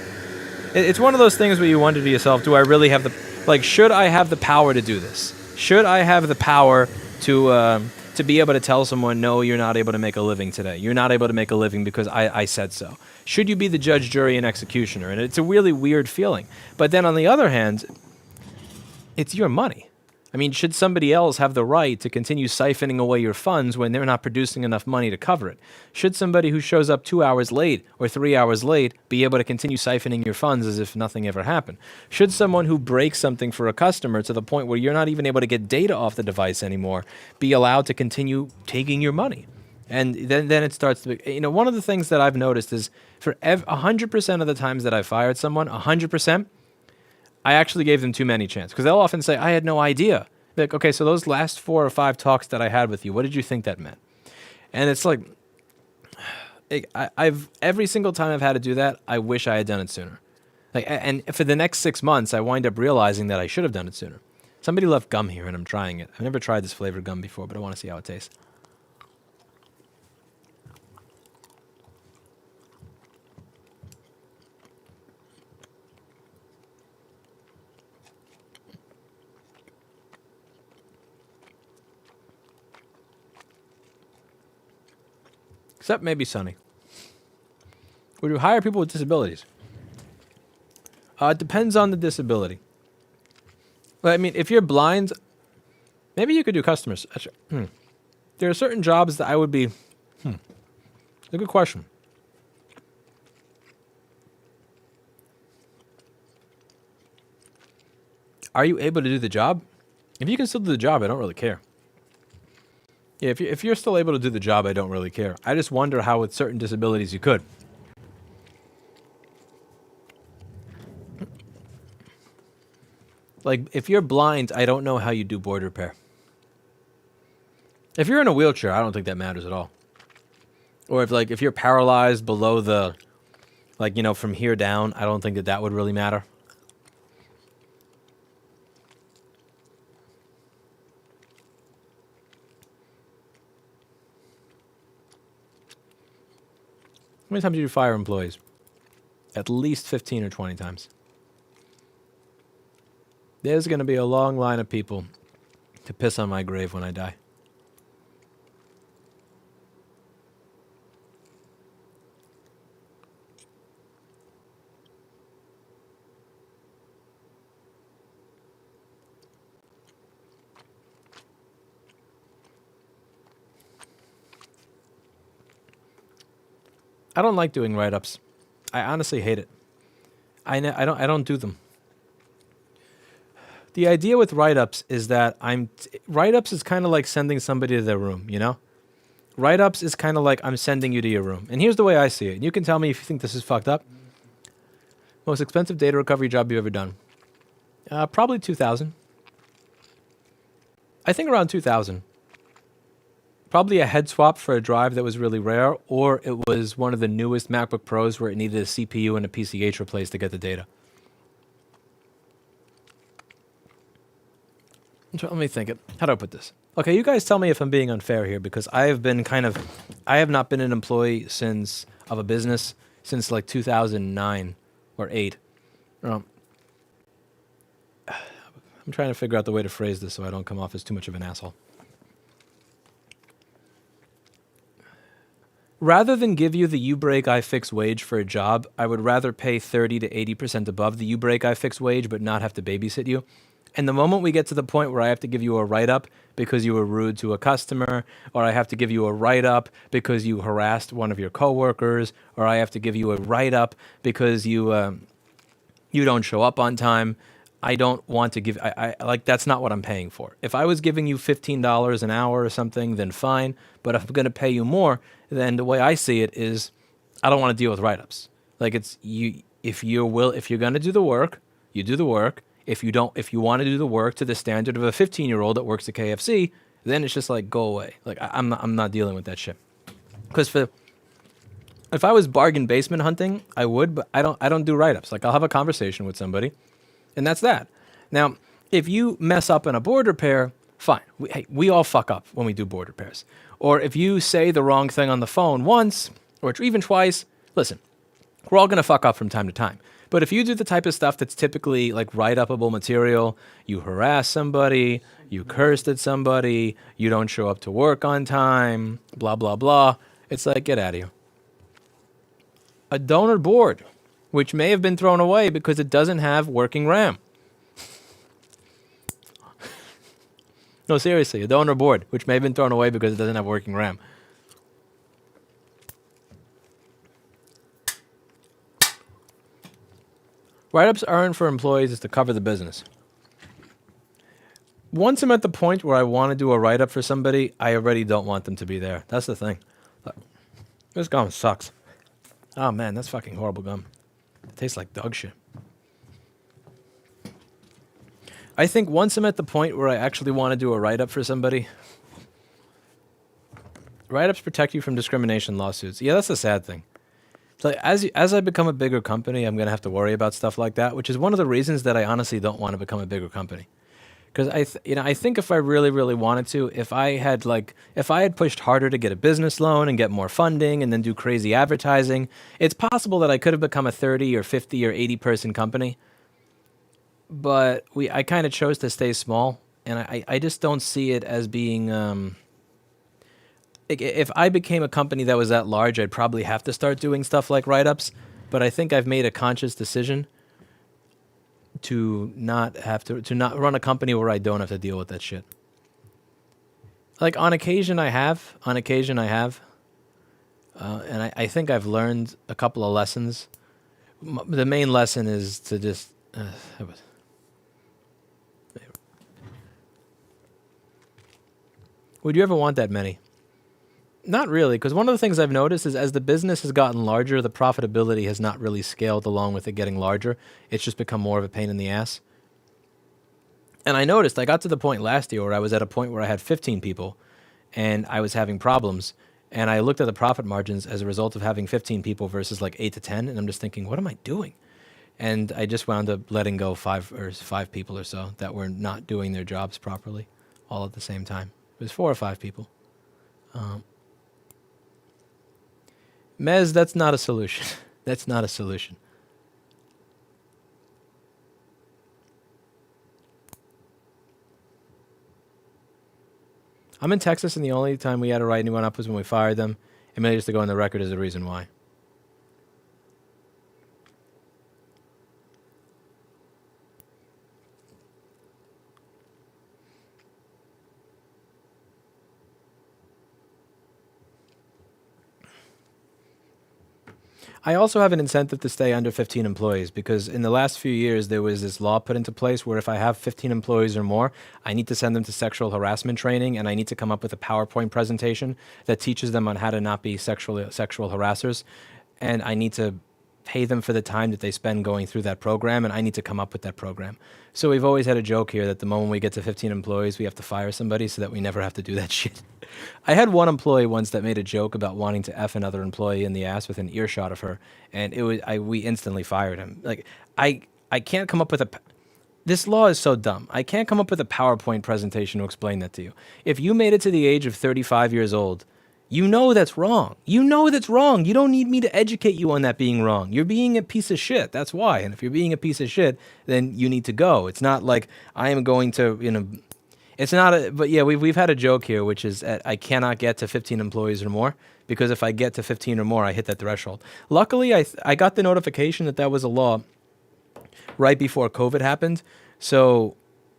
It's one of those things where you wonder to yourself, do I really have the... Like, should I have the power to do this? Should I have the power to be able to tell someone, no, you're not able to make a living today. You're not able to make a living because I said so. Should you be the judge, jury, and executioner? And it's a really weird feeling. But then on the other hand, it's your money. I mean, should somebody else have the right to continue siphoning away your funds when they're not producing enough money to cover it? Should somebody who shows up 2 hours late or 3 hours late be able to continue siphoning your funds as if nothing ever happened? Should someone who breaks something for a customer to the point where you're not even able to get data off the device anymore be allowed to continue taking your money? And then it starts to be, one of the things that I've noticed is for 100% of the times that I fired someone, 100%, I actually gave them too many chances. Because they'll often say, I had no idea. Like, okay, so those last 4 or 5 talks that I had with you, what did you think that meant? And it's like, I've every single time I've had to do that, I wish I had done it sooner. Like, and for the next 6 months, I wind up realizing that I should have done it sooner. Somebody left gum here, and I'm trying it. I've never tried this flavored gum before, but I want to see how it tastes. Except maybe Sunny. Would you hire people with disabilities? It depends on the disability. But I mean, if you're blind, maybe you could do customers. There are certain jobs that I would be... A good question. are you able to do the job? If you can still do the job, I don't really care. Yeah, if you're still able to do the job, I don't really care. I just wonder how with certain disabilities you could. Like, if you're blind, I don't know how you do board repair. If you're in a wheelchair, I don't think that matters at all. Or if you're paralyzed below the, like, you know, from here down, I don't think that would really matter. How many times do you fire employees? At least 15 or 20 times. There's going to be a long line of people to piss on my grave when I die. I don't like doing write-ups. I honestly hate it. I don't do them. The idea with write-ups is that write-ups is kind of like sending somebody to their room, you know? Write-ups is kind of like I'm sending you to your room. And here's the way I see it. You can tell me if you think this is fucked up. Most expensive data recovery job you've ever done. Probably 2,000. I think around 2,000. Probably a head swap for a drive that was really rare, or it was one of the newest MacBook Pros where it needed a CPU and a PCH replaced to get the data. Let me think it. How do I put this? Okay, you guys tell me if I'm being unfair here, because I have not been an employee of a business since like 2009 or 8. I'm trying to figure out the way to phrase this so I don't come off as too much of an asshole. Rather than give you the you break I fix wage for a job, I would rather pay 30 to 80% above the you break I fix wage but not have to babysit you. And the moment we get to the point where I have to give you a write-up because you were rude to a customer, or I have to give you a write-up because you harassed one of your coworkers, or I have to give you a write-up because you don't show up on time, I don't want to give, that's not what I'm paying for. If I was giving you $15 an hour or something, then fine. But if I'm going to pay you more, then the way I see it is I don't want to deal with write-ups. Like, it's you, if you're going to do the work, you do the work. If you want to do the work to the standard of a 15-year-old that works at KFC, then it's just like, go away. Like, I'm not dealing with that shit. Because if I was bargain basement hunting, I would, but I don't do write-ups. Like, I'll have a conversation with somebody, and that's that. Now, if you mess up in a board repair, fine. We all fuck up when we do board repairs. Or if you say the wrong thing on the phone once, or even twice, listen, we're all going to fuck up from time to time. But if you do the type of stuff that's typically like write-upable material, you harass somebody, you cursed at somebody, you don't show up to work on time, blah, blah, blah, it's like, get out of here. A donor board, which may have been thrown away because it doesn't have working RAM. No, seriously, a donor board, which may have been thrown away because it doesn't have working RAM. Write-ups aren't for employees, is to cover the business. Once I'm at the point where I want to do a write-up for somebody, I already don't want them to be there. That's the thing. This gum sucks. Oh man, that's fucking horrible gum. It tastes like dog shit. I think once I'm at the point where I actually want to do a write-up for somebody, write-ups protect you from discrimination lawsuits. Yeah, that's the sad thing. So as I become a bigger company, I'm going to have to worry about stuff like that, which is one of the reasons that I honestly don't want to become a bigger company. Because I think if I really, really wanted to, if I had pushed harder to get a business loan and get more funding and then do crazy advertising, it's possible that I could have become a 30 or 50 or 80 person company. But I kind of chose to stay small, and I just don't see it as being. If I became a company that was that large, I'd probably have to start doing stuff like write-ups. But I think I've made a conscious decision to not run a company where I don't have to deal with that shit. Like on occasion I have, and I think I've learned a couple of lessons. The main lesson is to just Would you ever want that many? Not really, because one of the things I've noticed is as the business has gotten larger, the profitability has not really scaled along with it getting larger. It's just become more of a pain in the ass. And I noticed, I got to the point last year where I was at a point where I had 15 people and I was having problems. And I looked at the profit margins as a result of having 15 people versus like 8 to 10. And I'm just thinking, what am I doing? And I just wound up letting go five people or so that were not doing their jobs properly all at the same time. It was 4 or 5 people. Mez, that's not a solution. That's not a solution. I'm in Texas, and the only time we had to write anyone up was when we fired them. It made us to go on the record as the reason why. I also have an incentive to stay under 15 employees because in the last few years, there was this law put into place where if I have 15 employees or more, I need to send them to sexual harassment training and I need to come up with a PowerPoint presentation that teaches them on how to not be sexual harassers. And I need to pay them for the time that they spend going through that program, and I need to come up with that program. So we've always had a joke here that the moment we get to 15 employees, we have to fire somebody so that we never have to do that shit. I had one employee once that made a joke about wanting to F another employee in the ass within earshot of her, and we instantly fired him. Like, I can't come up with this law is so dumb. I can't come up with a PowerPoint presentation to explain that to you. If you made it to the age of 35 years old, you know that's wrong. You know that's wrong. You don't need me to educate you on that being wrong. You're being a piece of shit. That's why. And if you're being a piece of shit, then you need to go. It's not like I am going to, it's not but yeah, we've had a joke here, which is I cannot get to 15 employees or more because if I get to 15 or more, I hit that threshold. Luckily, I got the notification that was a law right before COVID happened. So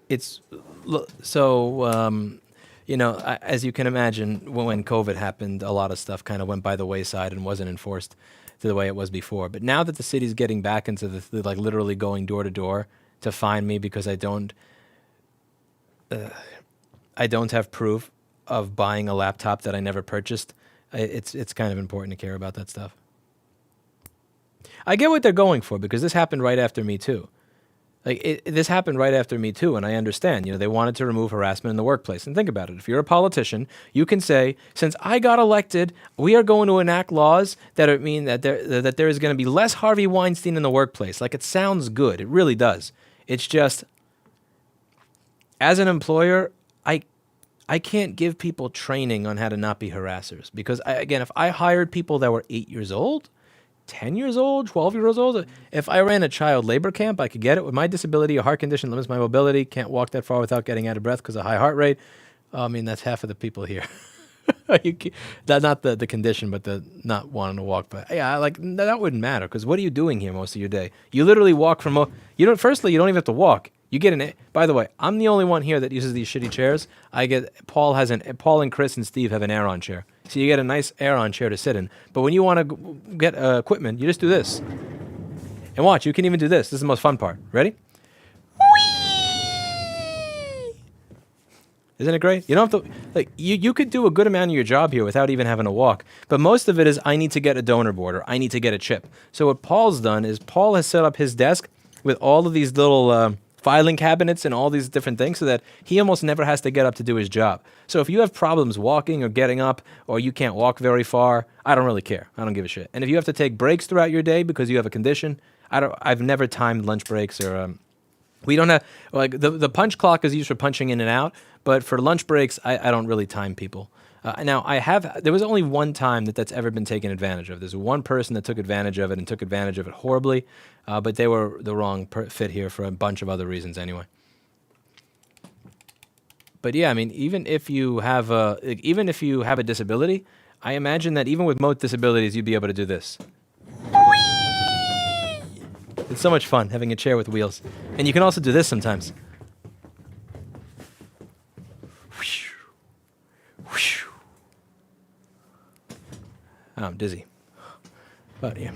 as you can imagine, when COVID happened, a lot of stuff kind of went by the wayside and wasn't enforced to the way it was before. But now that the city's getting back into the like literally going door to door to find me because I don't have proof of buying a laptop that I never purchased, it's kind of important to care about that stuff. I get what they're going for because this happened right after Me Too. This happened right after Me Too, and I understand. They wanted to remove harassment in the workplace. And think about it. If you're a politician, you can say, since I got elected, we are going to enact laws that mean that there is going to be less Harvey Weinstein in the workplace. Like, it sounds good. It really does. It's just, as an employer, I can't give people training on how to not be harassers. Because, if I hired people that were 8 years old, 10 years old, 12 years old. If I ran a child labor camp, I could get it. With my disability, a heart condition limits my mobility. Can't walk that far without getting out of breath because of high heart rate. I mean, that's half of the people here. That's not the condition, but the not wanting to walk. But yeah, that wouldn't matter because what are you doing here most of your day? You literally walk from. Firstly, you don't even have to walk. You get in it. By the way, I'm the only one here that uses these shitty chairs. Paul and Chris and Steve have an Aeron chair. So you get a nice Aeron chair to sit in. But when you want to get equipment, you just do this. And watch, you can even do this. This is the most fun part. Ready? Whee! Isn't it great? You don't have to, you could do a good amount of your job here without even having to walk. But most of it is, I need to get a donor board or I need to get a chip. So what Paul's done is Paul has set up his desk with all of these little filing cabinets and all these different things so that he almost never has to get up to do his job. So if you have problems walking or getting up or you can't walk very far, I don't really care. I don't give a shit. And if you have to take breaks throughout your day because you have a condition, I've never timed lunch breaks or we don't have, the punch clock is used for punching in and out, but for lunch breaks, I don't really time people. Now, there was only one time that's ever been taken advantage of. There's one person that took advantage of it and took advantage of it horribly, but they were the wrong fit here for a bunch of other reasons anyway. But yeah, I mean, even if you have a disability, I imagine that even with most disabilities, you'd be able to do this. It's so much fun having a chair with wheels. And you can also do this sometimes. Oh, I'm dizzy. But yeah.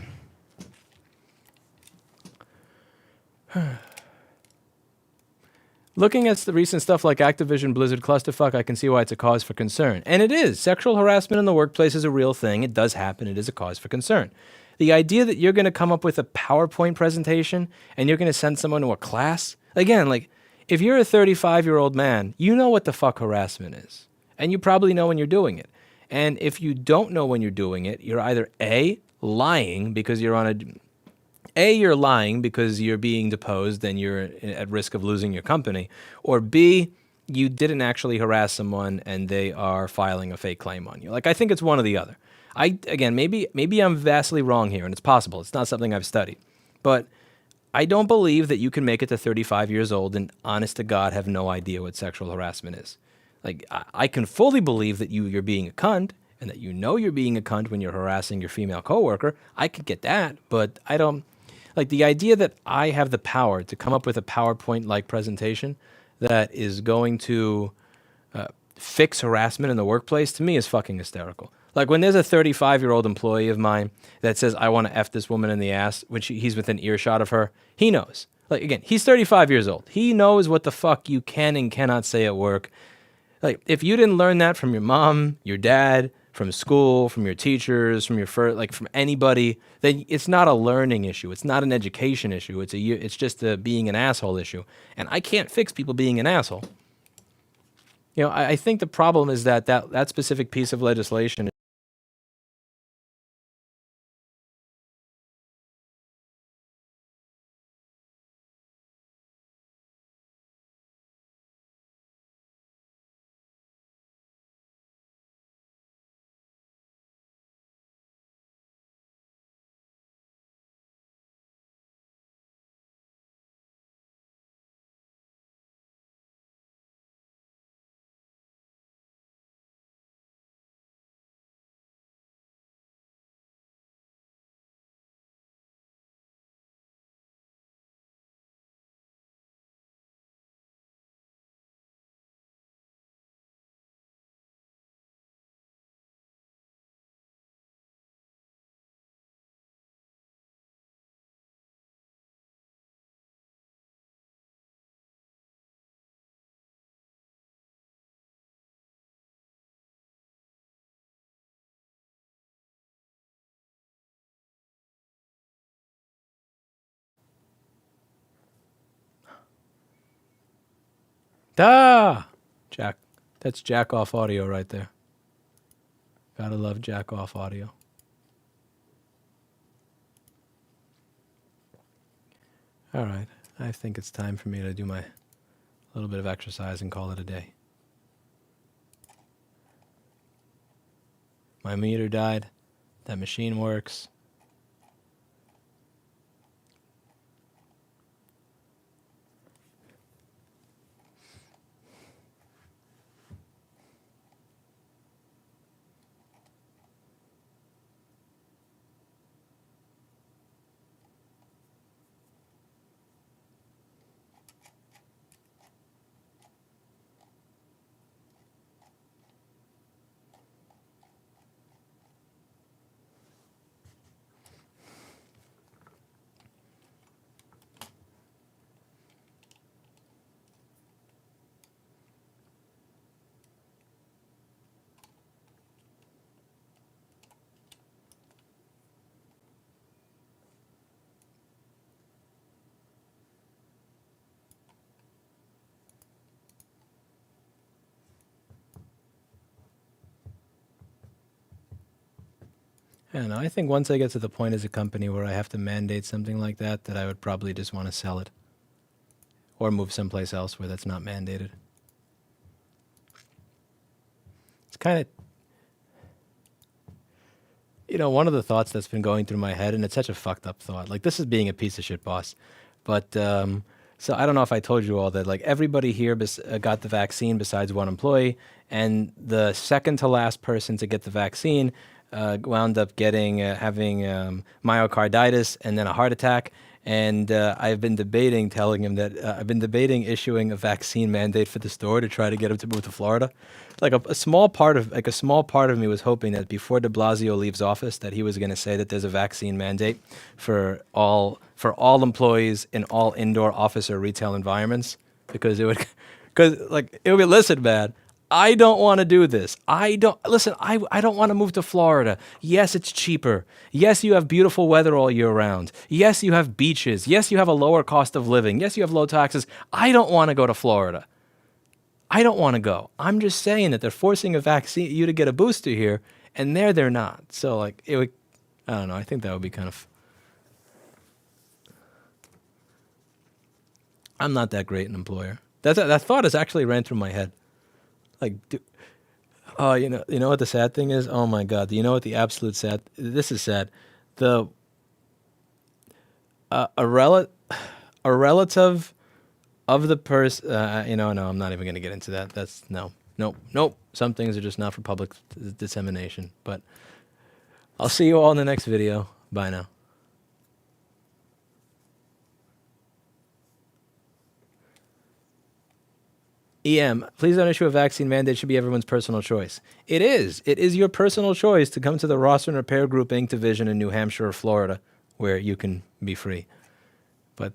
Looking at the recent stuff like Activision Blizzard clusterfuck, I can see why it's a cause for concern. And it is. Sexual harassment in the workplace is a real thing. It does happen. It is a cause for concern. The idea that you're going to come up with a PowerPoint presentation and you're going to send someone to a class, again, like, if you're a 35-year-old man, you know what the fuck harassment is. And you probably know when you're doing it. And if you don't know when you're doing it, you're either A, lying because you're on you're lying because you're being deposed and you're at risk of losing your company, or B, you didn't actually harass someone and they are filing a fake claim on you. Like, I think it's one or the other. Maybe I'm vastly wrong here, and it's possible. It's not something I've studied. But I don't believe that you can make it to 35 years old and, honest to God, have no idea what sexual harassment is. Like, I can fully believe that you're being a cunt and that you know you're being a cunt when you're harassing your female coworker. I could get that, but I don't... Like, the idea that I have the power to come up with a PowerPoint-like presentation that is going to fix harassment in the workplace, to me, is fucking hysterical. Like, when there's a 35-year-old employee of mine that says, I want to F this woman in the ass, when he's within earshot of her, he knows. Like, again, he's 35 years old. He knows what the fuck you can and cannot say at work. Like, if you didn't learn that from your mom, your dad, from school, from your teachers, from from anybody, then it's not a learning issue. It's not an education issue. It's just a being an asshole issue. And I can't fix people being an asshole. You know, I think the problem is that specific piece of legislation. Jack. That's jack off audio right there. Gotta love jack off audio. All right. I think it's time for me to do my little bit of exercise and call it a day. My meter died. That machine works. I don't know. I think once I get to the point as a company where I have to mandate something like that I would probably just want to sell it. Or move someplace else where that's not mandated. It's kind of... You know, one of the thoughts that's been going through my head, and it's such a fucked up thought. Like, this is being a piece of shit boss. But, so I don't know if I told you all that, like, everybody here got the vaccine besides one employee, and the second to last person to get the vaccine wound up having myocarditis and then a heart attack. And I've been debating issuing a vaccine mandate for the store to try to get him to move to Florida. Like a small part of me was hoping that before de Blasio leaves office, that he was going to say that there's a vaccine mandate for all employees in all indoor office or retail environments. because it would, because like it would be, listen, man, I don't want to do this. I don't want to move to Florida. Yes, it's cheaper. Yes, you have beautiful weather all year round. Yes, you have beaches. Yes, you have a lower cost of living. Yes, you have low taxes. I don't want to go to Florida. I don't want to go. I'm just saying that they're forcing a vaccine, you to get a booster here, and they're not. So like it would, I don't know. I think that would be kind of. I'm not that great an employer. That thought has actually ran through my head. Like, oh, you know what the sad thing is? Oh my God, do you know what the absolute sad? This is sad. A relative of the person. No, I'm not even going to get into that. That's nope. Some things are just not for public dissemination. But I'll see you all in the next video. Bye now. EM, please don't issue a vaccine mandate. It should be everyone's personal choice. It is. It is your personal choice to come to the Roster and Repair Group Inc. division in New Hampshire or Florida, where you can be free. But